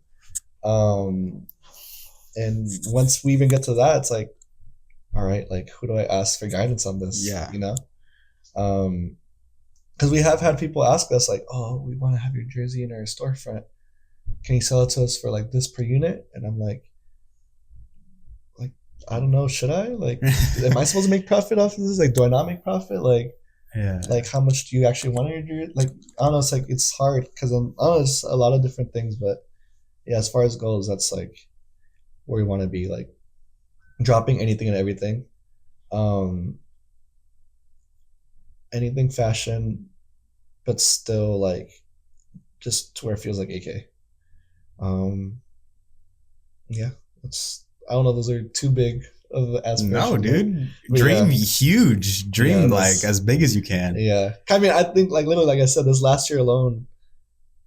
And once we even get to that, it's like, all right, like, who do I ask for guidance on this? Yeah. You know? Because we have had people ask us like, oh, we want to have your jersey in our storefront. Can you sell it to us for like this per unit? And I'm like, I don't know, should I? Like, am I supposed to make profit off of this? Like, do I not make profit? Like, like, how much do you actually want to do? Like, I don't know, it's like, it's hard because I don't know, it's a lot of different things, but yeah, as far as goals, that's like where we want to be, like dropping anything and everything. Anything fashion, but still like just to where it feels like AK. Yeah, that's, I don't know, those are too big of aspirations. No, dude. Dream huge. Dream like as big as you can. Yeah. I mean, I think like literally, like I said, this last year alone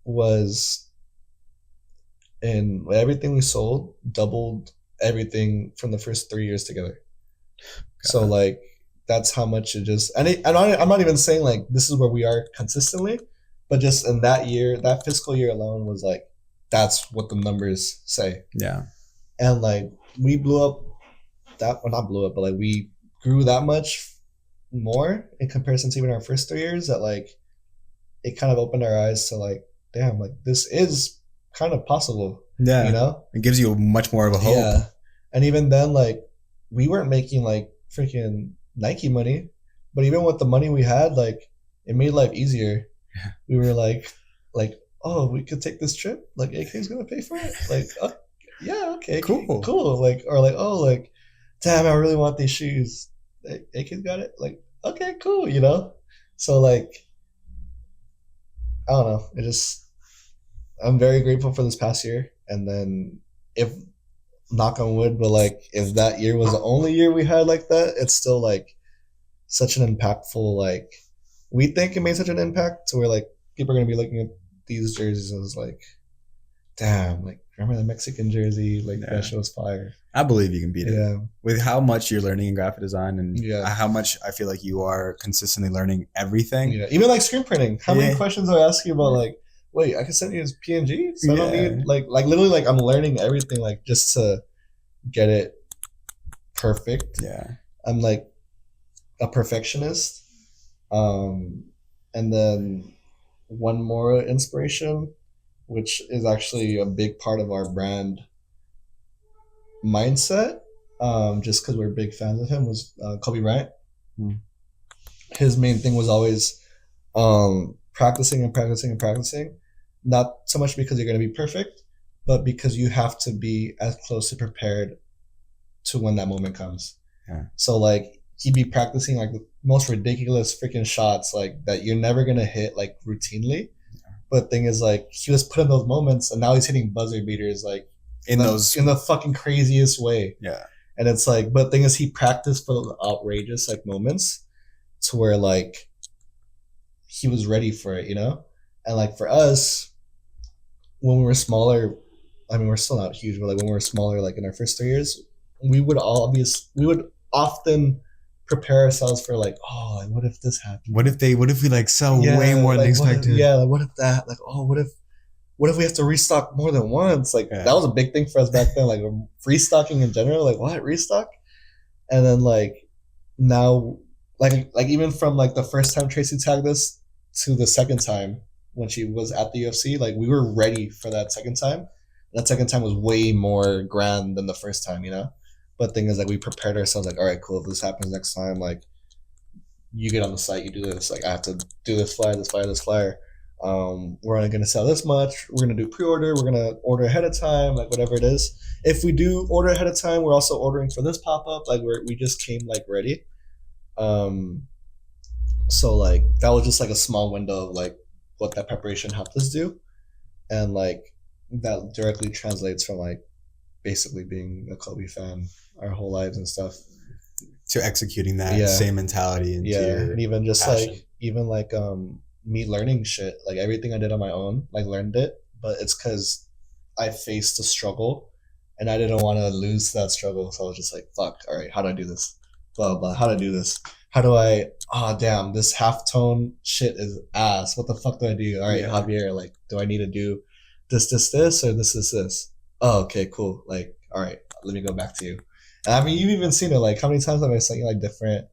was, in everything we sold, doubled everything from the first 3 years together. So like that's how much it just, and I'm not even saying like this is where we are consistently, but just in that year, that fiscal year alone was like, that's what the numbers say. Yeah. And like we blew up that, well, not blew up, but like we grew that much more in comparison to even our first 3 years, that like it kind of opened our eyes to like, damn, like this is kind of possible. Yeah. You know? It gives you much more of a hope. Yeah. And even then, like we weren't making like freaking Nike money, but even with the money we had, like it made life easier. Yeah. We were like, oh, we could take this trip. Like AK's gonna pay for it. Like, yeah, okay, cool. Like, or like, oh, like, damn, I really want these shoes. AK's got it. Like, okay, cool. You know. So like, I don't know. It just, I'm very grateful for this past year. And then if, knock on wood, but like if that year was the only year we had like that, it's still like such an impactful, like we think it made such an impact to where like people are gonna be looking at these jerseys and it's like, damn, like remember the Mexican jersey? Like that shit was fire. I believe you can beat it. Yeah. With how much you're learning in graphic design and how much I feel like you are consistently learning everything. Yeah. Even like screen printing. How many questions I ask you about like, wait, I can send you this PNG? So I don't need like literally like I'm learning everything like just to get it perfect. Yeah. I'm like a perfectionist. And then one more inspiration, which is actually a big part of our brand mindset, just because we're big fans of him, was Kobe Bryant. His main thing was always practicing and practicing and practicing. Not so much because you're going to be perfect, but because you have to be as close to prepared to when that moment comes. Yeah. So like he'd be practicing like the most ridiculous freaking shots like that you're never going to hit like routinely. But the thing is, like, he was put in those moments, and now he's hitting buzzer beaters, like in the fucking craziest way. Yeah. And it's like, but the thing is, he practiced for the outrageous like moments, to where like he was ready for it, you know. And like for us, when we were smaller, I mean, we're still not huge, but like when we were smaller, like in our first 3 years, we would often prepare ourselves for like, oh, like, what if this happened? What if we like sell way more than expected? Like what if that? Like, oh, what if we have to restock more than once? Like that was a big thing for us back then. Like restocking in general. Like what, restock? And then like now, like even from like the first time Tracy tagged us to the second time when she was at the UFC, like we were ready for that second time. That second time was way more grand than the first time, you know. But the thing is, like, we prepared ourselves, like, all right, cool, if this happens next time, like, you get on the site, you do this. Like, I have to do this flyer. We're only going to sell this much. We're going to do pre-order. We're going to order ahead of time, like whatever it is. If we do order ahead of time, we're also ordering for this pop-up. Like we just came like ready. So like that was just like a small window of like what that preparation helped us do. And like that directly translates from like basically being a Kobe fan our whole lives and stuff to executing that same mentality into your and even just passion. like me learning shit, like everything I did on my own, like learned it, but it's because I faced a struggle and I didn't want to lose that struggle, so I was just like, fuck, all right, how do I do this, blah blah, how do I do this, how do I, oh damn, this halftone shit is ass, what the fuck do I do, all right, Javier, like do I need to do this or this, oh okay, cool, like all right, let me go back to you. And I mean, you've even seen it, like how many times have I sent you like different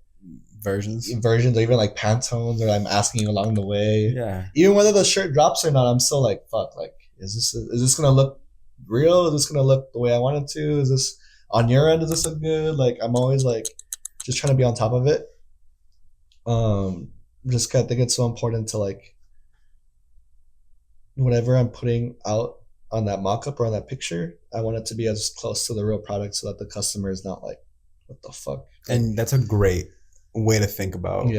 versions, or even like Pantones, or I'm asking you along the way. Yeah. Even whether the shirt drops or not, I'm still like, fuck, like, is this gonna look real? Is this gonna look the way I want it to? Is this on your end? Does this look good? Like, I'm always like, just trying to be on top of it. Just I think it's so important to like, whatever I'm putting out on that mock-up or on that picture, I want it to be as close to the real product so that the customer is not like, what the fuck? And that's a great way to think about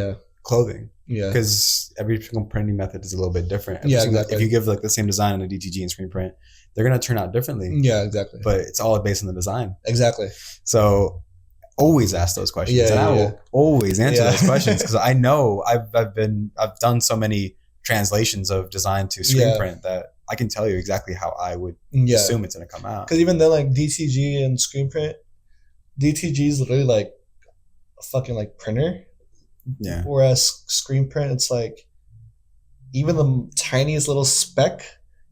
clothing. Yeah. Because every single printing method is a little bit different. Exactly. If you give like the same design on a DTG and screen print, they're going to turn out differently. Yeah, exactly. But it's all based on the design. Exactly. So always ask those questions. And I will always answer those questions because I know I've done so many translations of design to screen print that I can tell you exactly how I would assume it's going to come out. Because even then, like DTG and screen print, DTG is literally like a fucking like printer. Yeah. Whereas screen print, it's like even the tiniest little speck,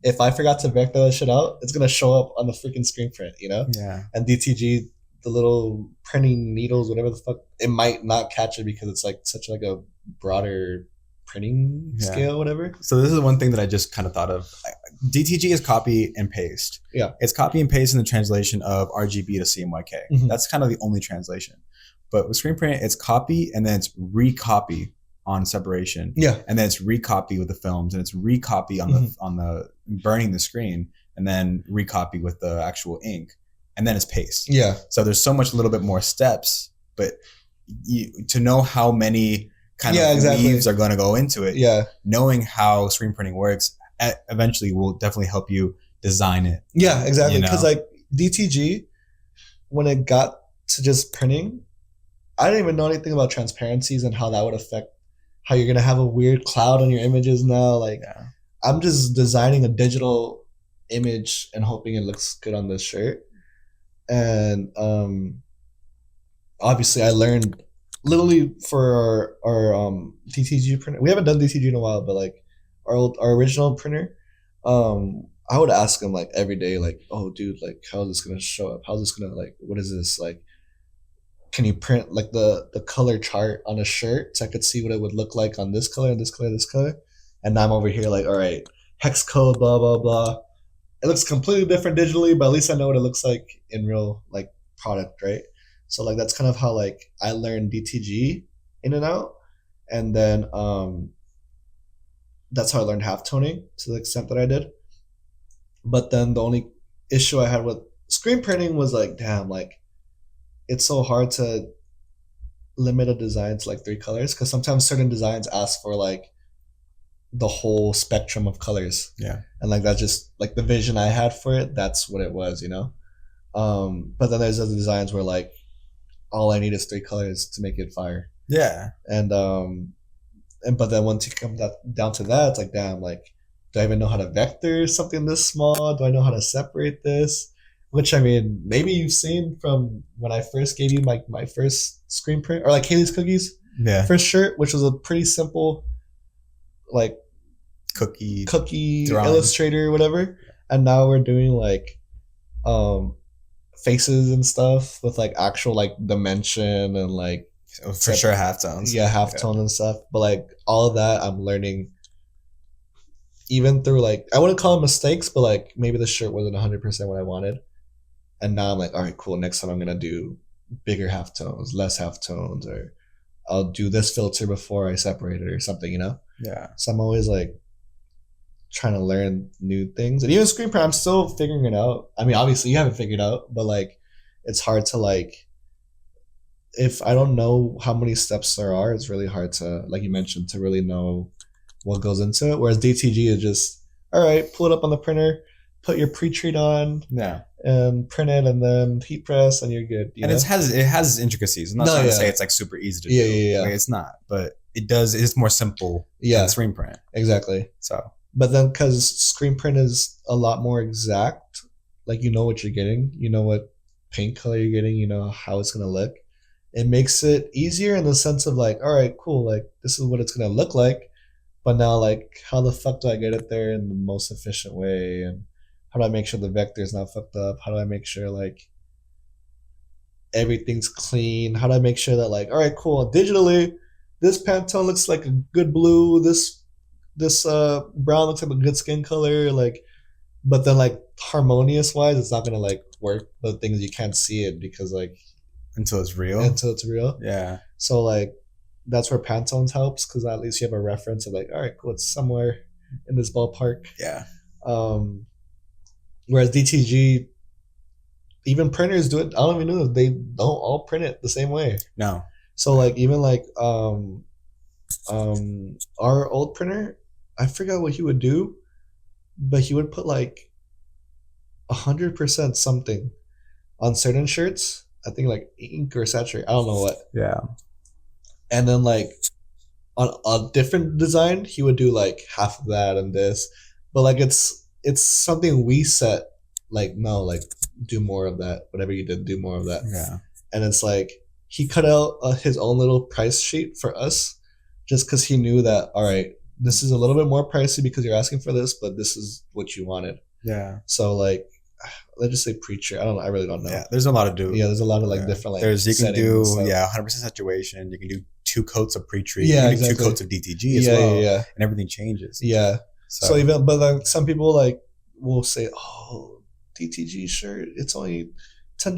if I forgot to vector that shit out, it's gonna show up on the freaking screen print, you know? Yeah. And DTG, the little printing needles, whatever the fuck, it might not catch it because it's like such like a broader printing scale, whatever. So this is one thing that I just kind of thought of. DTG is copy and paste. Yeah. It's copy and paste in the translation of RGB to CMYK. Mm-hmm. That's kind of the only translation. But with screen print, it's copy and then it's recopy on separation. Yeah. And then it's recopy with the films and it's recopy on the burning the screen and then recopy with the actual ink. And then it's paste. Yeah. So there's so much, a little bit more steps, but to know how many kind of weaves are going to go into it. Yeah. Knowing how screen printing works eventually will definitely help you design it. Yeah, exactly. Because like DTG, when it got to just printing, I didn't even know anything about transparencies and how that would affect how you're going to have a weird cloud on your images now. Like I'm just designing a digital image and hoping it looks good on this shirt. And obviously I learned literally for our DTG printer. We haven't done DTG in a while, but like our original printer, I would ask him like every day, like, oh dude, like how is this gonna show up? How's this gonna like, what is this? Like, can you print like the color chart on a shirt so I could see what it would look like on this color and this color, this color? And now I'm over here like, all right, hex code, blah, blah, blah. It looks completely different digitally, but at least I know what it looks like in real like product, right? So like that's kind of how like I learned DTG in and out. And then that's how I learned halftoning to the extent that I did. But then the only issue I had with screen printing was like, damn, like it's so hard to limit a design to like 3 colors because sometimes certain designs ask for like the whole spectrum of colors. Yeah. And like that's just like the vision I had for it, that's what it was, you know? But then there's other designs where like all I need is 3 colors to make it fire. Yeah. And but then once you come down to that, it's like, damn, like, do I even know how to vector something this small? Do I know how to separate this? Which, I mean, maybe you've seen from when I first gave you my first screen print, or like Haley's Cookies first shirt, which was a pretty simple, like, cookie drawing. Illustrator, whatever. And now we're doing like faces and stuff with like actual like dimension and like for sure halftones. Yeah, halftone and stuff. But like all of that I'm learning even through like, I wouldn't call them mistakes, but like maybe the shirt wasn't 100% what I wanted. And now I'm like, all right, cool. Next time I'm going to do bigger halftones, less halftones, or I'll do this filter before I separate it or something, you know? Yeah. So I'm always like trying to learn new things. And even screen print, I'm still figuring it out. I mean, obviously you haven't figured it out, but like it's hard to like, if I don't know how many steps there are, it's really hard to, like you mentioned, to really know what goes into it. Whereas DTG is just, all right, pull it up on the printer, put your pre-treat on, and print it, and then heat press, and you're good. And it has intricacies. I'm not trying to say it's like super easy to do. Yeah. Like, it's not, but it does. It's more simple than screen print. Exactly. So, but then because screen print is a lot more exact, like you know what you're getting, you know what paint color you're getting, you know how it's gonna look. It makes it easier in the sense of like, all right, cool, like this is what it's gonna look like, but now like how the fuck do I get it there in the most efficient way, and how do I make sure the vector is not fucked up? How do I make sure like everything's clean? How do I make sure that like, all right, cool, digitally this Pantone looks like a good blue, this brown looks like a good skin color, like, but then like harmonious wise, it's not gonna like work. The things you can't see it because like until it's real. Yeah. So like that's where Pantones helps, because at least you have a reference of like, all right, cool, it's somewhere in this ballpark. Yeah. Whereas DTG, even printers do it. I don't even know if they don't all print it the same way. No. So like even like our old printer, I forgot what he would do, but he would put like 100% something on certain shirts. I think like ink or saturate. I don't know what. Yeah. And then like on a different design, he would do like half of that and this, but like it's something we set. Like no, like do more of that. Whatever you did, do more of that. Yeah. And it's like he cut out his own little price sheet for us, just because he knew that, all right, this is a little bit more pricey because you're asking for this, but this is what you wanted. Yeah. So like, let's just say preacher. I don't know. I really don't know. Yeah, there's a lot to do. Yeah, there's a lot of like different like. You can do 100% saturation. You can do 2 coats of pre-treat. Yeah, you can do 2 coats of DTG as well. Yeah, and everything changes. Yeah. So even, but like some people like will say, oh, DTG shirt, it's only $10,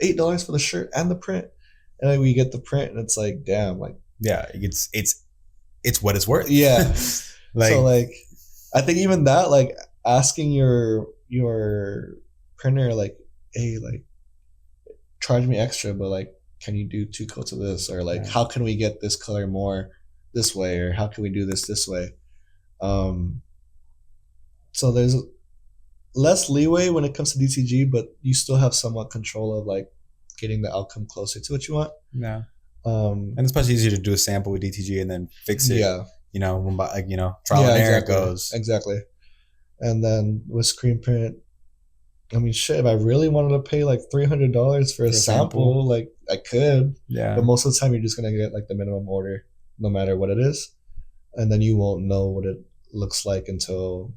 $8 for the shirt and the print, and then we get the print, and it's like, damn, like yeah, it's what it's worth. Yeah. Like, so like, I think even that, like asking your printer like, hey, like charge me extra, but like can you do 2 coats of this, or like how can we get this color more this way, or how can we do this way. So there's less leeway when it comes to DTG, but you still have somewhat control of like getting the outcome closer to what you want. Yeah. And it's much easier to do a sample with DTG and then fix it. Yeah. You know, like, you know, trial and error goes. Exactly. And then with screen print, I mean, shit, if I really wanted to pay like $300 for a sample, like I could. Yeah. But most of the time, you're just going to get like the minimum order, no matter what it is. And then you won't know what it looks like until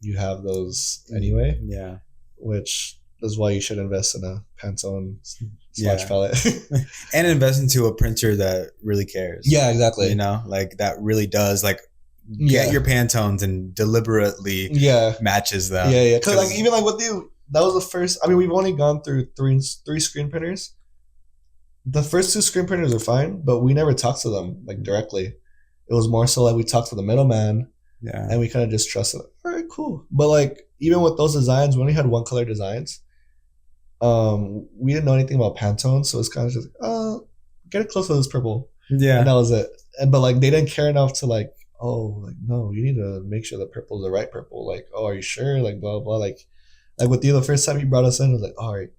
you have those anyway. Yeah. Which is why you should invest in a Pantone swatch palette. And invest into a printer that really cares. Yeah, exactly. You know, like that really does like get your Pantones and deliberately matches them. Yeah, yeah. Because like even like with you, that was the first. I mean, we've only gone through three screen printers. The first 2 screen printers are fine, but we never talked to them like directly. It was more so like we talked to the middleman. Yeah. And we kind of just trusted. All right, cool. But like even with those designs, we only had 1 color designs. We didn't know anything about Pantone, so it's kind of just get it close to this purple. Yeah. And that was it. But like they didn't care enough to like, oh, like no, you need to make sure the purple is the right purple. Like, oh, are you sure? Like blah blah. Like with you, the first time you brought us in, it was like, all right,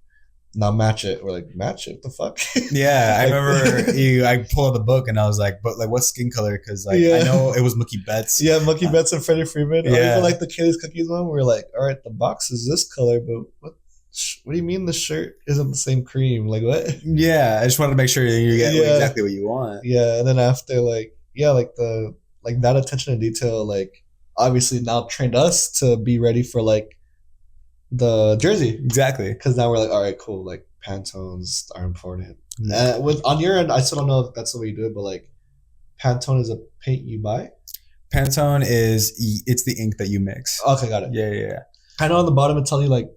now match it. We're like, match it? What the fuck? Yeah, I remember I pulled out the book and I was like, but like what skin color? Because like I know it was Mookie Betts. Yeah, Mookie Betts and Freddie Freeman. Yeah. Or even like the Kaylee's Cookies one, we're like, all right, the box is this color, but what do you mean the shirt isn't the same cream? Like what? Yeah, I just wanted to make sure you get exactly what you want. Yeah, and then after like that attention to detail, like obviously now trained us to be ready for like the jersey. Exactly. Because now we're like, all right, cool. Like Pantones are important. On your end, I still don't know if that's the way you do it, but like Pantone is a paint you buy. Pantone it's the ink that you mix. Okay, got it. Yeah. I know on the bottom it tells you like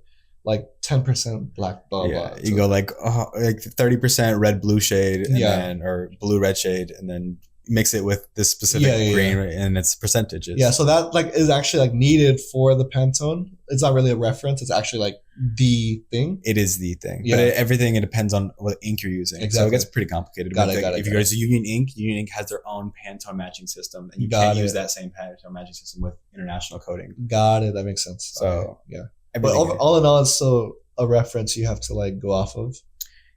10% black, blah, blah. You go like 30% red blue shade and then, or blue red shade, and then mix it with this specific grain and its percentages. Yeah, so that like is actually like needed for the Pantone. It's not really a reference. It's actually like the thing. It is the thing. Yeah. But everything, it depends on what ink you're using. Exactly. So it gets pretty complicated. If you go to Union Ink has their own Pantone matching system, and you can't use that same Pantone matching system with international coding. Got it. That makes sense. So but all in all, it's still a reference you have to like go off of.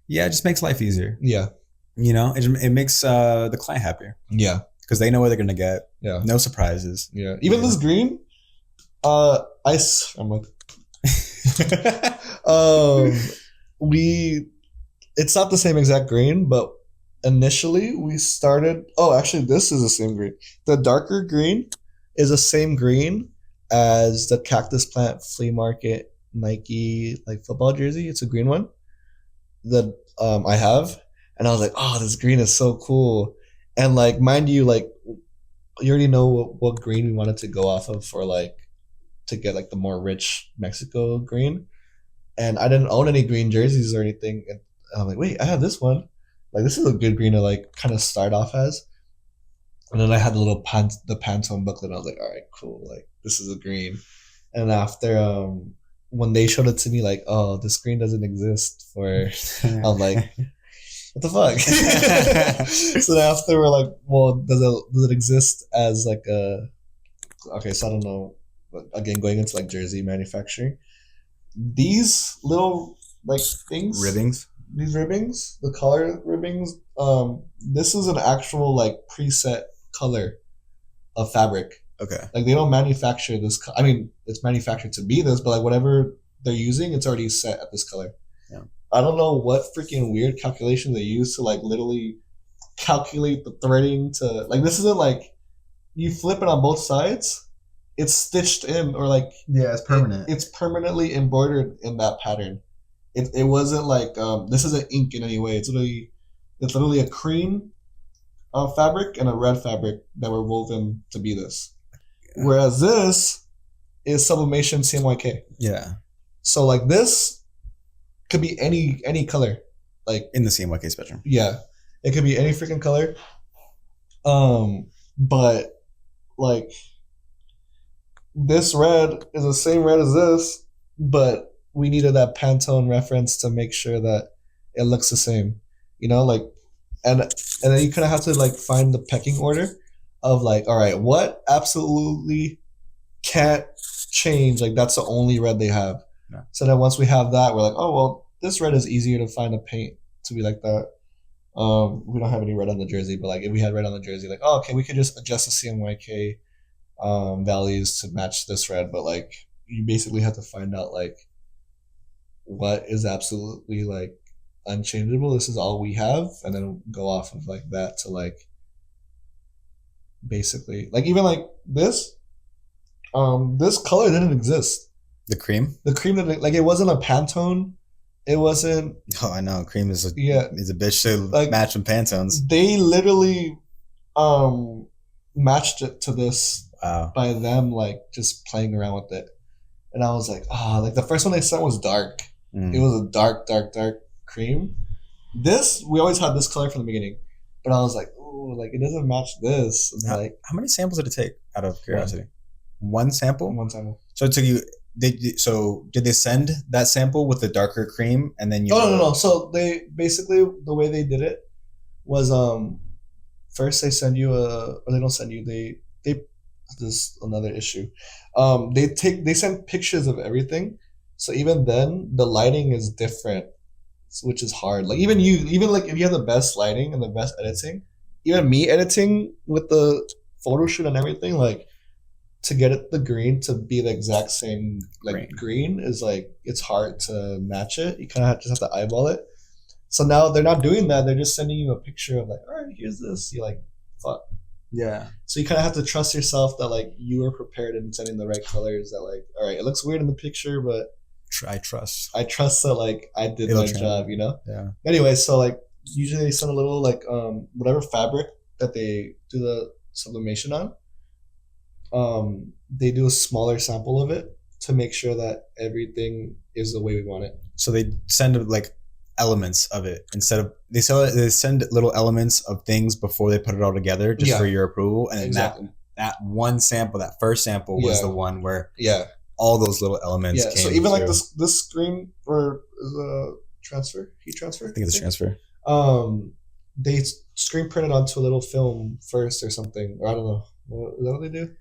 Yeah, it just makes life easier. Yeah. You know, it makes the client happier. Yeah. Because they know what they're going to get. Yeah. No surprises. Yeah. Even this green, I'm like, it's not the same exact green, but initially we started, actually this is the same green. The darker green is the same green as the Cactus Plant Flea Market Nike like football jersey. It's a green one that I have. And I was like, oh, this green is so cool. And like, mind you, like, you already know what green we wanted to go off of for like, to get like the more rich Mexico green. And I didn't own any green jerseys or anything. And I'm like, wait, I have this one. Like, this is a good green to like kind of start off as. And then I had the little the Pantone booklet. And I was like, all right, cool. Like, this is a green. And after, when they showed it to me, like, oh, this green doesn't exist for, I'm like, what the fuck? So then after we're like, well, does it exist as like okay, so I don't know, but again, going into like jersey manufacturing, these little like things, these ribbings, the color ribbings, this is an actual like preset color of fabric. Okay. Like they don't manufacture this. I mean, it's manufactured to be this, but like whatever they're using, it's already set at this color. Yeah. I don't know what freaking weird calculation they use to like literally calculate the threading to like, this isn't like you flip it on both sides. It's stitched in or like, it's permanent. It's permanently embroidered in that pattern. It wasn't like, this isn't ink in any way. It's literally a cream fabric and a red fabric that were woven to be this. Whereas this is sublimation CMYK. Yeah. So like this could be any color, like in the CMYK spectrum. Yeah, it could be any freaking color. But like this red is the same red as this, but we needed that Pantone reference to make sure that it looks the same. You know, like, and then you kind of have to like find the pecking order of like, all right, what absolutely can't change? Like that's the only red they have. Yeah. So then once we have that, we're like, oh, well, this red is easier to find a paint to be like that. We don't have any red on the jersey, but like if we had red on the jersey, like, oh, okay, we could just adjust the CMYK values to match this red. But like you basically have to find out like what is absolutely like unchangeable. This is all we have, and then go off of like that to like basically like even like this color didn't exist. The cream that like it wasn't a Pantone. It wasn't. Oh, I know. Cream is a bitch to like, match with Pantones. They literally matched it to this by them like just playing around with it, and I was like, like the first one they sent was dark. It was a dark cream. This we always had this color from the beginning, but I was like, oh, like it doesn't match this. Like, how many samples did it take? Out of curiosity, one sample. So it took you. Did they send that sample with the darker cream and then you? No. So they basically the way they did it was first they send you or they don't send you they this is another issue. They send pictures of everything, so even then the lighting is different, which is hard. Like even like if you have the best lighting and the best editing, even me editing with the photo shoot and everything, like. To get the green to be the exact same like green is like it's hard to match it. You kind of just have to eyeball it. So now they're not doing that. They're just sending you a picture of like, all right, here's this. You're like, fuck. Yeah. So you kind of have to trust yourself that like you were prepared in sending the right colors. That like, all right, it looks weird in the picture, but I trust that like I did my job. You know. Yeah. Anyway, so like usually they send a little like whatever fabric that they do the sublimation on. They do a smaller sample of it to make sure that everything is the way we want it. So they send like elements of it instead of they send little elements of things before they put it all together just for your approval. And exactly. that one sample, that first sample was the one where all those little elements came. So even like this screen for the heat transfer. I think it's a transfer. They screen printed onto a little film first or something. Or I don't know. Is that what they do?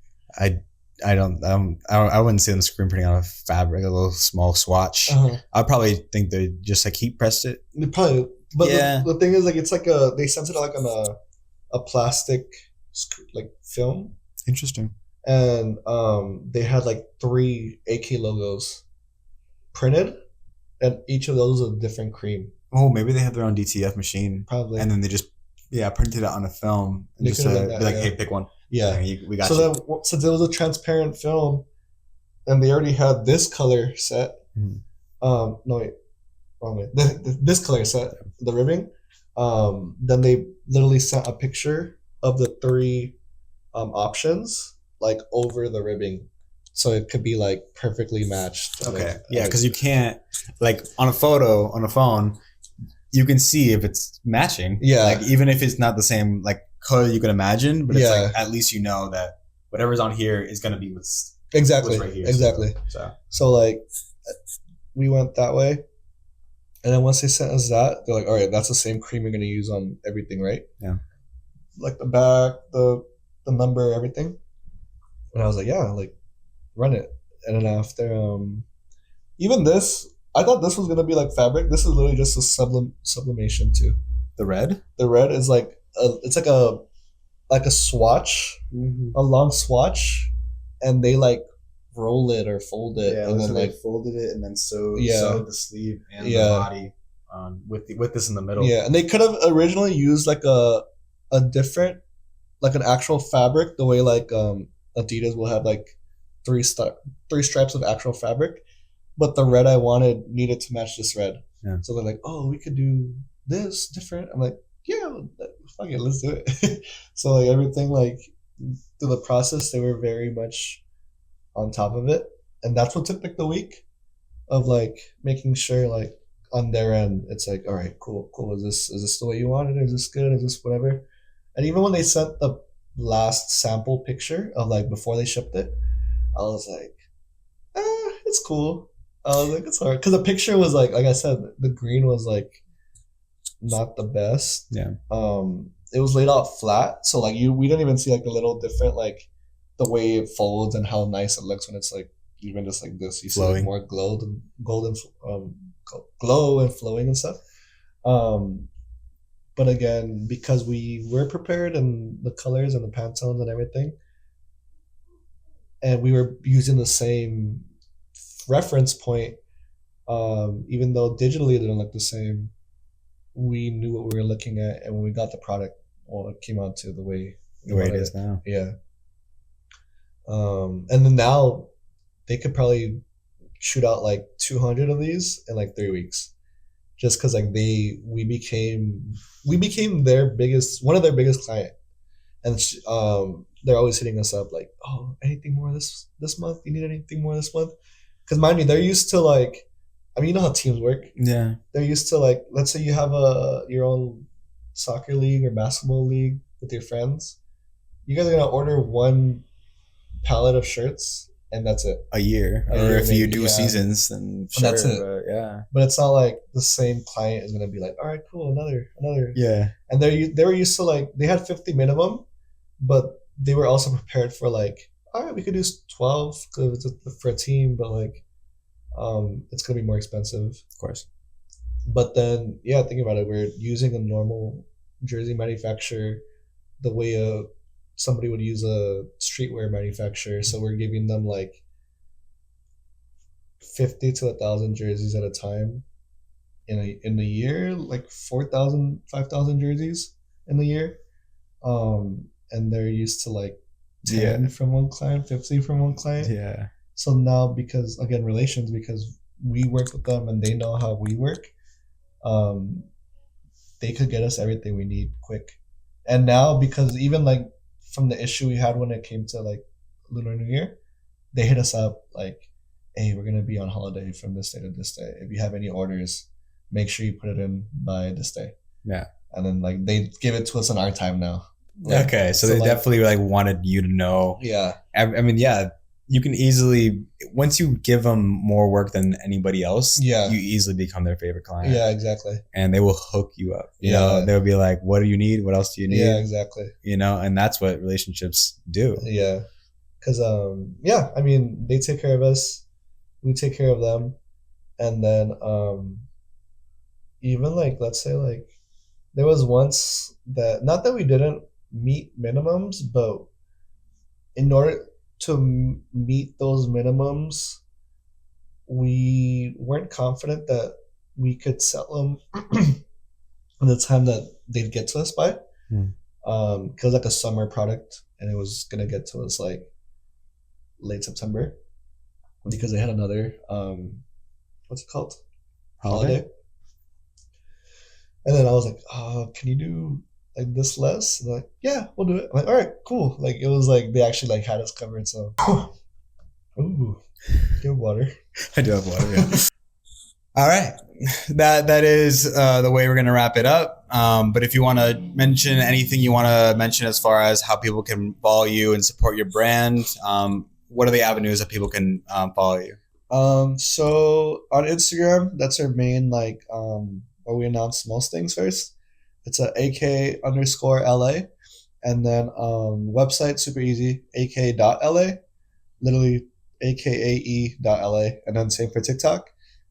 I wouldn't see them screen printing on a fabric, a little small swatch. I'd probably think they just like heat pressed it. They probably, but the thing is, like, it's like they sent it like on a plastic like film. Interesting. And they had like 3 AK logos printed, and each of those was a different cream. Oh, maybe they have their own DTF machine. Probably. And then they just printed it on a film and just be like, hey, pick one. Yeah. We got you. Then since it was a transparent film, and they already had this color set. No, wait, wrong way. This color set, the ribbing. Then they literally sent a picture of the 3 options like over the ribbing, so it could be like perfectly matched. Okay. Because you can't, like, on a photo on a phone, you can see if it's matching. Yeah. Like, even if it's not the same like color you can imagine, but it's like at least you know that whatever's on here is gonna be what's right here. Exactly. So like we went that way, and then once they sent us that, they're like, all right, that's the same cream you're gonna use on everything, right? Yeah. Like the back, the number, everything. And I was like, yeah, like run it. And then after even this, I thought this was gonna be like fabric. This is literally just a sublimation too. The red is like it's like a swatch, a long swatch, and they like roll it or fold it, and then like folded it and then sewed the sleeve and the body with this in the middle. Yeah, and they could have originally used like a different, like an actual fabric, the way like Adidas will have like 3 stripes of actual fabric, but the red I wanted needed to match this red. Yeah. So they're like, oh, we could do this different. I'm like, yeah, fuck it, let's do it. So like everything, like through the process, they were very much on top of it, and that's what took like the week of like making sure like on their end it's like, all right, cool. Is this the way you wanted it? Is this good? Is this whatever? And even when they sent the last sample picture of like before they shipped it, I was like, it's cool. I was like, it's alright, because the picture was like I said, the green was like not the best. Yeah. It was laid out flat, so like we didn't even see like a little different, like the way it folds and how nice it looks when it's like even just like this. You see like more golden glow and flowing and stuff. But again, because we were prepared and the colors and the Pantones and everything, and we were using the same reference point, even though digitally it didn't look the same, we knew what we were looking at, and when we got the product, well, it came out to the way it is now. Yeah. And then now they could probably shoot out like 200 of these in like 3 weeks, just because like we became one of their biggest client, and they're always hitting us up like, oh, anything more this month? You need anything more this month? Because mind me, they're used to like, I mean, you know how teams work. Yeah. They're used to like, let's say you have your own soccer league or basketball league with your friends. You guys are gonna order 1 pallet of shirts, and that's it. A year, or if you do seasons, then sure. That's it. But it's not like the same client is gonna be like, all right, cool, another. Yeah. And they were used to like, they had 50 minimum, but they were also prepared for like, all right, we could do 12 for a team, but like, it's gonna be more expensive, of course. But then, thinking about it, we're using a normal jersey manufacturer the way somebody would use a streetwear manufacturer. So we're giving them like 50 to 1,000 jerseys at a time in a year, like 4,000, 5,000 jerseys in the year. And they're used to like 10 from one client, 50 from one client. Yeah. So now, because again, relations, because we work with them and they know how we work, they could get us everything we need quick. And now, because even like from the issue we had when it came to like Lunar New Year, they hit us up like, hey, we're going to be on holiday from this day to this day. If you have any orders, make sure you put it in by this day. Yeah. And then like they give it to us in our time now. Okay, so they like, definitely like wanted you to know. Yeah. I mean, yeah, you can easily, once you give them more work than anybody else, you easily become their favorite client. Yeah, exactly. And they will hook you up. You know, they'll be like, what do you need? What else do you need? Yeah, exactly. You know, and that's what relationships do. Yeah. Because, I mean, they take care of us. We take care of them. And then even like, let's say like, there was once that, not that we didn't meet minimums, but in order to meet those minimums, we weren't confident that we could sell them in the time that they'd get to us by. Cause it was like a summer product and it was gonna get to us like late September because they had another what's it called? Holiday. And then I was like, can you do like this less? And they're like, yeah, we'll do it. I'm like, all right, cool. Like it was like they actually like had us covered. So, ooh, get water. I do have water. Yeah. All right, that is the way we're gonna wrap it up. But if you want to mention anything you want to mention as far as how people can follow you and support your brand, what are the avenues that people can follow you? So on Instagram, that's our main like where we announce most things first. It's a AK_LA. And then website, super easy, ak.la. Literally akae.la. And then same for TikTok.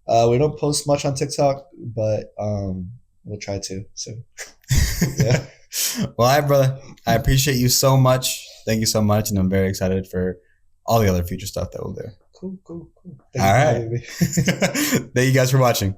We don't post much on TikTok, but we'll try to soon. Yeah. Well, all right, brother. I appreciate you so much. Thank you so much. And I'm very excited for all the other future stuff that we'll do. Cool. All right. Thank you guys for watching.